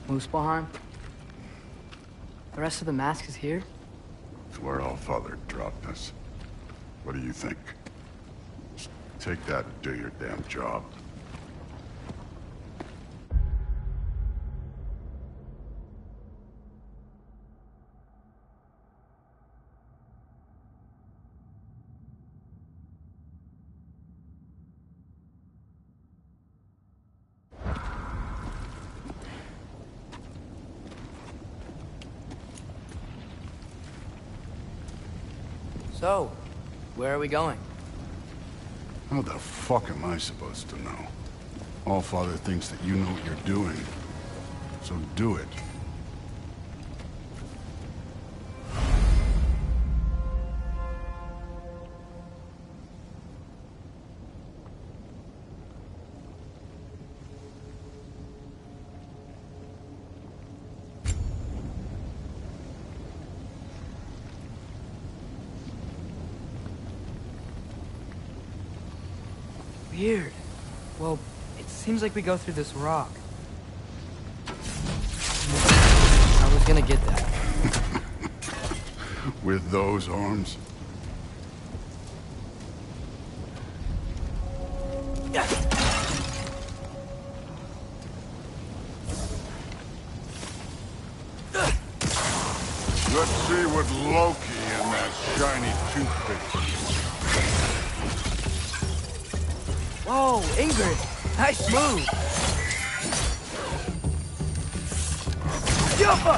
Muspelheim? The rest of the mask is here? It's where All Father dropped us. What do you think? Just take that and do your damn job. So, where are we going? How the fuck am I supposed to know? All Father thinks that you know what you're doing. So do it. Weird. Well, it seems like we go through this rock. I was gonna get that. With those arms? Let's see what Loki and that shiny toothpick can do. Whoa, Ingrid! Nice move! Jumper!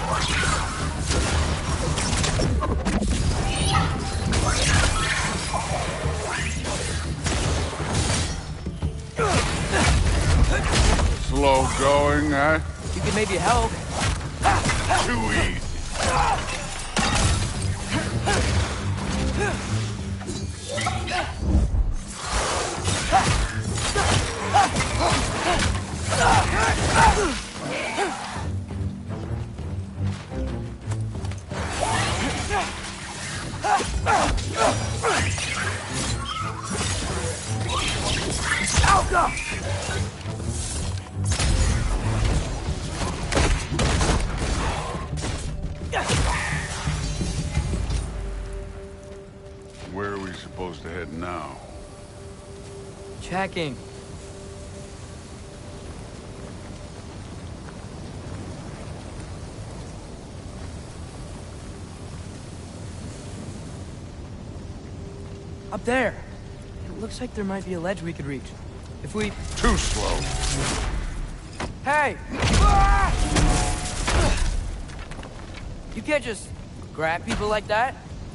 Slow going, huh? You could maybe help. Too easy. Where are we supposed to head now? Checking. Up there. It looks like there might be a ledge we could reach. If we... Too slow. Hey! You can't just grab people like that.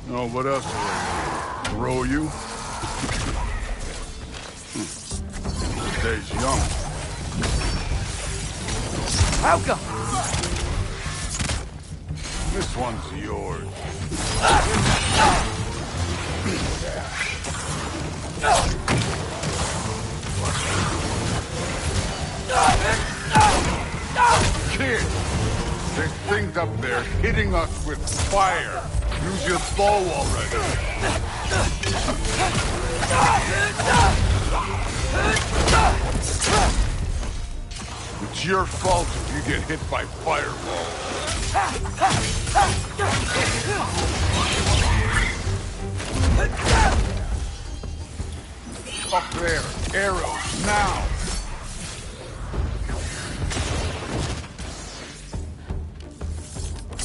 No, what else? Throw you? Stay's young. How come? This one's yours. Kid! There's things up there hitting us with fire. Use your bow already. It's your fault if you get hit by fireballs. Up there, arrows, now!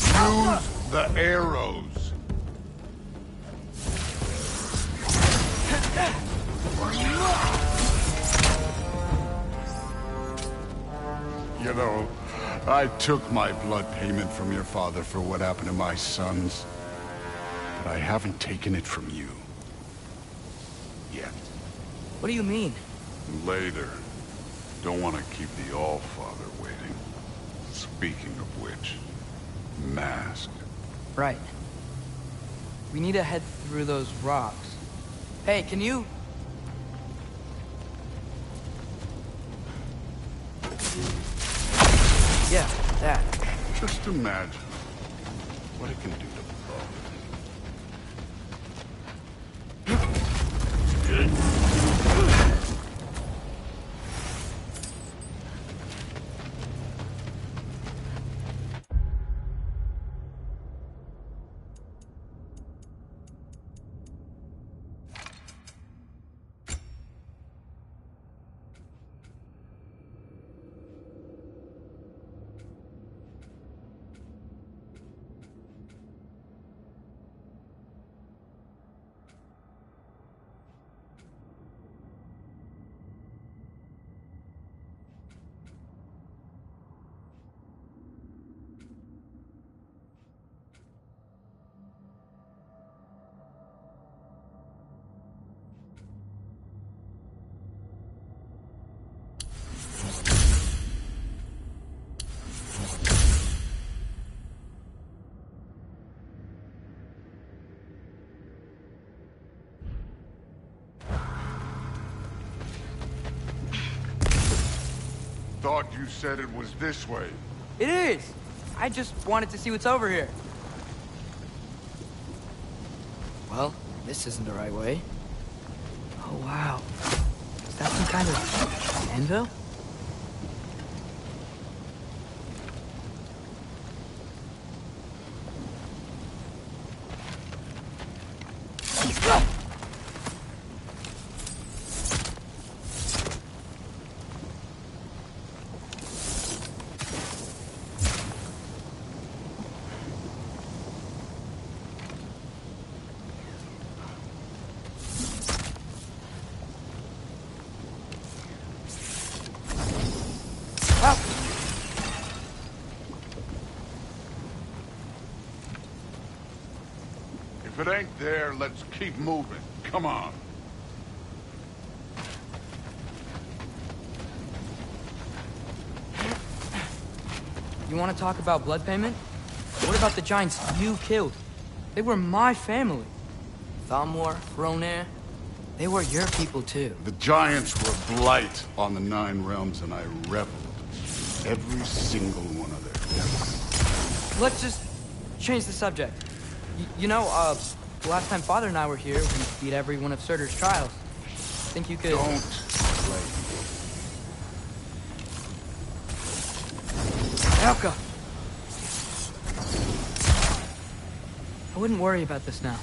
Use the arrows. You know, I took my blood payment from your father for what happened to my sons. But I haven't taken it from you. Yet. What do you mean? Later. Don't want to keep the All-Father waiting. Speaking of which, mask. Right. We need to head through those rocks. Hey, can you... Yeah, that. Just imagine what it can do to Thought you said it was this way. It is! I just wanted to see what's over here. Well, this isn't the right way. Oh, wow. Is that some kind of anvil? If it ain't there, let's keep moving. Come on. You want to talk about blood payment? What about the giants you killed? They were my family. Thamor, Ronair, they were your people too. The giants were blight on the Nine Realms, and I reveled in every single one of their deaths. Let's just change the subject. You know, the last time Father and I were here, we beat every one of Surtur's trials. Think you could... Don't play. Elka! I wouldn't worry about this now.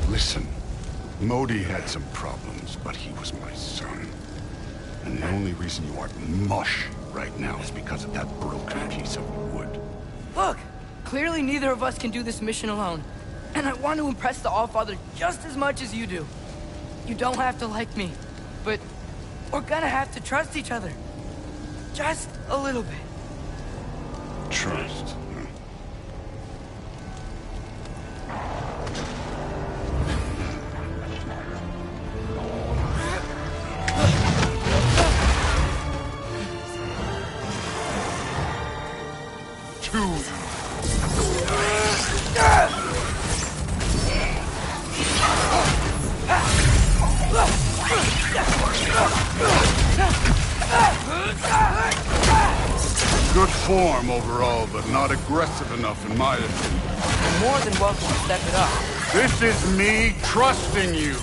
Listen, Modi had some problems, but he was my son. And the only reason you aren't mush right now is because of that broken piece of wood. Look! Clearly neither of us can do this mission alone. And I want to impress the Allfather just as much as you do. You don't have to like me, but we're gonna have to trust each other. Just a little bit. Trust. Good form overall, but not aggressive enough in my opinion. You're more than welcome to step it up. This is me trusting you.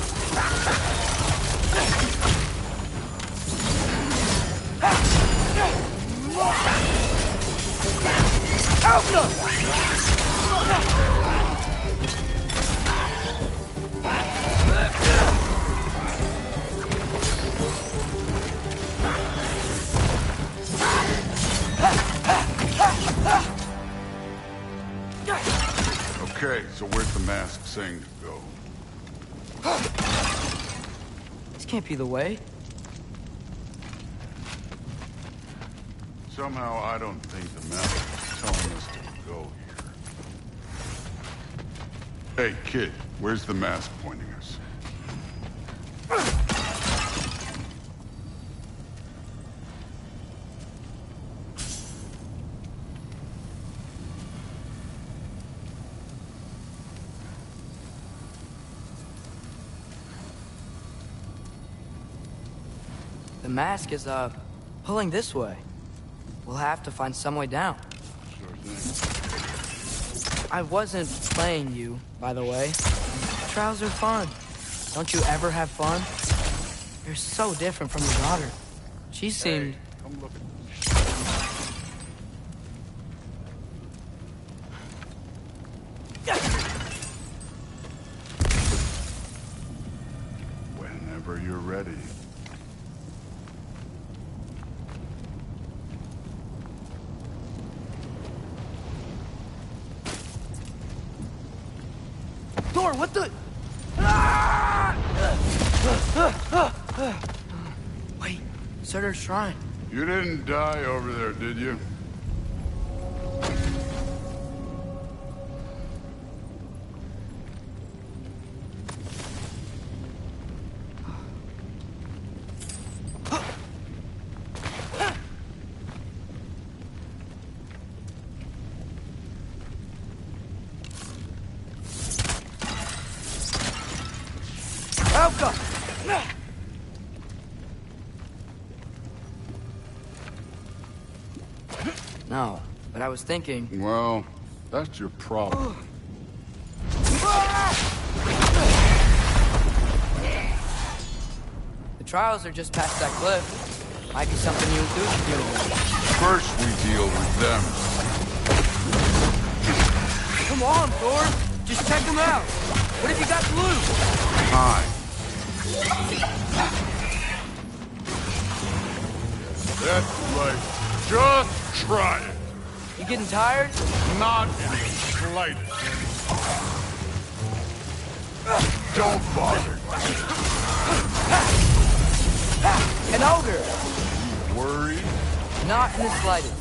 Okay, so where's the mask saying to go? This can't be the way. Somehow I don't think the mask is telling us to go here. Hey, kid, where's the mask pointing us? The mask is, pulling this way. We'll have to find some way down. Sure thing. I wasn't playing you, by the way. Trials are fun. Don't you ever have fun? You're so different from your daughter. She seemed... Hey, come look at whenever you're ready. door, what the? Wait, Surtur's shrine. You didn't die over there, did you? No, but I was thinking... Well, that's your problem. The trials are just past that cliff. Might be something you and Duke can deal with. First we deal with them. Come on, Thor! Just check them out! What have you got to lose? Time. That's right. Just try it. You getting tired? Not in the slightest. Don't bother. An ogre! You worried? Not in the slightest.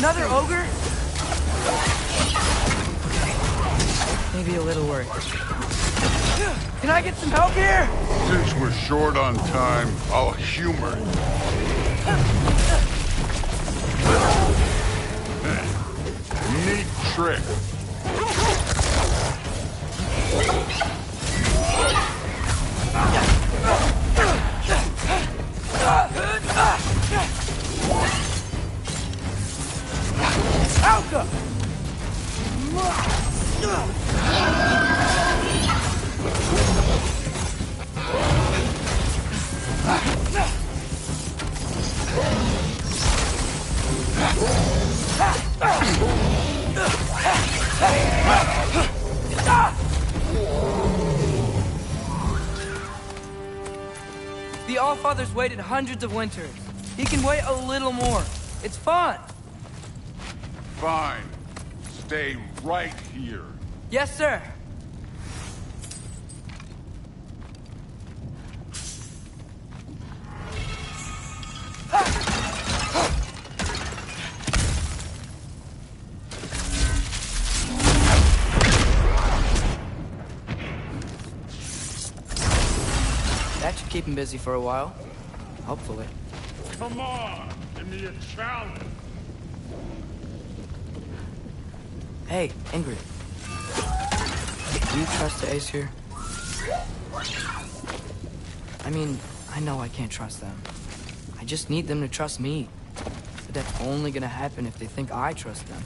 Another ogre? Maybe a little worried. Can I get some help here? Since we're short on time, I'll humor it. Neat trick. Alka! The Allfather's waited hundreds of winters. He can wait a little more. It's fun. Fine. Stay right here. Yes, sir. That should keep him busy for a while. Hopefully. Come on, give me a challenge. Hey, Ingrid. Do you trust the Ace here? I mean, I know I can't trust them. I just need them to trust me. But that's only gonna happen if they think I trust them.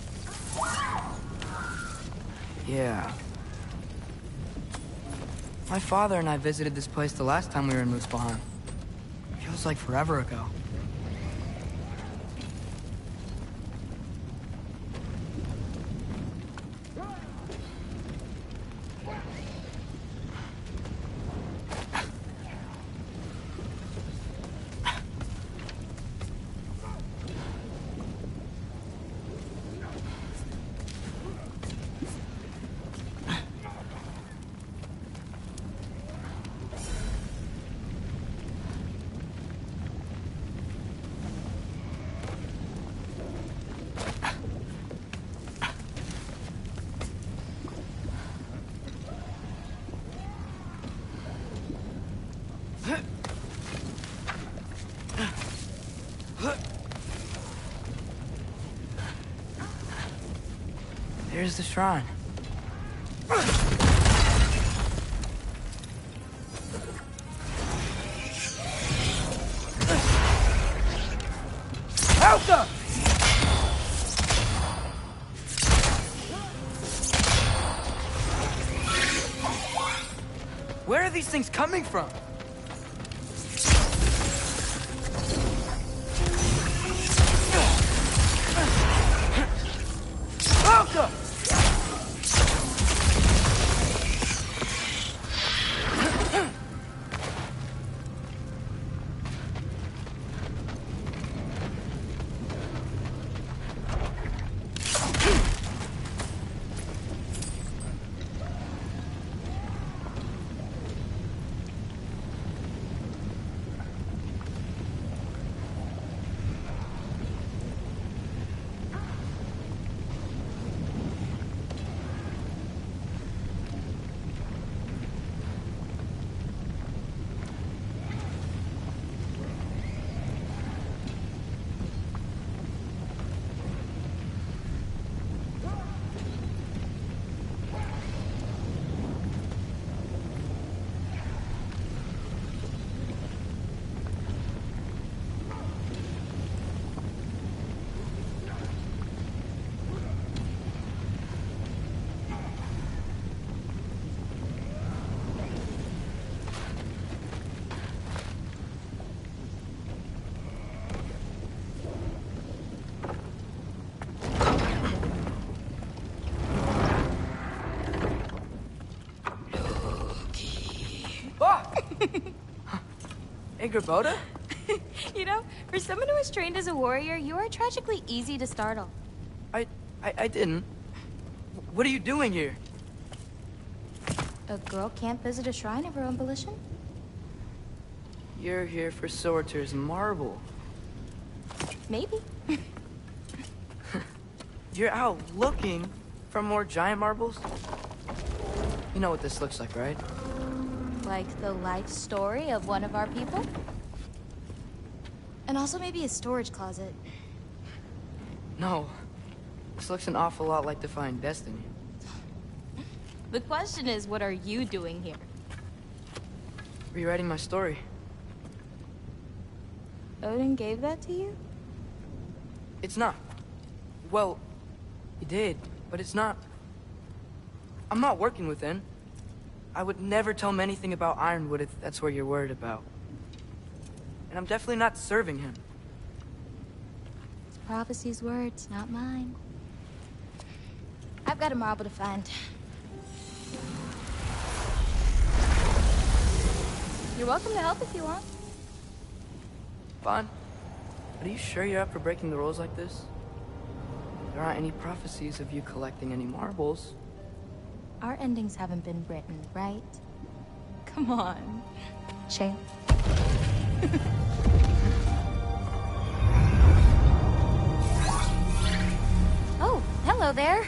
Yeah. My father and I visited this place the last time we were in Muspelheim. Feels like forever ago. There's the shrine. Alka! Where are these things coming from? Alka! Ingrid Boda? You know, for someone who was trained as a warrior, you are tragically easy to startle. I didn't. What are you doing here? A girl can't visit a shrine of her own volition? You're here for Sorter's marble. Maybe. You're out looking for more giant marbles? You know what this looks like, right? Like the life story of one of our people? And also maybe a storage closet. No. This looks an awful lot like Defying Destiny. The question is, what are you doing here? Rewriting my story. Odin gave that to you? It's not. Well, he did, but it's not. I'm not working with him. I would never tell him anything about Ironwood if that's what you're worried about. And I'm definitely not serving him. It's prophecy's words, not mine. I've got a marble to find. You're welcome to help if you want. Fine. But are you sure you're up for breaking the rules like this? There aren't any prophecies of you collecting any marbles. Our endings haven't been written, right? Come on. Shale. Oh, hello there.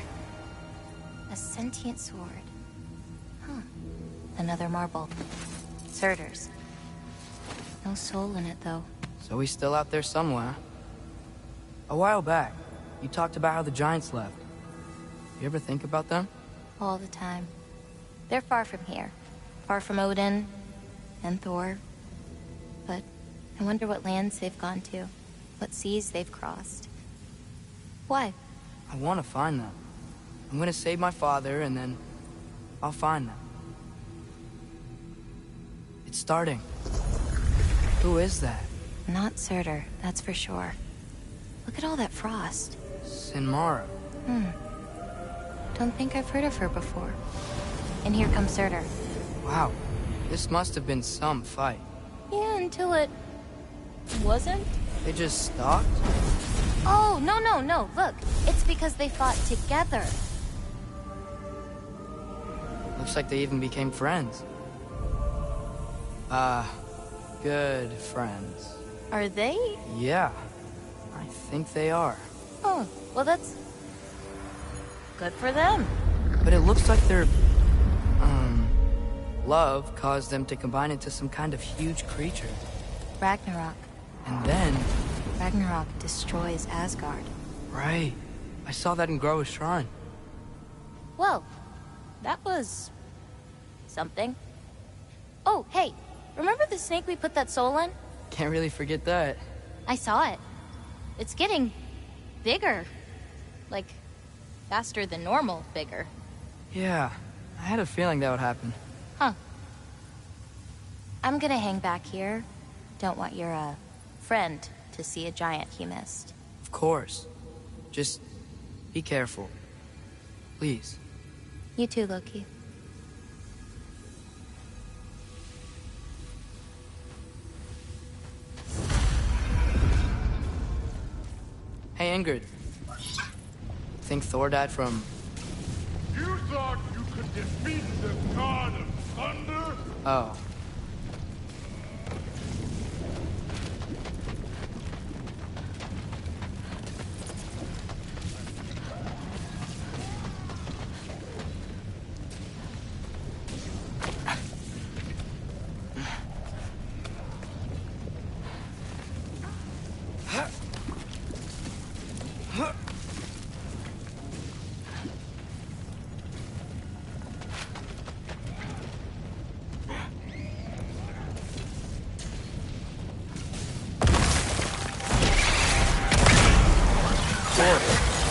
A sentient sword. Huh. Another marble. Surtur's. No soul in it, though. So he's still out there somewhere. A while back, you talked about how the giants left. You ever think about them? All the time. They're far from here. Far from Odin and Thor. But I wonder what lands they've gone to. What seas they've crossed. Why? I want to find them. I'm gonna save my father, and then I'll find them. It's starting. Who is that? Not Surtur, that's for sure. Look at all that frost. Sinmara. Don't think I've heard of her before. And here comes Surtur. Wow. This must have been some fight. Yeah, until it... wasn't? They just stalked? Oh, no. Look, it's because they fought together. Looks like they even became friends. Good friends. Are they? Yeah. I think they are. Oh, well that's... good for them. But it looks like their... love caused them to combine into some kind of huge creature. Ragnarok. And then... Ragnarok destroys Asgard. Right. I saw that in Groa's shrine. Well, that was... something. Oh, hey, remember the snake we put that soul in? Can't really forget that. I saw it. It's getting... bigger. Like, faster than normal bigger. Yeah, I had a feeling that would happen. Huh. I'm gonna hang back here. Don't want your, friend to see a giant he missed. Of course. Just be careful. Please. You too, Loki. Hey, Ingrid. Think Thor died from... You thought you could defeat the god of thunder? Oh.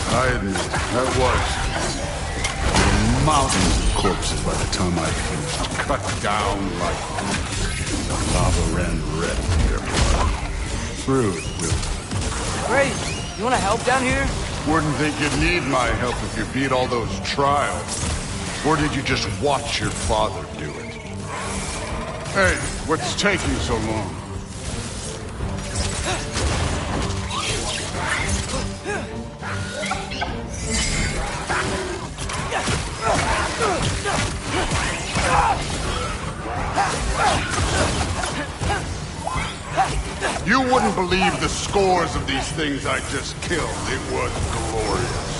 I admit, that was mountains of corpses by the time I finished. Cut down like the lava ran red with their blood. Through it, Will. Great. You want to help down here? Wouldn't think you'd need my help if you beat all those trials. Or did you just watch your father do it? Hey, what's taking so long? You wouldn't believe the scores of these things I just killed. It was glorious.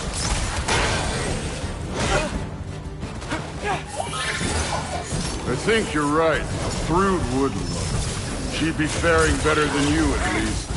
I think you're right. Thrud would love it. She'd be faring better than you, at least.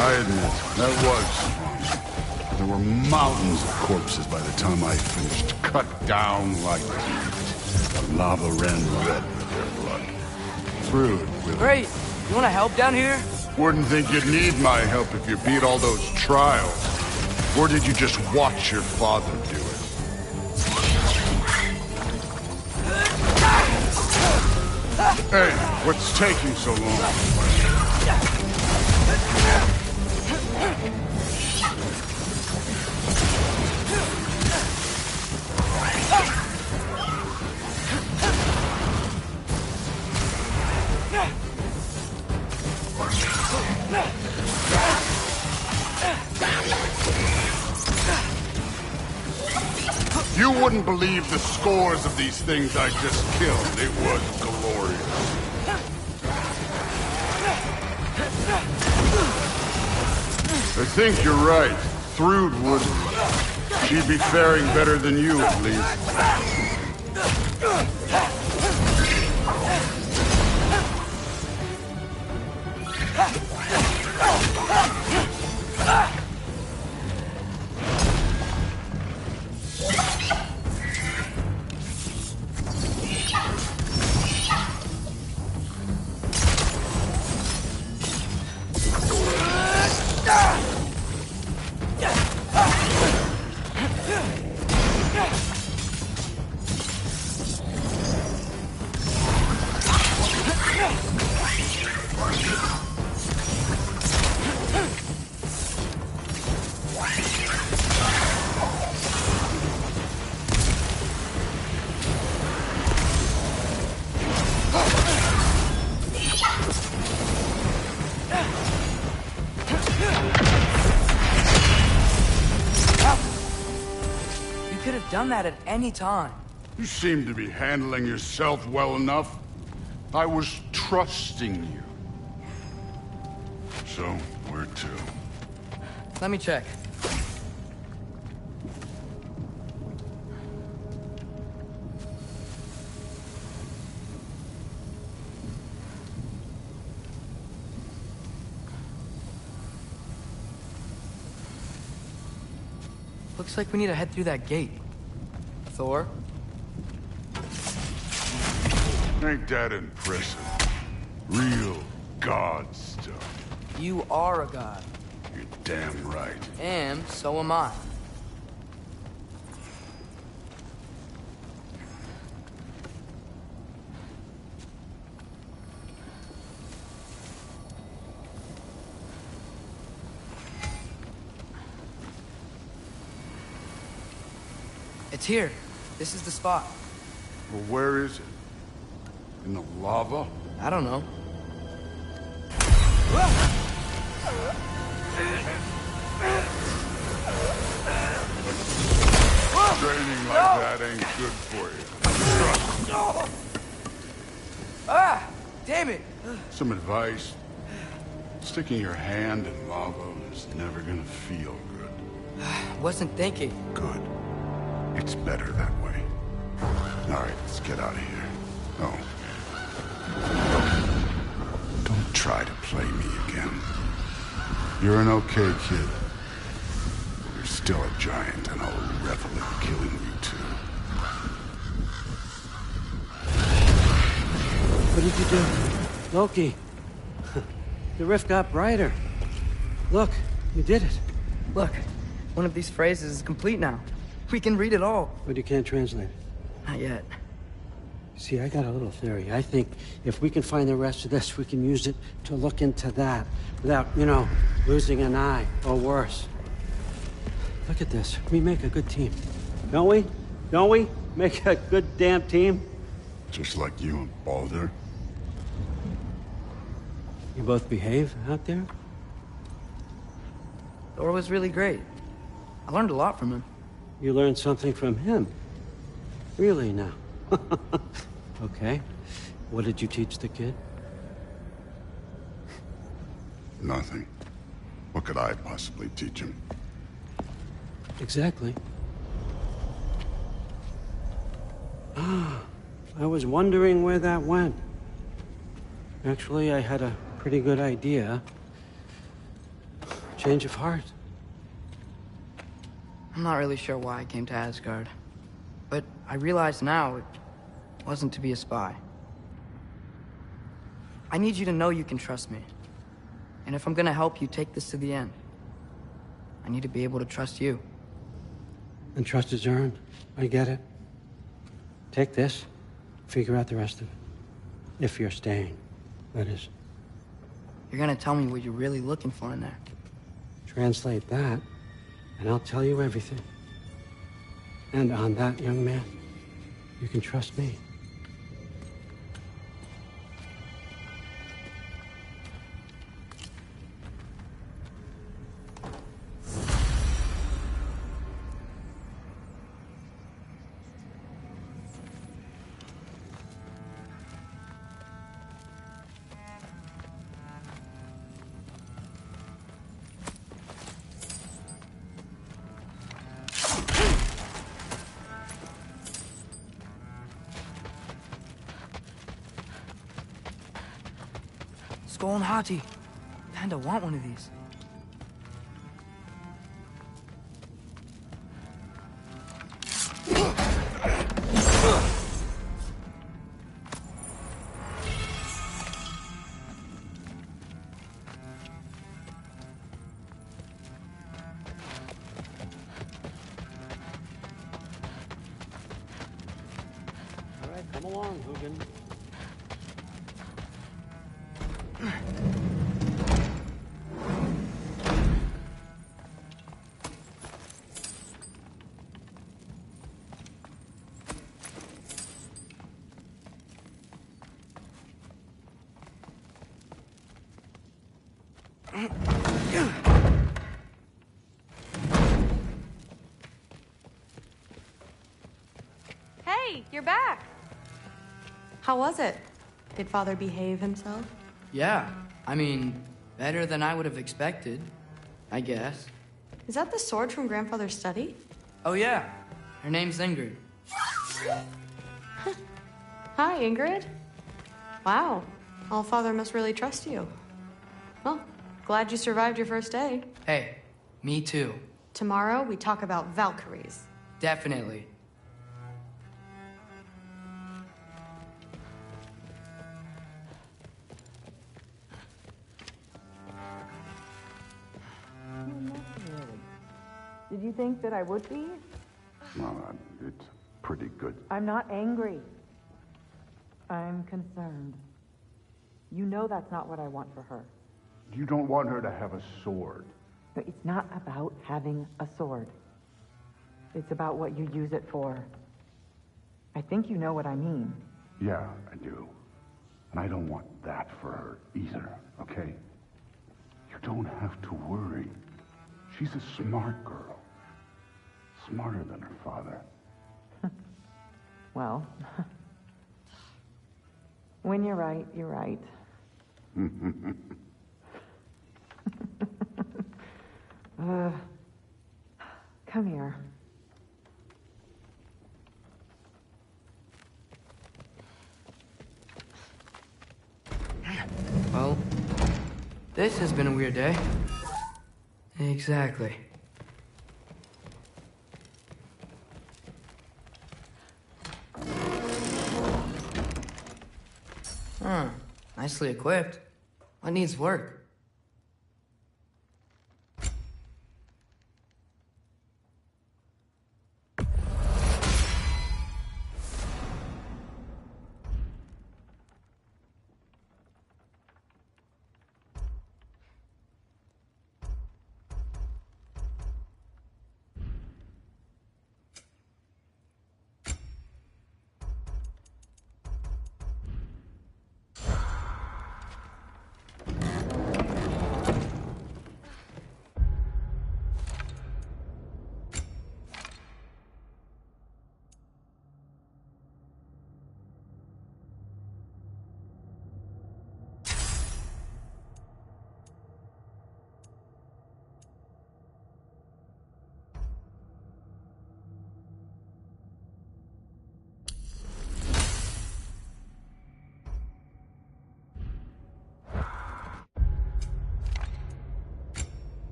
I admit, that was fun. There were mountains of corpses by the time I finished, cut down like meat. The lava ran red with their blood. Thrud with... Great! You wanna help down here? Wouldn't think you'd need my help if you beat all those trials. Or did you just watch your father do it? Hey, what's taking so long? You wouldn't believe the scores of these things I just killed. It was glorious. I think you're right. Thrud would. She'd be faring better than you, at least. Done that at any time. You seem to be handling yourself well enough. I was trusting you. So, where to? Let me check. Looks like we need to head through that gate. Thor? Ain't that impressive? Real god stuff. You are a god. You're damn right. And so am I. It's here. This is the spot. Well, where is it? In the lava? I don't know. Training like that ain't good for you. Ah! Damn it! Some advice. Sticking your hand in lava is never gonna feel good. Wasn't thinking. Good. It's better that way. All right, let's get out of here. Oh. Don't try to play me again. You're an okay kid. You're still a giant, and I'll revel in killing you too. What did you do? Loki. The rift got brighter. Look, you did it. Look, one of these phrases is complete now. We can read it all. But you can't translate it. Not yet. See, I got a little theory. I think if we can find the rest of this, we can use it to look into that without, losing an eye or worse. Look at this. We make a good team. Don't we? Don't we? Make a good damn team? Just like you and Baldur. You both behave out there? Thor was really great. I learned a lot from him. You learned something from him? Really now? Okay. What did you teach the kid? Nothing. What could I possibly teach him? Exactly. I was wondering where that went. Actually, I had a pretty good idea. Change of heart. I'm not really sure why I came to Asgard. But I realize now it wasn't to be a spy. I need you to know you can trust me. And if I'm gonna help you take this to the end, I need to be able to trust you. And trust is earned. I get it. Take this, figure out the rest of it. If you're staying, that is. You're gonna tell me what you're really looking for in there. Translate that, and I'll tell you everything. And on that, young man, you can trust me. Skull and Hati. Kinda want one of these. All right, come along, Hugin. Hey, you're back. How was it? Did Father behave himself? Yeah, I mean, better than I would have expected, I guess. Is that the sword from Grandfather's study? Oh yeah, her name's Ingrid. Hi, Ingrid. Wow, Allfather must really trust you. Well, glad you survived your first day. Hey, me too. Tomorrow, we talk about Valkyries. Definitely. Did you think that I would be? Well, it's pretty good. I'm not angry. I'm concerned. You know that's not what I want for her. You don't want her to have a sword. But it's not about having a sword. It's about what you use it for. I think you know what I mean. Yeah, I do. And I don't want that for her either, okay? You don't have to worry. She's a smart girl. Smarter than her father. Well, when you're right, you're right. Come here. Well, this has been a weird day. Exactly. Huh. Nicely equipped. What needs work?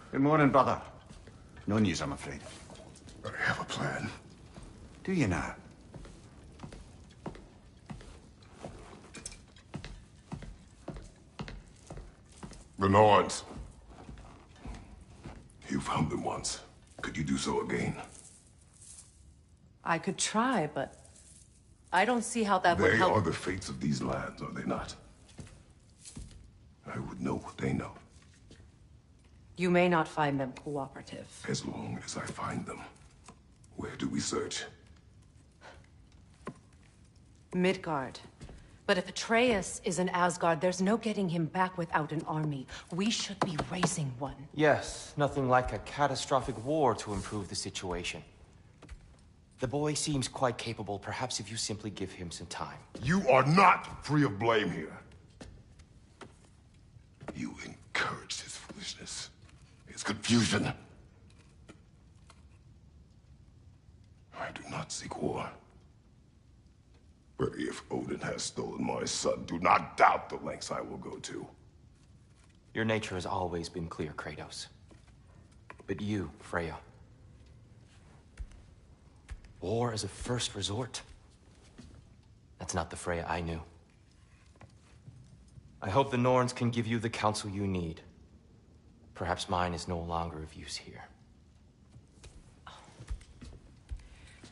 Good morning, brother. No news, I'm afraid. I have a plan. Do you now? The Norns. You found them once. Could you do so again? I could try, but I don't see how that would They help. are the fates of these lands, are they not? I would know what they know. You may not find them cooperative. As long as I find them. Where do we search? Midgard. But if Atreus is in Asgard, there's no getting him back without an army. We should be raising one. Yes, nothing like a catastrophic war to improve the situation. The boy seems quite capable. Perhaps if you simply give him some time. You are not free of blame here. You encouraged his foolishness. His confusion. I do not seek war. But If Odin has stolen my son, do not doubt the lengths I will go to. Your nature has always been clear, Kratos. But you, Freya. War as a first resort. That's not the Freya I knew. I hope the Norns can give you the counsel you need. Perhaps mine is no longer of use here.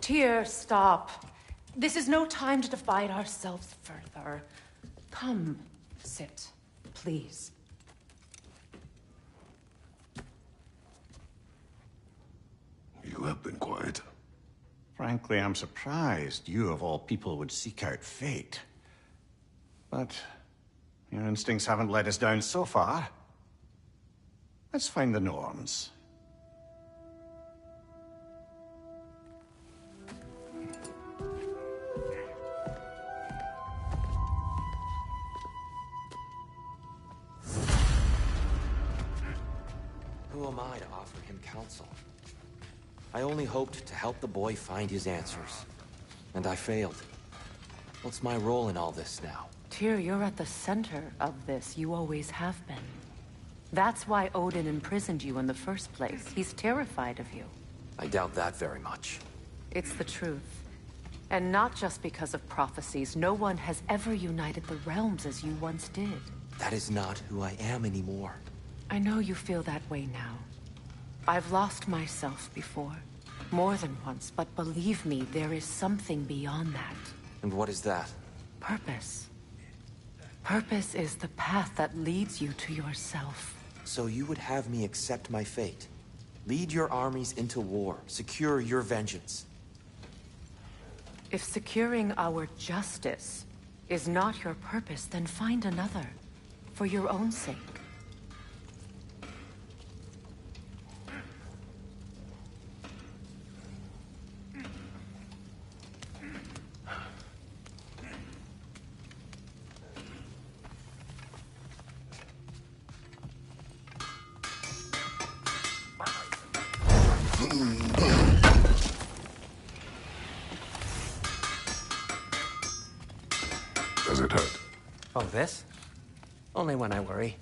Tyr, stop. This is no time to divide ourselves further. Come, sit, please. You have been quiet. Frankly, I'm surprised you of all people would seek out fate. But your instincts haven't let us down so far. Let's find the Norns. Who am I to offer him counsel? I only hoped to help the boy find his answers. And I failed. What's my role in all this now? Tyr, you're at the center of this. You always have been. That's why Odin imprisoned you in the first place. He's terrified of you. I doubt that very much. It's the truth. And not just because of prophecies. No one has ever united the realms as you once did. That is not who I am anymore. I know you feel that way now. I've lost myself before. More than once, but believe me, there is something beyond that. And what is that? Purpose. Purpose is the path that leads you to yourself. So you would have me accept my fate? Lead your armies into war, secure your vengeance. If securing our justice is not your purpose, then find another. For your own sake. Does it hurt? Oh, this? Only when I worry.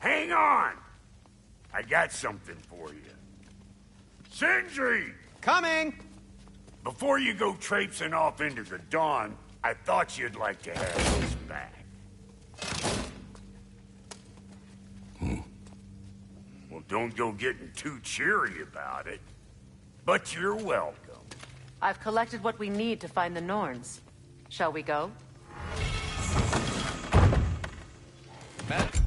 Hang on! I got something for you. Sindri! Coming! Before you go traipsing off into the dawn, I thought you'd like to have this back. Well, don't go getting too cheery about it. But you're welcome. I've collected what we need to find the Norns. Shall we go? Matt?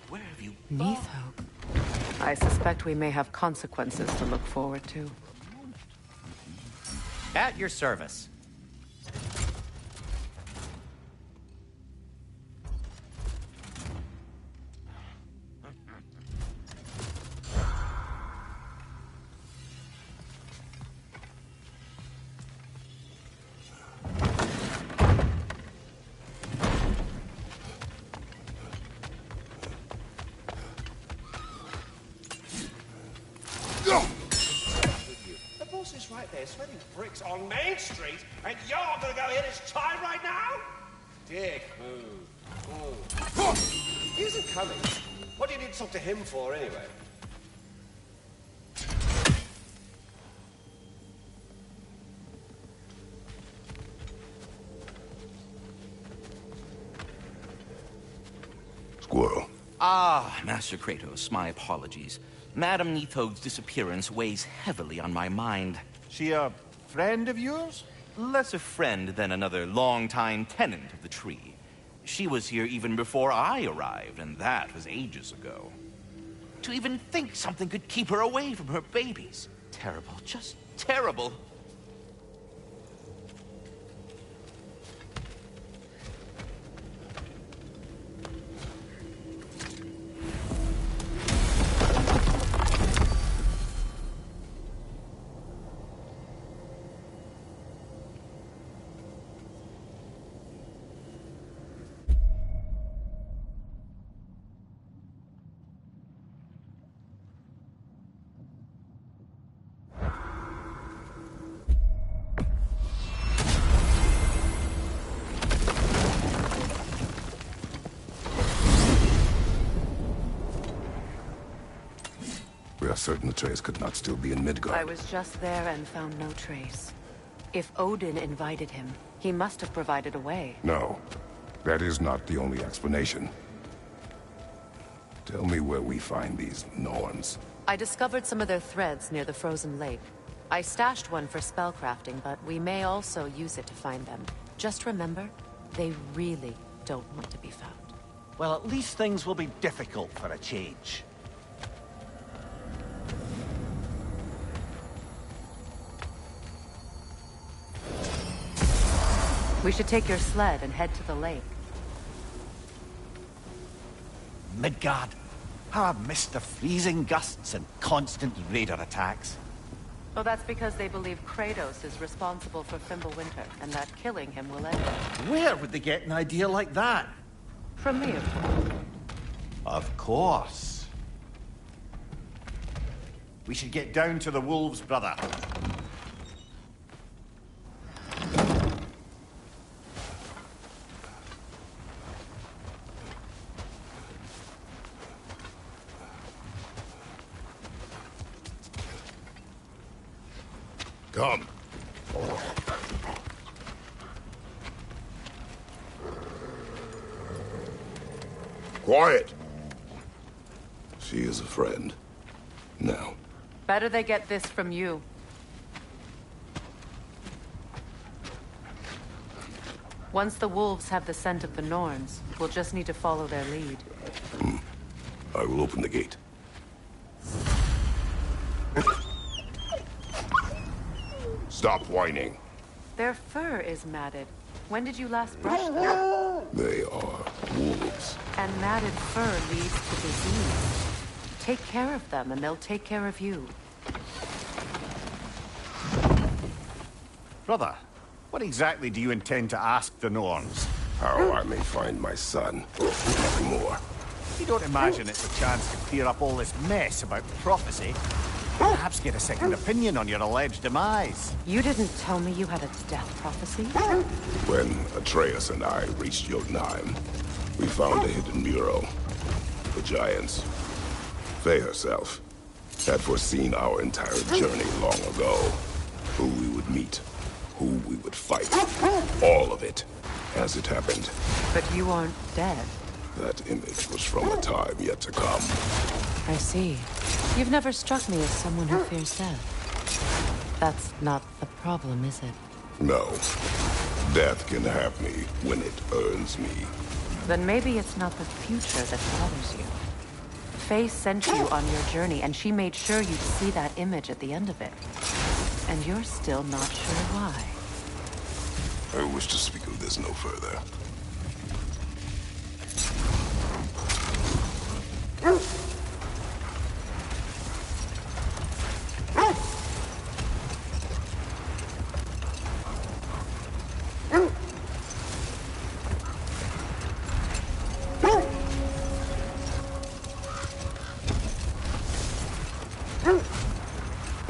Where have you Neathog? I suspect we may have consequences to look forward to. At your service. Right there, sweating bricks on Main Street, and you're gonna go hit his child right now? Dick, move. He isn't coming. What do you need to talk to him for, anyway? Squirrel. Ah, Master Kratos, my apologies. Madame Neathog's disappearance weighs heavily on my mind. She a friend of yours? Less a friend than another long-time tenant of the tree. She was here even before I arrived, and that was ages ago. To even think something could keep her away from her babies. Terrible, just terrible. We are certain the trace could not still be in Midgard. I was just there and found no trace. If Odin invited him, he must have provided a way. No, that is not the only explanation. Tell me where we find these Norns. I discovered some of their threads near the frozen lake. I stashed one for spellcrafting, but we may also use it to find them. Just remember, they really don't want to be found. Well, at least things will be difficult for a change. We should take your sled and head to the lake. Midgard. How I've missed the freezing gusts and constant raider attacks. Well, that's because they believe Kratos is responsible for Fimbulwinter, and that killing him will end it. Where would they get an idea like that? From me, of course. Of course. We should get down to the wolves, brother. Come. Quiet. She is a friend. Now. Better they get this from you. Once the wolves have the scent of the Norns, we'll just need to follow their lead. I will open the gate. Stop whining. Their fur is matted. When did you last brush them? They are wolves. And matted fur leads to disease. Take care of them, and they'll take care of you. Brother, what exactly do you intend to ask the Norns? How I may find my son. Nothing more. You don't imagine it's a chance to clear up all this mess about prophecy? Perhaps get a second opinion on your alleged demise. You didn't tell me you had a death prophecy? When Atreus and I reached Jotunheim, we found a hidden mural. The Giants, Faye herself, had foreseen our entire journey long ago. Who we would meet, who we would fight. All of it, as it happened. But you aren't dead. That image was from a time yet to come. I see. You've never struck me as someone who fears death. That's not the problem, is it? No. Death can have me when it earns me. Then maybe it's not the future that bothers you. Faye sent you on your journey, and she made sure you'd see that image at the end of it. And you're still not sure why. I wish to speak of this no further.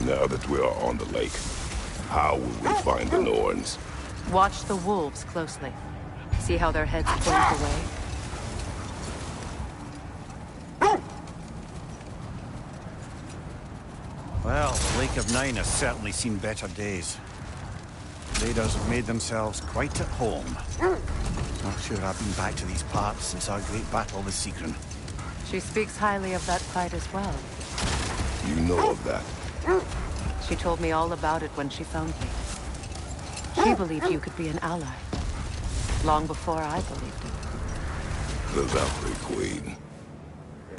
Now that we are on the lake, how will we find the Norns? Watch the wolves closely. See how their heads point away? Well, the Lake of Nine has certainly seen better days. Raiders have made themselves quite at home. Not sure I've been back to these parts since our great battle with Sigrun. She speaks highly of that fight as well. You know of that? She told me all about it when she found me. She believed you could be an ally. Long before I believed it. The Valkyrie Queen.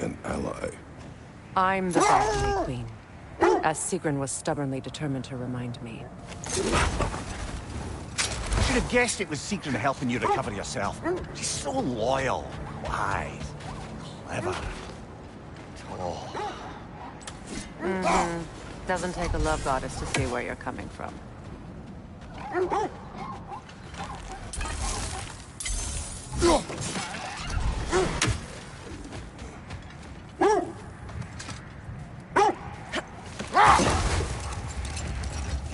An ally. I'm the Valkyrie Queen. As Sigrun was stubbornly determined to remind me. I should have guessed it was Sigrun helping you recover yourself. She's so loyal, wise, clever, tall. Mm-hmm. Doesn't take a love goddess to see where you're coming from.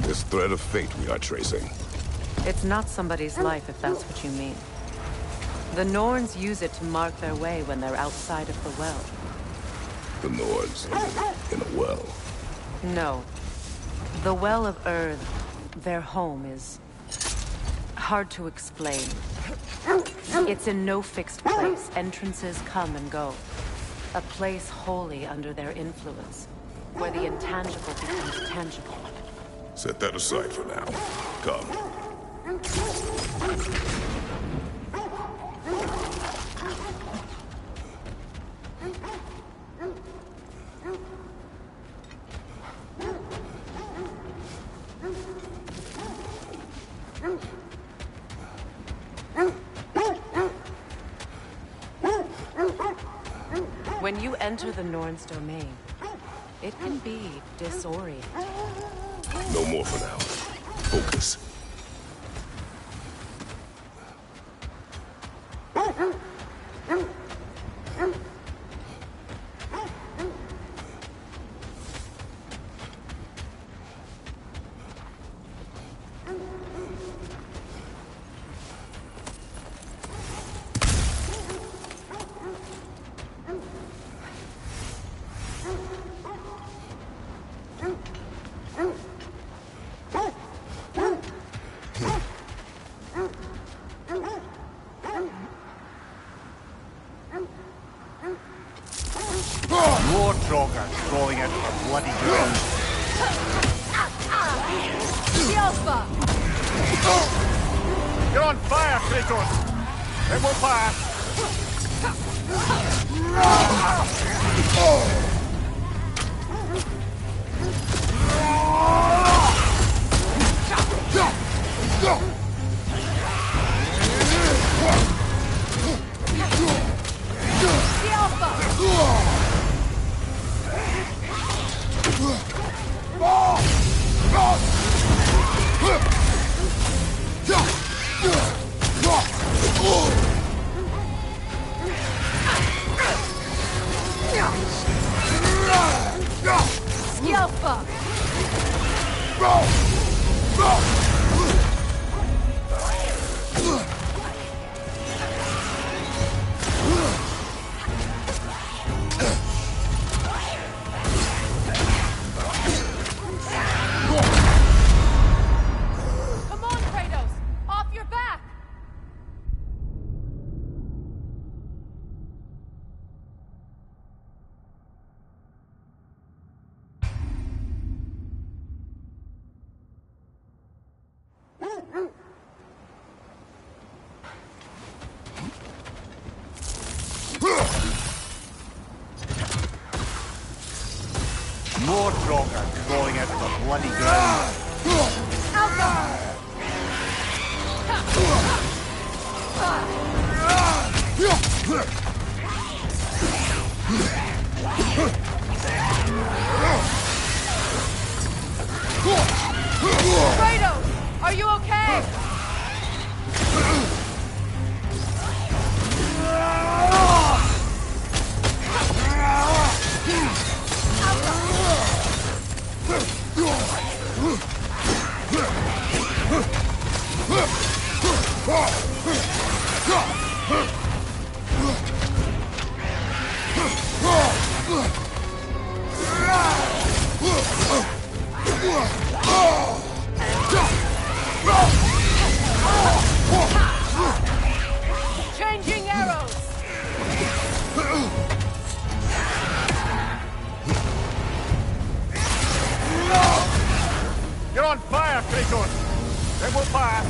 This thread of fate we are tracing. It's not somebody's life, if that's what you mean. The Norns use it to mark their way when they're outside of the well. The Norns in a well. No. The Well of Earth, their home, is hard to explain. It's in no fixed place. Entrances come and go. A place wholly under their influence, where the intangible becomes tangible. Set that aside for now. Come. When you enter the Norn's domain, it can be disorienting. No more for now. Focus. More Draugr crawling out of the bloody ground. You're on fire, Kratos! It won't pass! crawling out of the bloody ground. Kratos, are you okay? Changing arrows! You're on fire, Kratos! It will pass!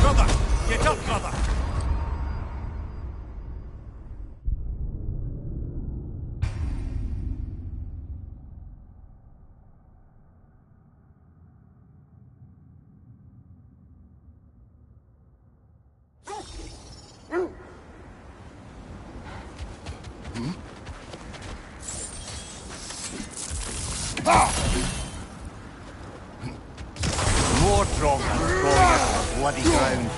Brother! Get up, brother! More Draugr crawling out of the bloody ground.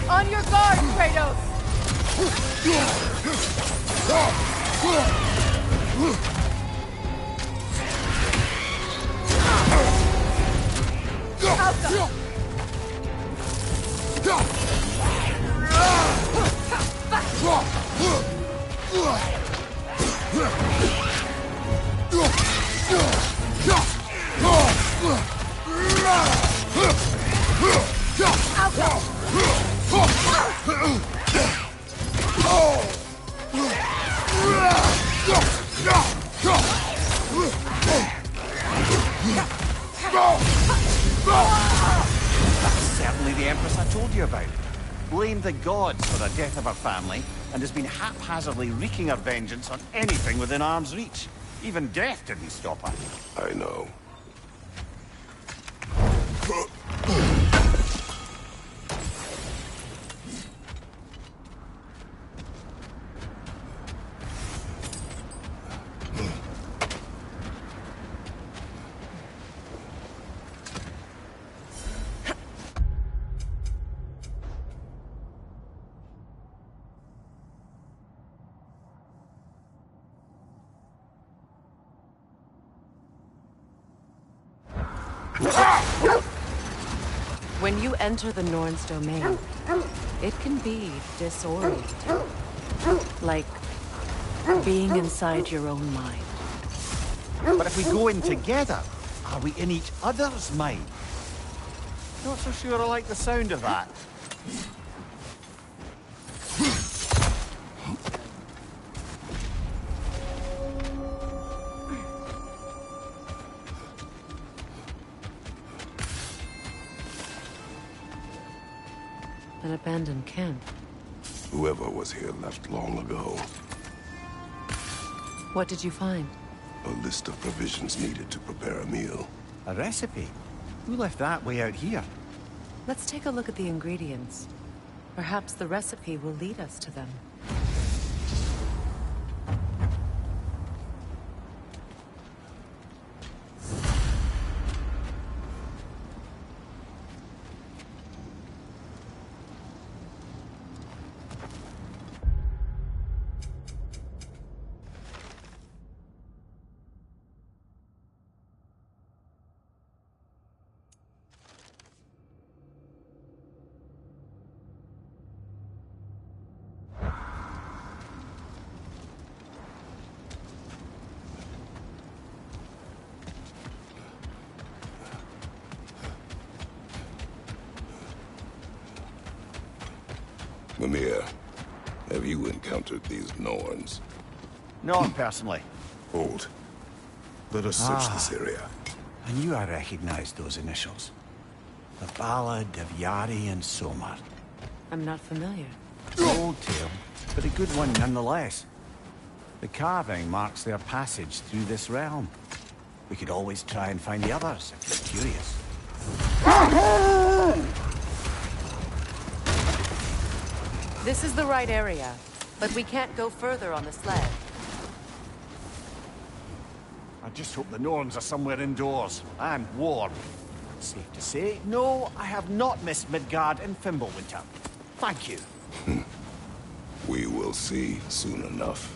On your guard, Kratos! That's certainly the Empress I told you about. Blamed the gods for the death of her family, and has been haphazardly wreaking her vengeance on anything within arm's reach. Even death didn't stop her. I know. When you enter the Norn's domain, it can be disorienting. Like being inside your own mind. But if we go in together, are we in each other's mind? Not so sure I like the sound of that. An abandoned camp. Whoever was here left long ago. What did you find? A list of provisions needed to prepare a meal. A recipe? Who left that way out here? Let's take a look at the ingredients. Perhaps the recipe will lead us to them. Mimir, have you encountered these Norns? Not personally. Hold. Let us search this area. I knew I recognized those initials. The Ballad of Yari and Somar. I'm not familiar. Old tale, but a good one nonetheless. The carving marks their passage through this realm. We could always try and find the others if you're curious. This is the right area, but we can't go further on the sled. I just hope the Norns are somewhere indoors and warm. Safe to say, no, I have not missed Midgard and Fimbulwinter. Thank you. We will see soon enough.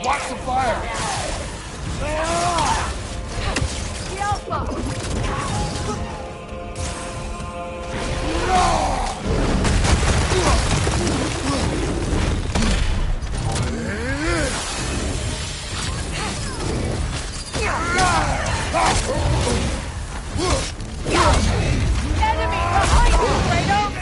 Watch the fire! Enemy behind you, Kratos!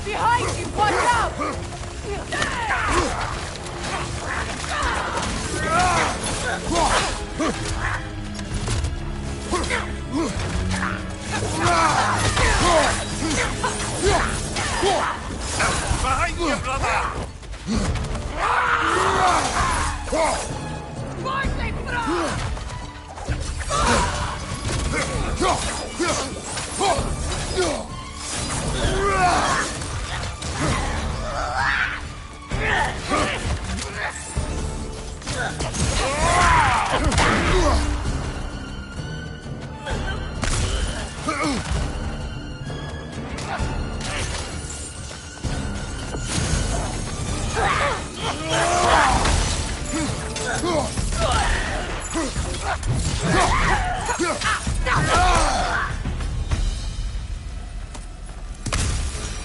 Behind you, watch out! Behind you, brother! Lightning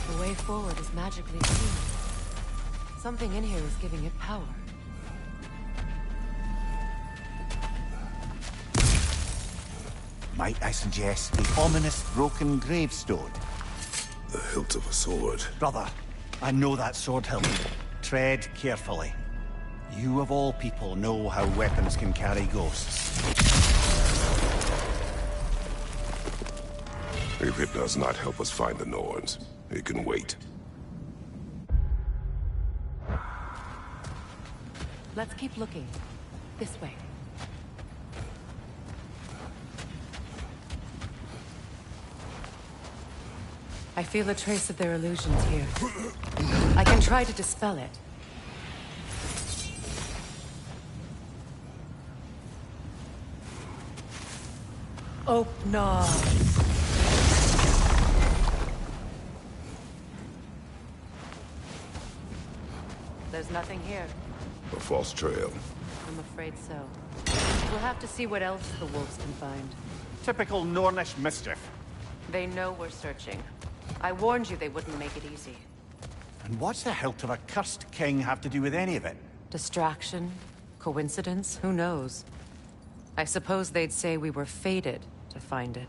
The way forward is magically sealed. Something in here is giving it power. Might I suggest the ominous broken gravestone? The hilt of a sword. Brother, I know that sword hilt. Tread carefully. You of all people know how weapons can carry ghosts. If it does not help us find the Norns, it can wait. Let's keep looking. This way. I feel a trace of their illusions here. I can try to dispel it. Oh, no. There's nothing here. A false trail. I'm afraid so. We'll have to see what else the wolves can find. Typical Nornish mischief. They know we're searching. I warned you they wouldn't make it easy. And what's the hilt of a cursed king have to do with any of it? Distraction? Coincidence? Who knows? I suppose they'd say we were fated to find it.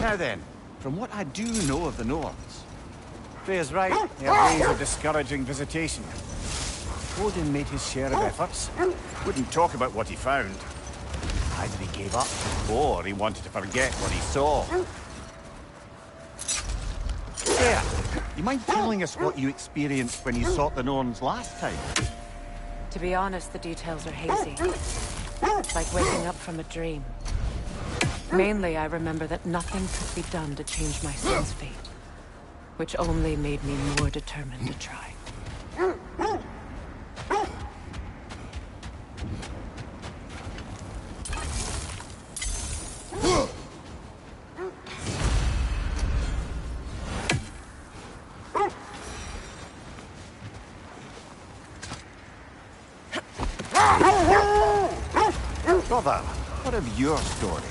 Now then, from what I do know of the Norns, Freya's right, their ways of discouraging visitation. Odin made his share of efforts. Wouldn't talk about what he found. Either he gave up, or he wanted to forget what he saw. Freya, you mind telling us what you experienced when you sought the Norns last time? To be honest, the details are hazy. It's like waking up from a dream. Mainly, I remember that nothing could be done to change my son's fate, which only made me more determined to try. Brother, what of your story?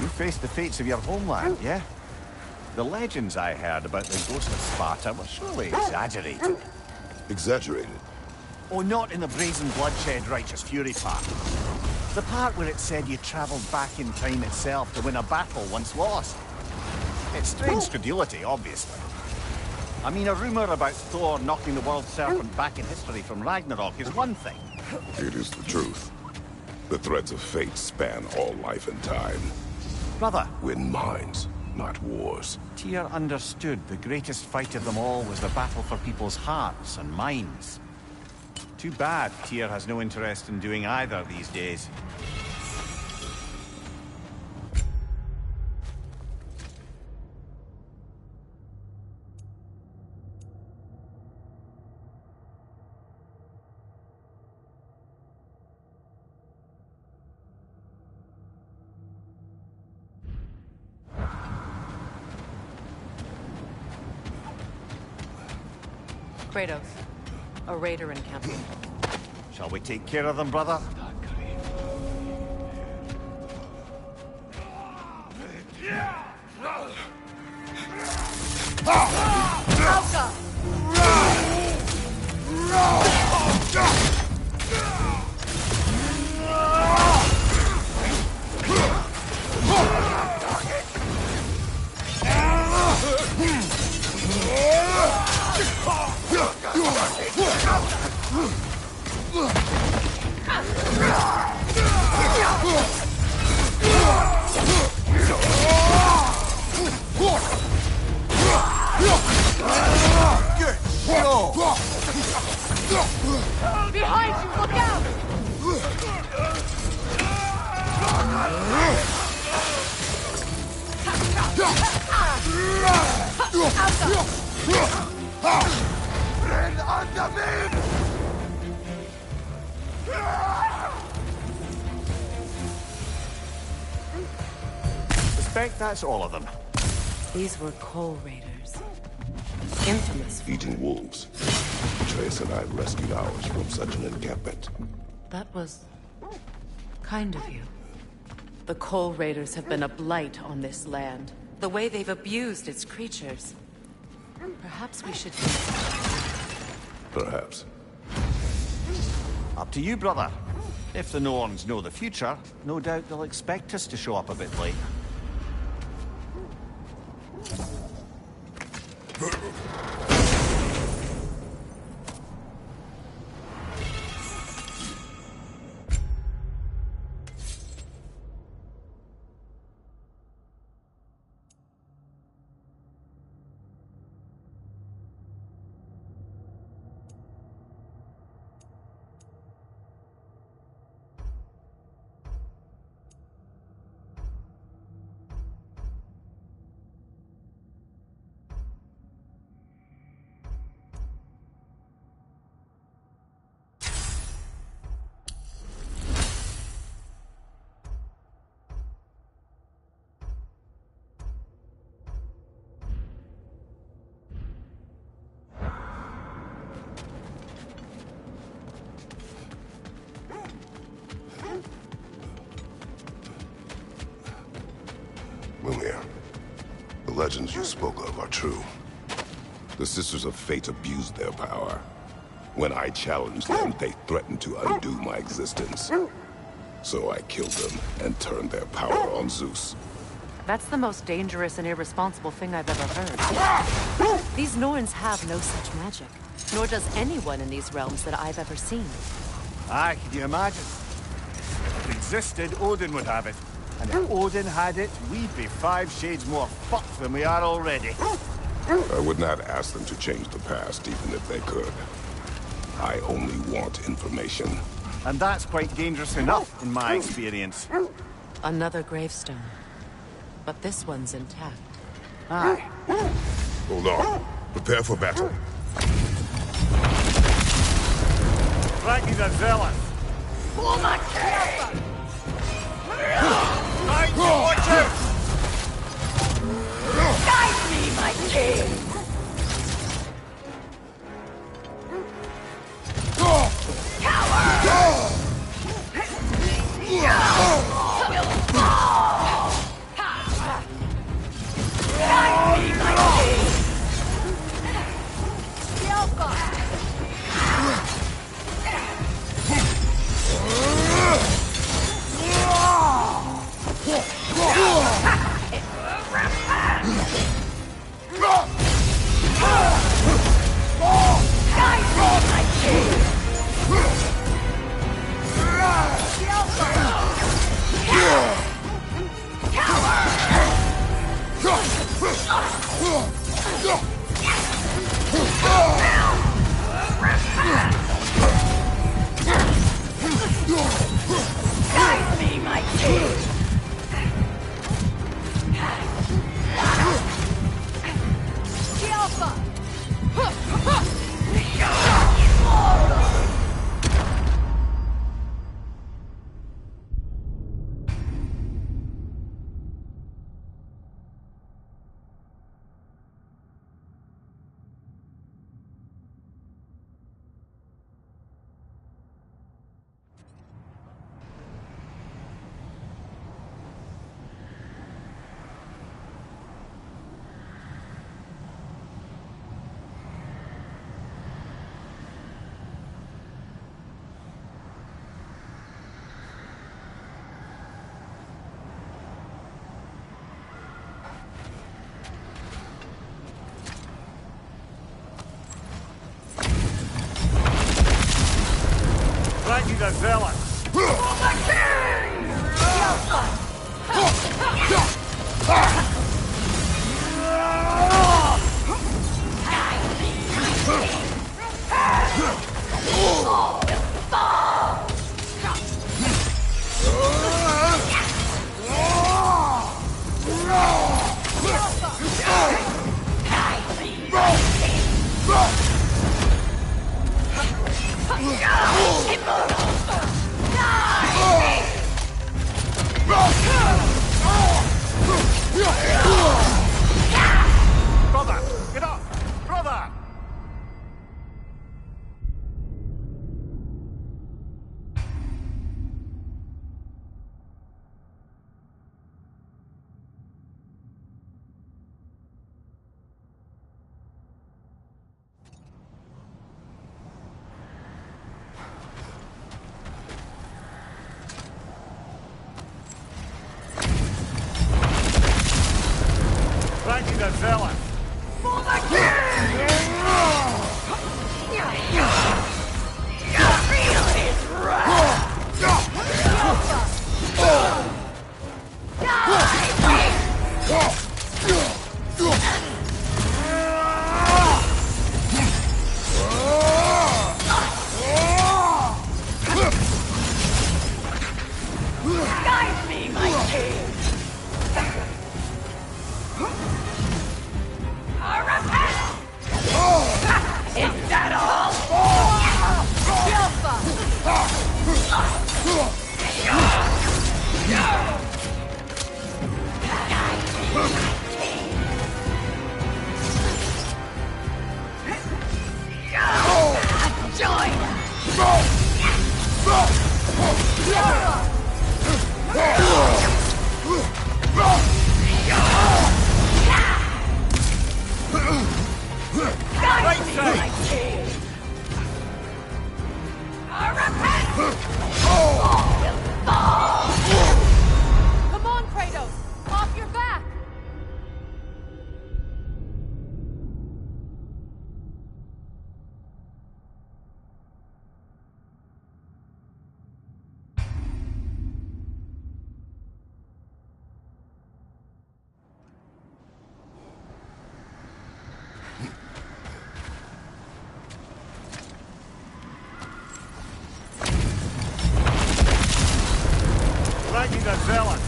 You faced the fates of your homeland, yeah? The legends I heard about the ghost of Sparta were surely exaggerated. Exaggerated? Oh, not in the brazen bloodshed righteous fury part. The part where it said you travelled back in time itself to win a battle once lost. It's strange credulity, obviously. I mean, a rumour about Thor knocking the world serpent back in history from Ragnarok is one thing. It is the truth. The threads of fate span all life and time. Brother. Win minds, not wars. Tyr understood the greatest fight of them all was the battle for people's hearts and minds. Too bad Tyr has no interest in doing either these days. Kratos, a raider encampment. Shall we take care of them, brother? Behind you, look out! Suspect that's all of them. These were coal raiders. Infamous. Eating wolves. Atreus and I rescued ours from such an encampment. That was kind of you. The coal raiders have been a blight on this land. The way they've abused its creatures. Perhaps we should... Perhaps. Up to you, brother. If the Norns know the future, no doubt they'll expect us to show up a bit late. legends you spoke of are true. The Sisters of Fate abused their power. When I challenged them, they threatened to undo my existence. So I killed them and turned their power on Zeus. That's the most dangerous and irresponsible thing I've ever heard. These Norns have no such magic, nor does anyone in these realms that I've ever seen. Aye, can you imagine? If it existed, Odin would have it. And if Odin had it, we'd be 5 shades more fucked than we are already. I would not ask them to change the past, even if they could. I only want information. And that's quite dangerous enough, in my experience. Another gravestone. But this one's intact. Aye. Hold on. Prepare for battle. Frankie the Zealous! Pull my king! Watch out! Guide me, my king! Coward! Will fall! Guide me, my king! Guide me, my king! Frankie the Zealous! Brother! Get up! Brother! Frankie the Zealous! For the king! Feel his wrath! Guide me, my king! Is that all? Join! Frighten the zealot!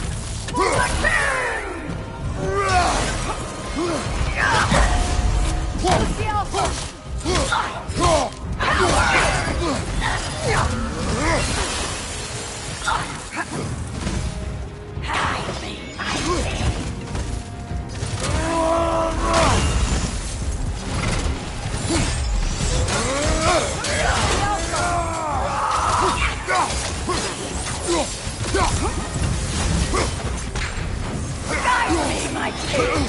Guide me, my king!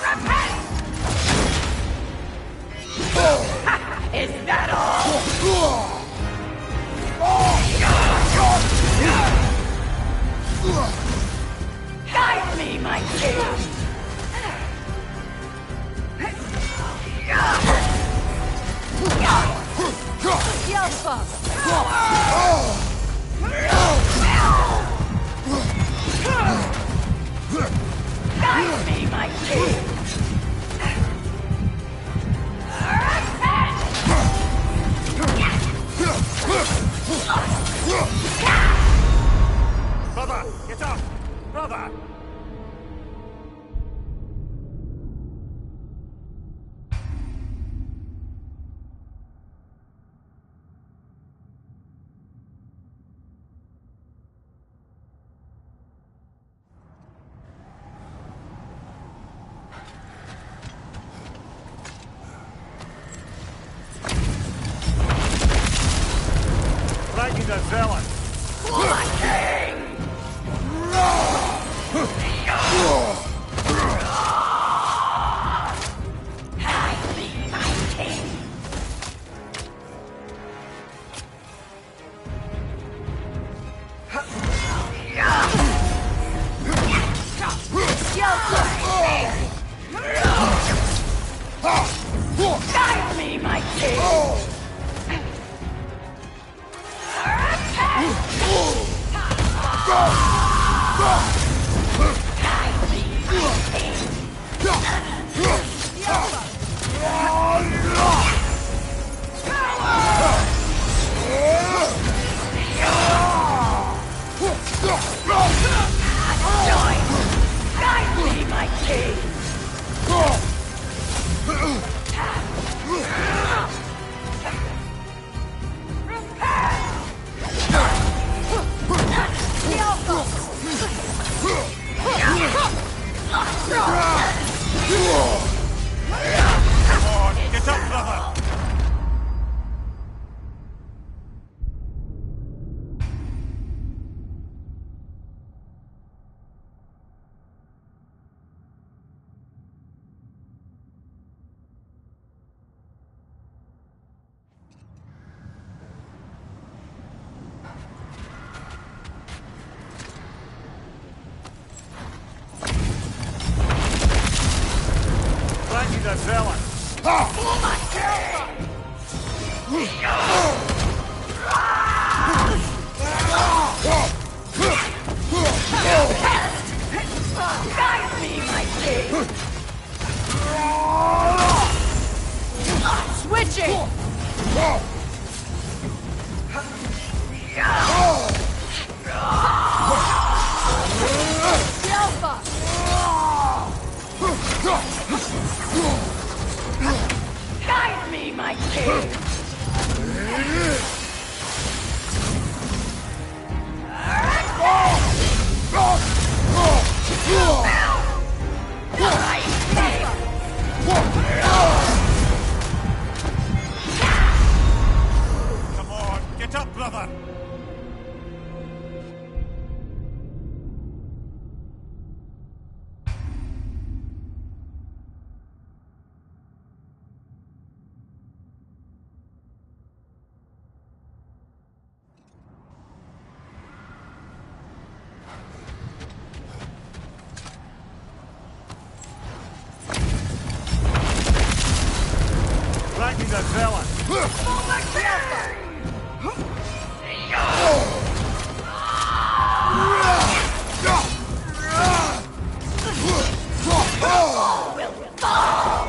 Repent! Is that all? Guide me, my king! Guide me, my king! Brother, get up! Brother! Frighten the zealot! My king! Hide me, my king! Guide me, my king! Guide me, my king! Come on, get up, brother! Frighten the zealot! Guide me, my king! Switching! Guide me, my king! Come on, get up, brother! Frighten the zealot! All will fall!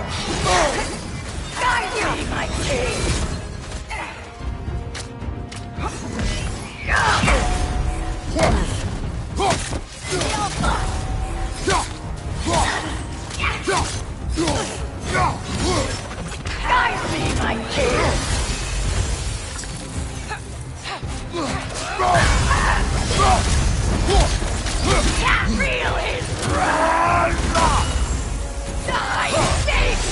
Guide me, my king! Feel his wrath! Die, snake!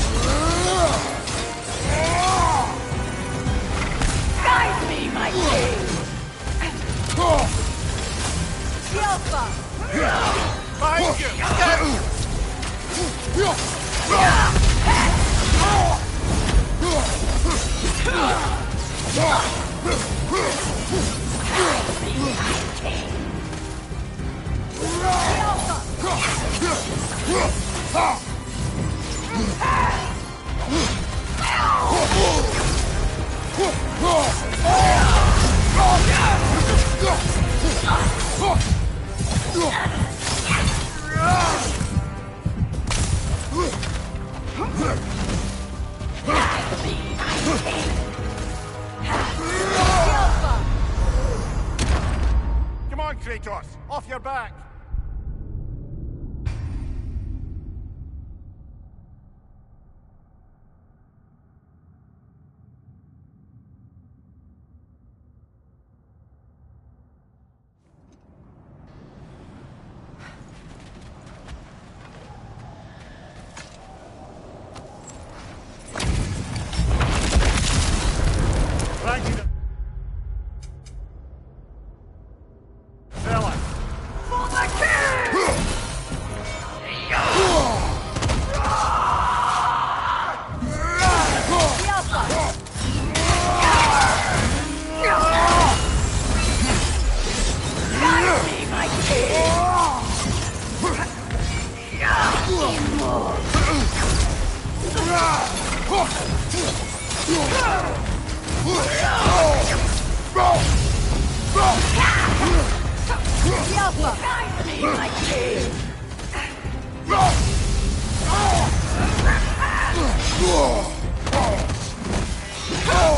Guide me, my king! Alpha! Behind you! Come on, Kratos! Off your back!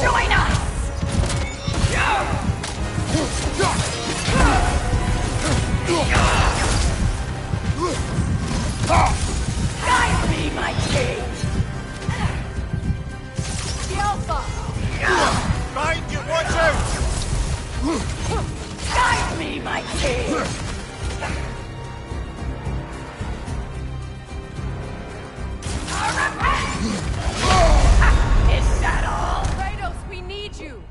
Join us! Guide me, my king! The Alpha! Behind you, watch out! Guide me, my king! Is that all? Kratos, we need you!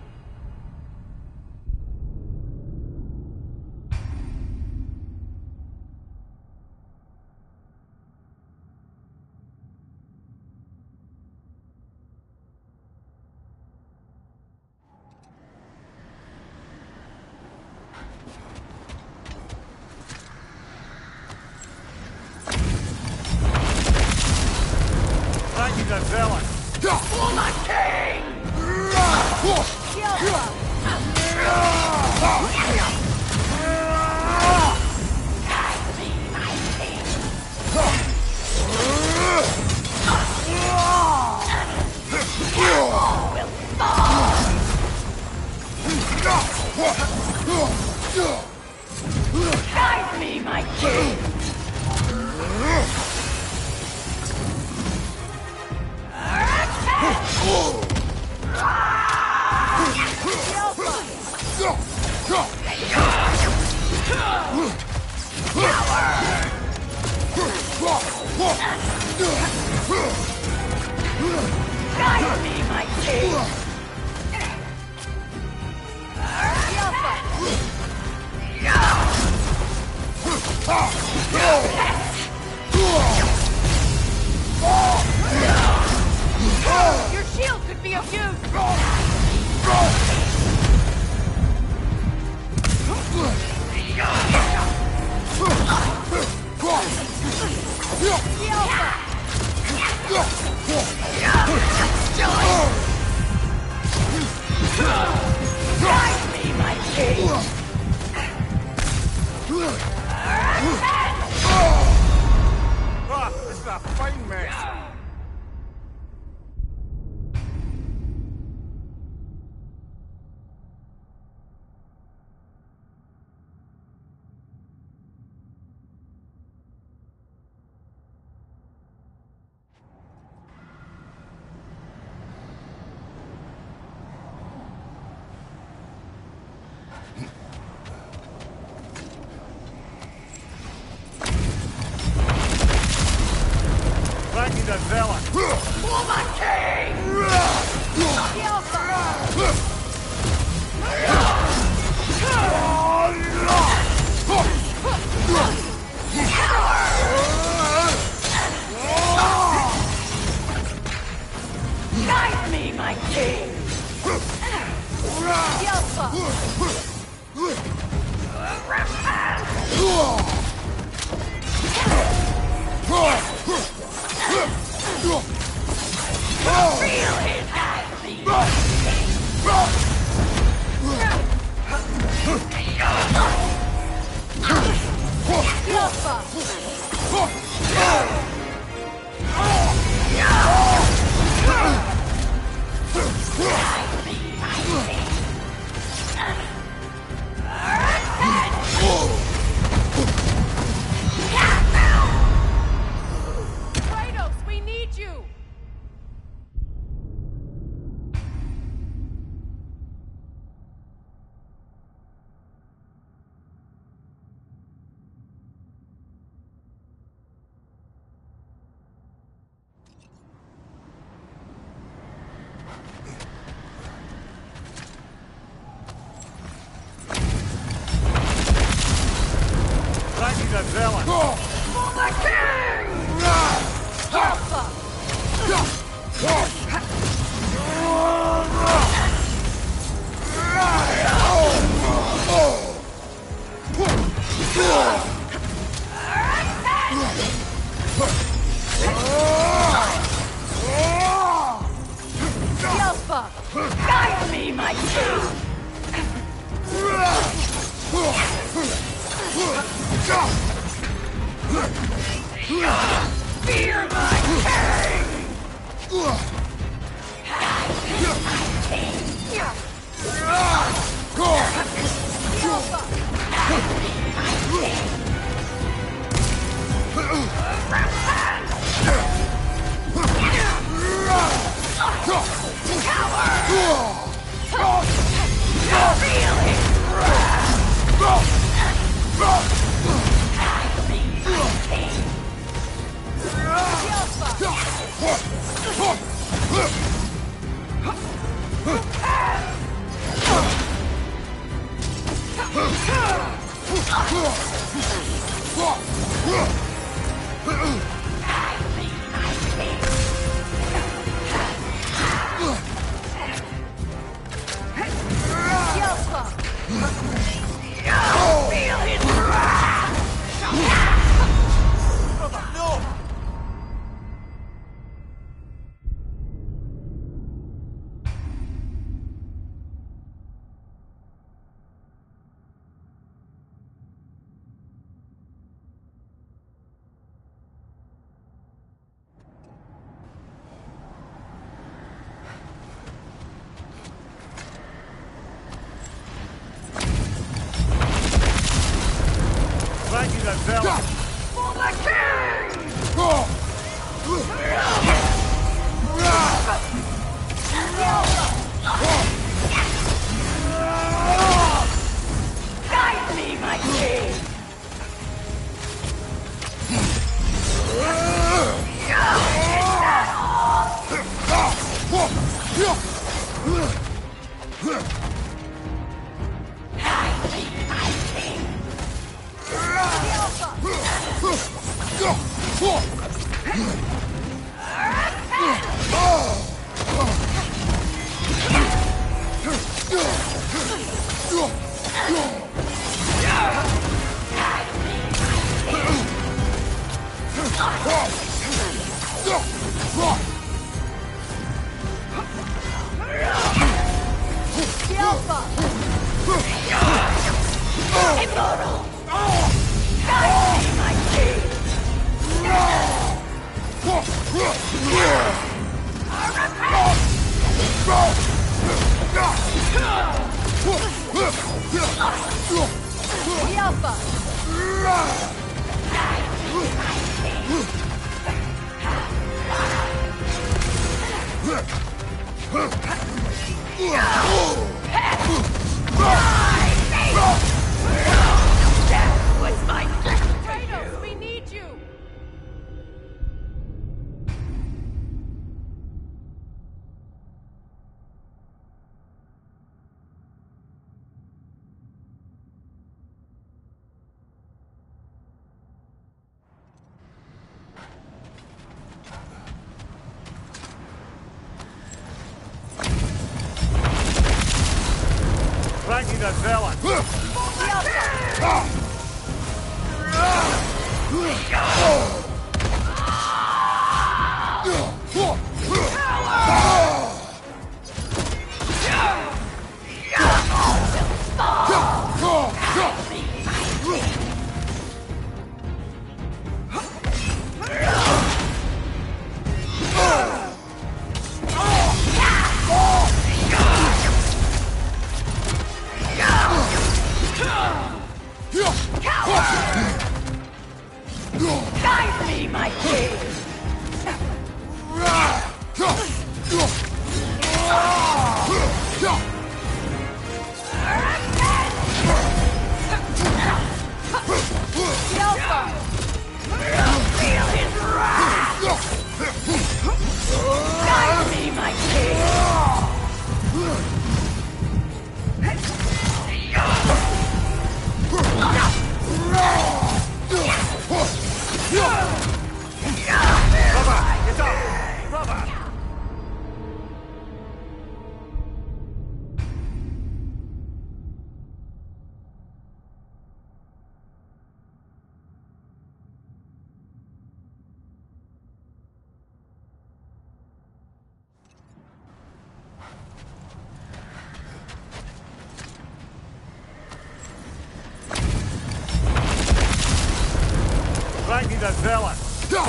Thank you, Gonzalez. For my king! The Alpha! Guide me, my king! Guide me, my king! Your shield could be of use! The Alpha! Kratos, we need you! Guide me, my king! Fear my king! For the king! Guide me, my king! Immortal! Guide me, my king! That was my Kratos, we need you! Frankie the villain! Guide me, my king! Feel his wrath! Guide me, my Frankie the villain! Join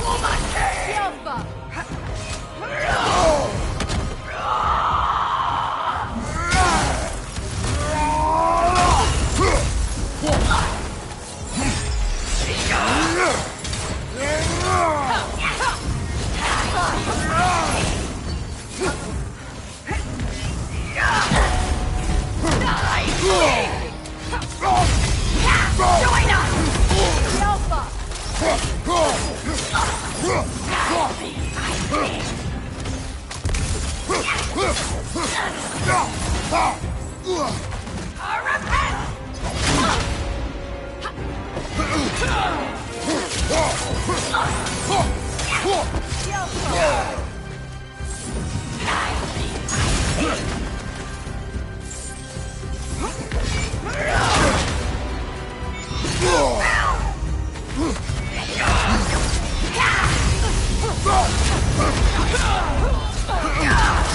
us!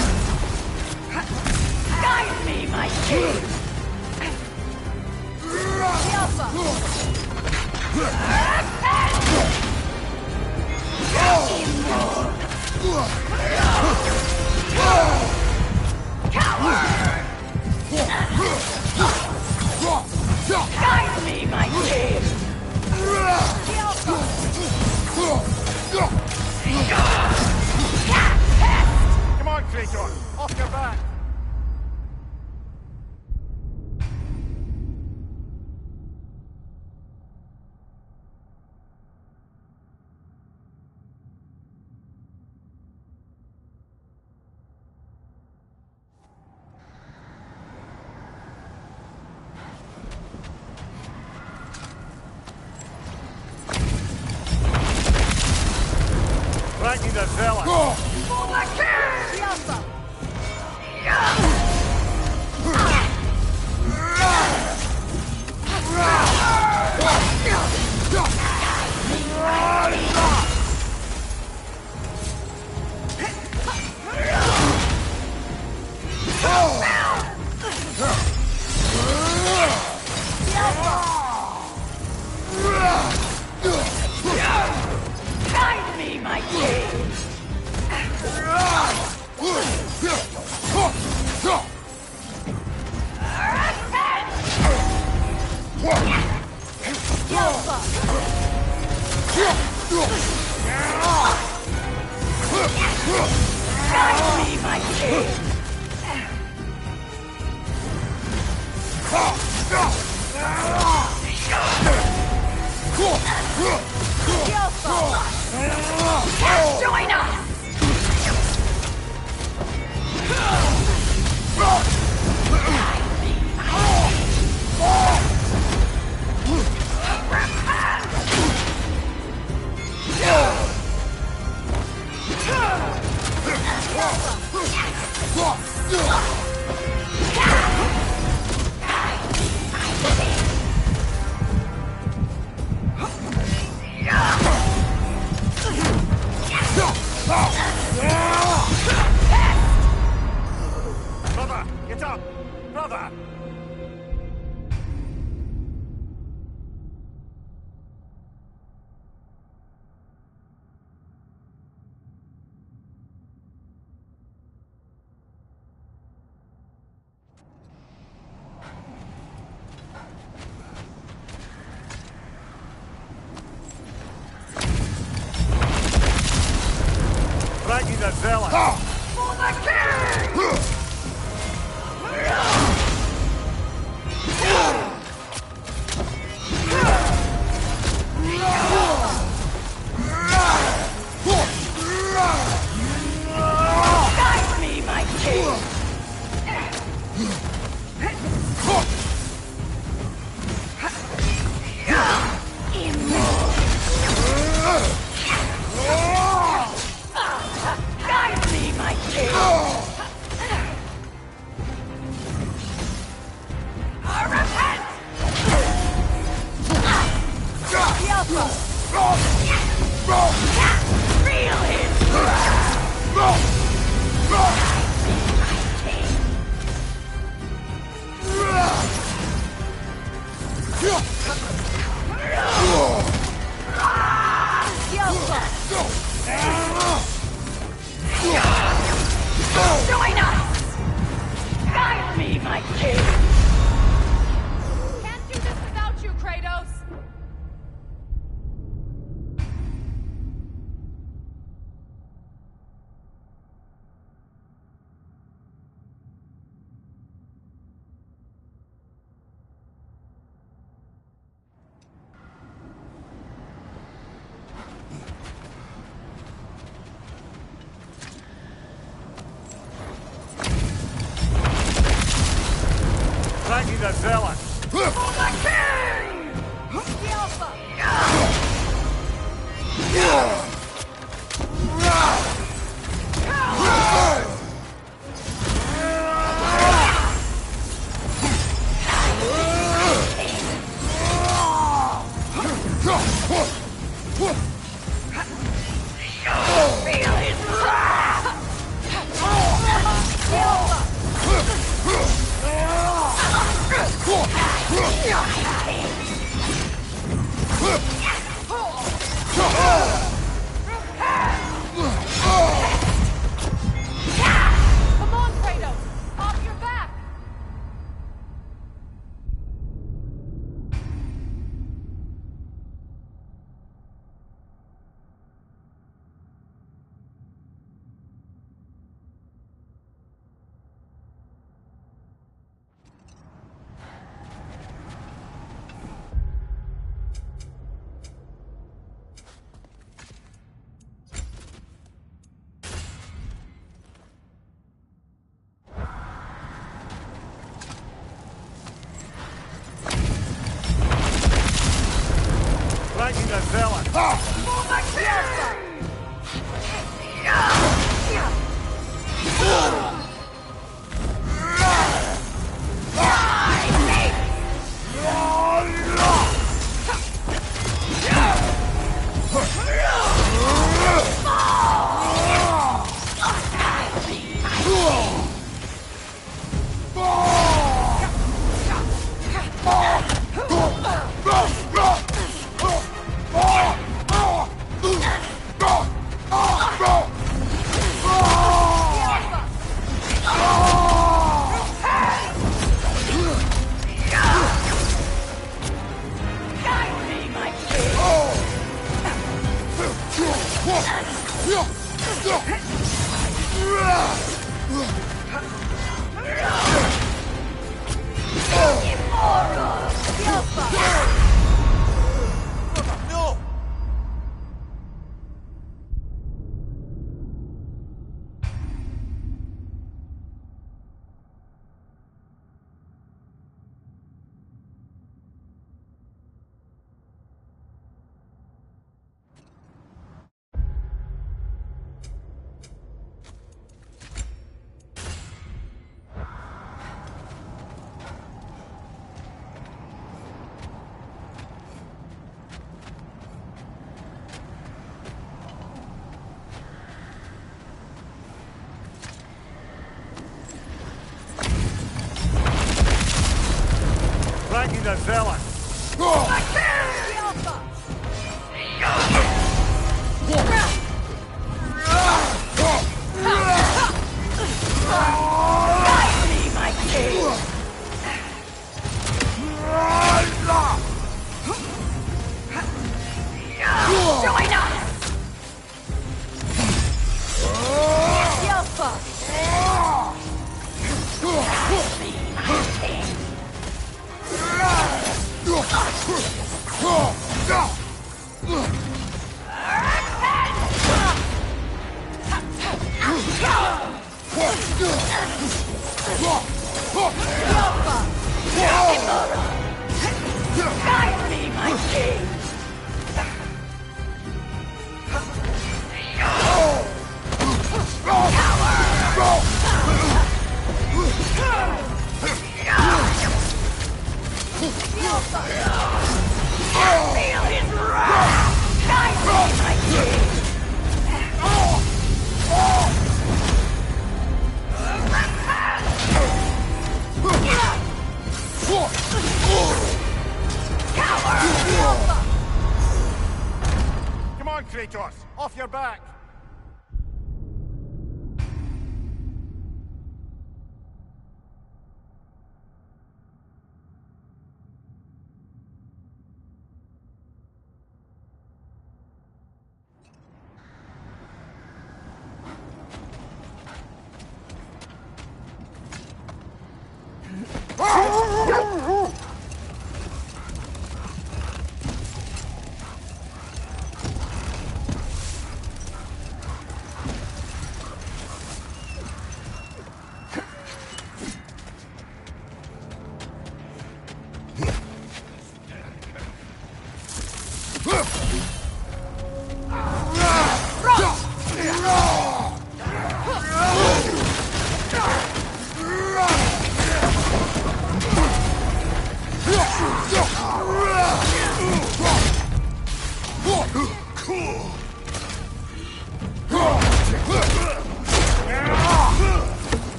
Guide me, my king! Guide me, my king! Come on, Traitor! Off your back! Frankie the villain! For the king! Guide me, my king! Guide me, my king! Join us! Feel his wrath! Join us! Guide me, my king! Can't do this without you, Kratos! Frankie the Zealot! For the king! The Alpha! Feel his wrath! Come on, Kratos! Off your back! Frankie the Zealot! For the king! Guide me, my king! Immoral! No! Frankie the Zealot! Guide me, my king! Join us! The Alpha! Guide me, my king! Guide me, my king! Feel his wrath! Guide me, my king! Come on, Kratos! Off your back!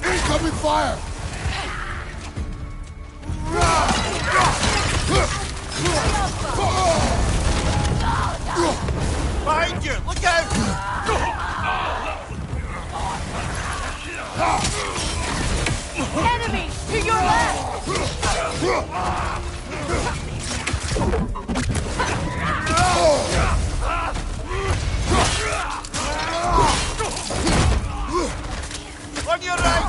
Incoming fire! Behind you! Look out! Enemy! To your left! On your right!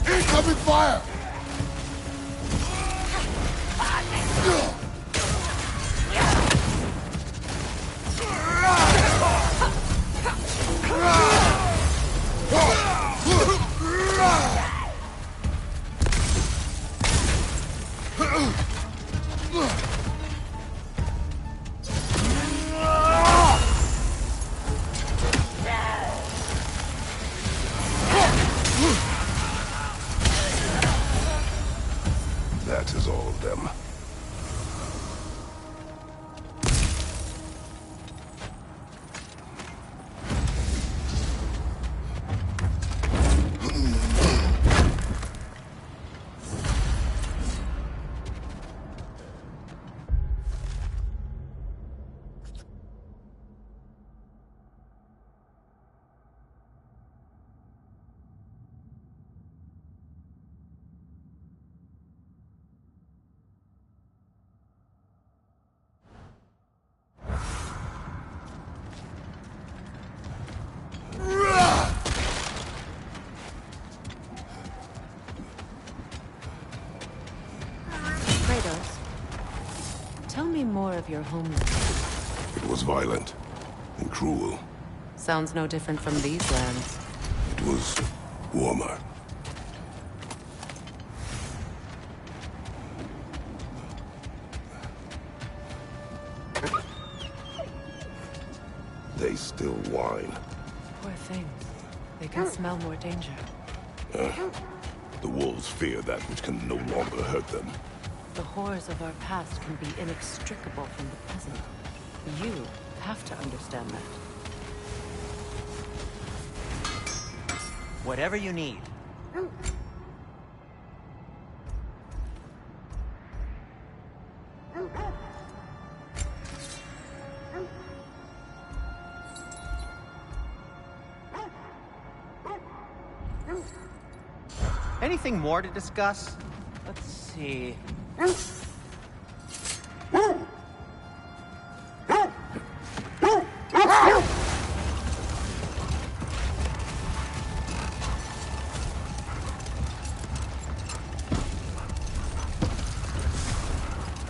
Incoming fire! That is all of them. Tell me more of your homeland. It was violent and cruel. Sounds no different from these lands. It was warmer. They still whine. Poor things. They can smell more danger. The wolves fear that which can no longer hurt them. The horrors of our past can be inextricable from the present. You have to understand that. Whatever you need. Anything more to discuss? Let's see.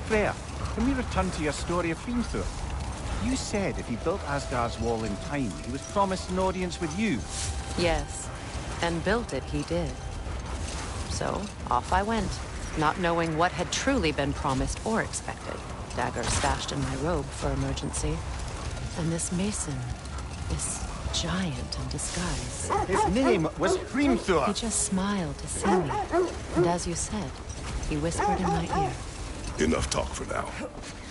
Freya, can we return to your story of Hrimthur? You said if he built Asgard's wall in time, he was promised an audience with you. Yes. And built it he did. So, off I went, not knowing what had truly been promised or expected. Dagger stashed in my robe for emergency. And this mason, this giant in disguise. His name was Hrimthur. He just smiled to see me. And as you said, he whispered in my ear. Enough talk for now.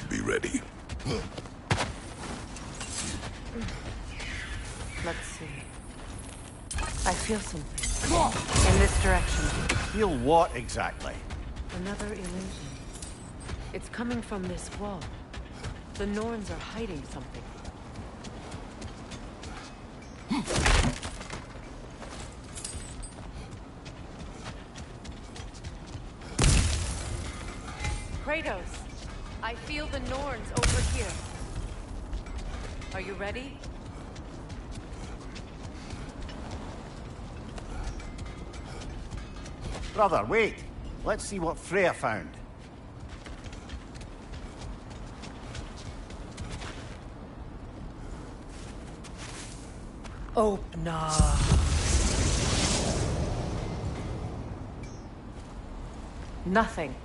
Be ready. Let's see. I feel something. In this direction. Feel what exactly? Another illusion. It's coming from this wall. The Norns are hiding something. Kratos, I feel the Norns over here. Are you ready? Brother, wait. Let's see what Freya found. Open up. Nothing.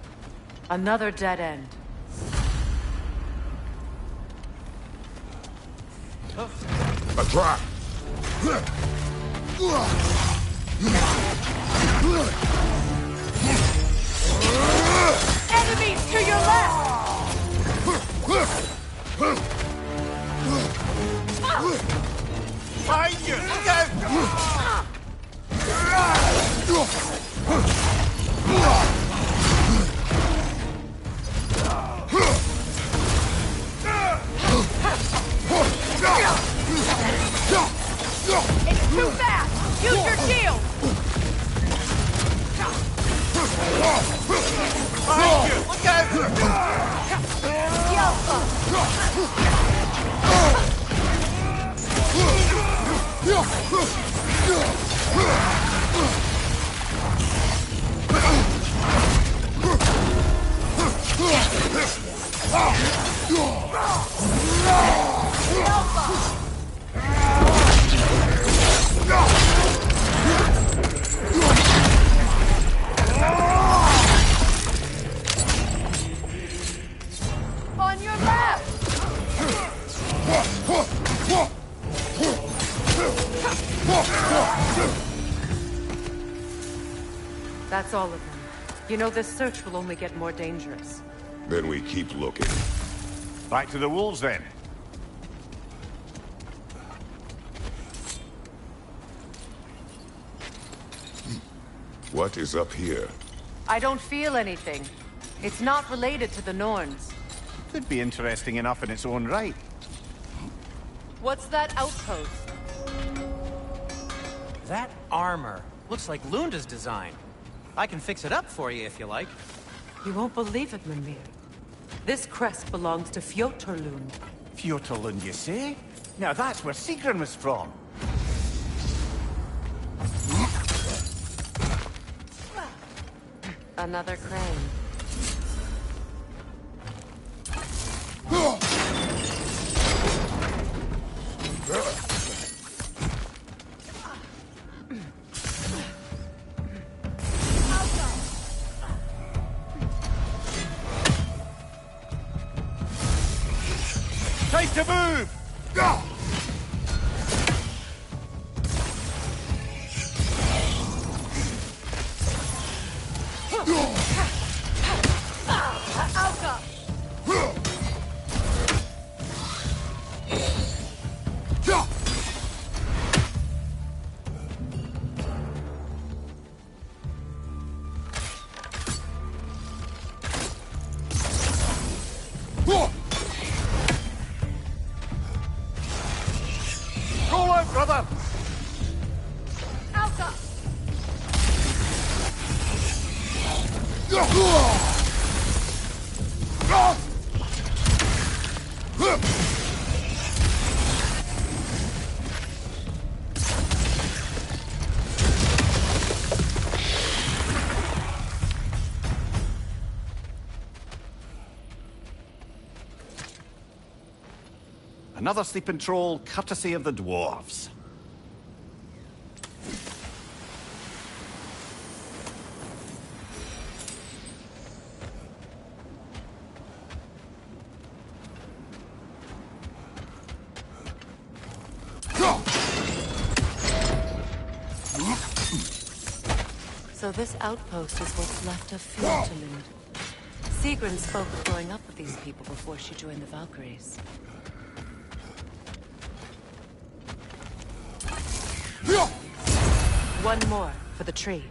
Another dead end. A trap! Enemies to your left! Behind you! Look out! It's too fast! Use your shield! Behind you! Look out! On your left! That's all of them. You know, this search will only get more dangerous. Then we keep looking. Back to the wolves, then. What is up here? I don't feel anything. It's not related to the Norns. Could be interesting enough in its own right. What's that outpost? That armor looks like Lunda's design. I can fix it up for you if you like. You won't believe it, Mimir. This crest belongs to Fjotorlund. Fjotorlund, you say? Now that's where Sigrun was from. Another crane. Time to move! Roll out, brother! Alka! Another sleeping troll, courtesy of the dwarves. So this outpost is what's left of Fjordland. Sigrun spoke of growing up with these people before she joined the Valkyries. One more for the tree.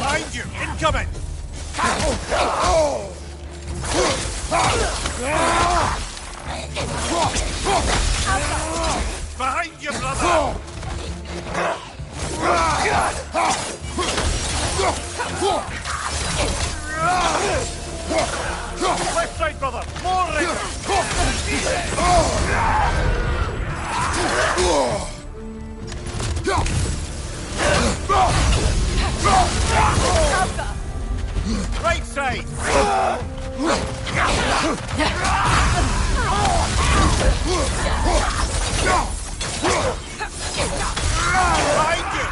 Behind you! Incoming! Behind you, brother! Left side, brother! More right side! Behind you!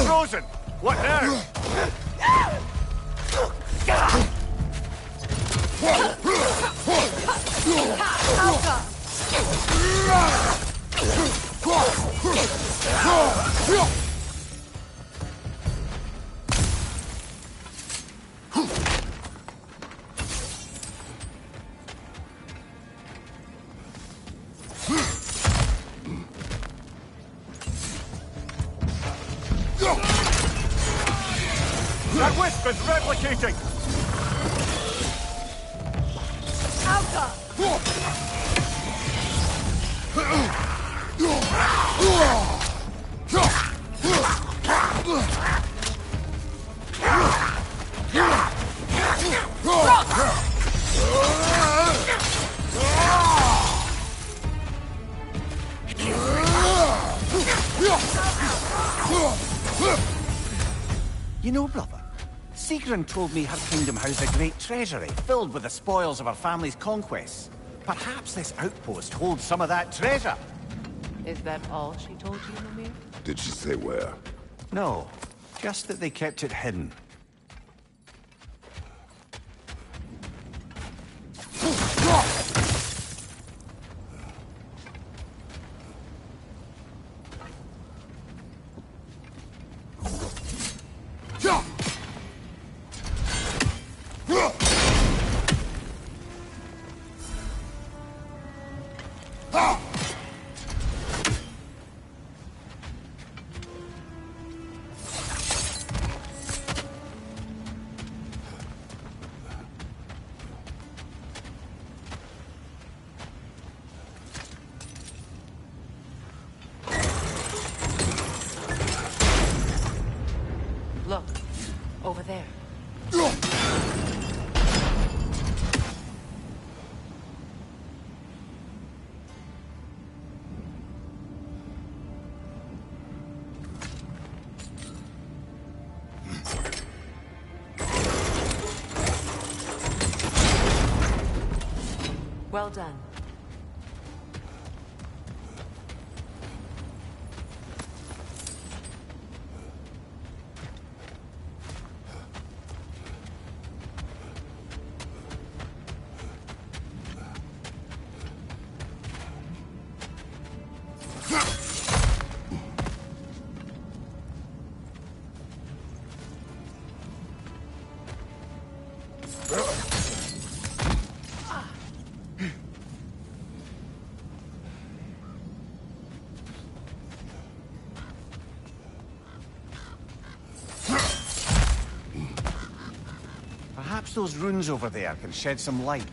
Frozen! What now? That wisp is replicating! You know, brother, Sigrun told me her kingdom housed a great treasury, filled with the spoils of her family's conquests. Perhaps this outpost holds some of that treasure. Is that all she told you, Mimir? Did she say where? No, just that they kept it hidden. Look, over there. Well done. Perhaps those runes over there can shed some light.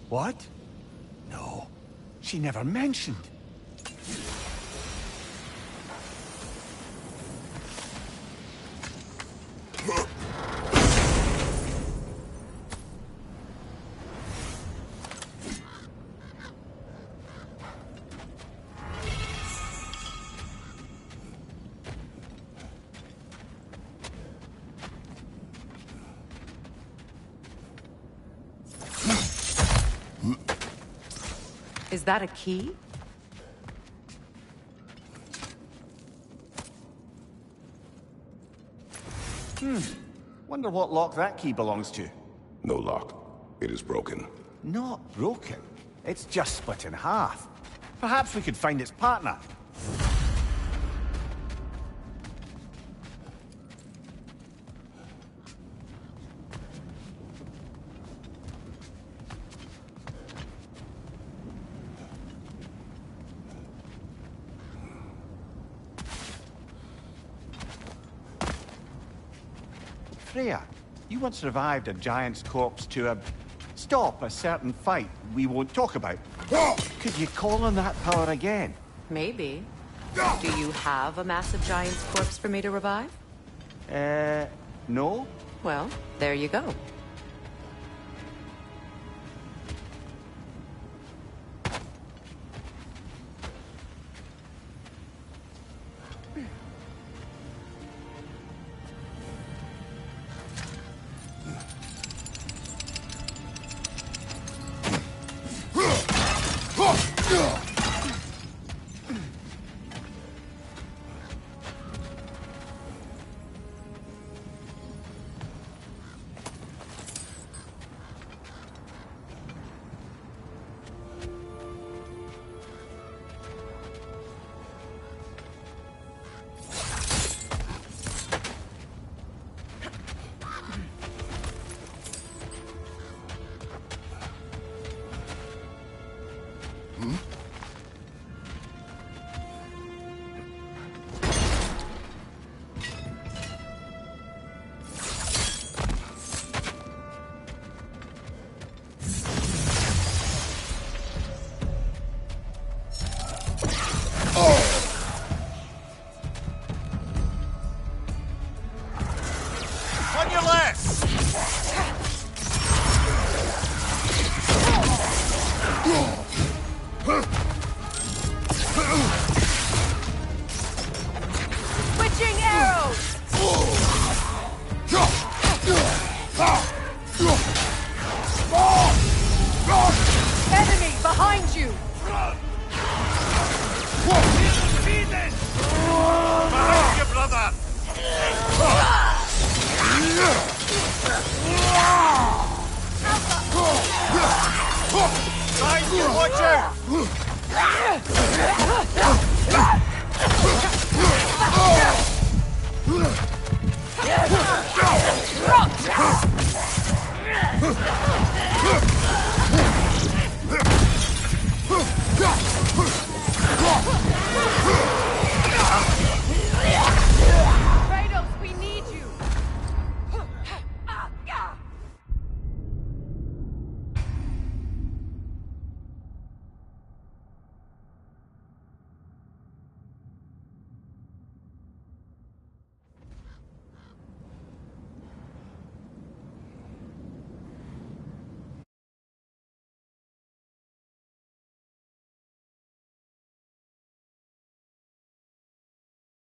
What? No, she never mentioned. Is that a key? Wonder what lock that key belongs to. No lock. It is broken. Not broken. It's just split in half. Perhaps we could find its partner. Freya, you once revived a giant's corpse to stop a certain fight we won't talk about. Could you call on that power again? Maybe. Do you have a massive giant's corpse for me to revive? No? Well, there you go. On your left! Switching arrows! Enemy behind you! Behind you, brother! Behind you, watch out!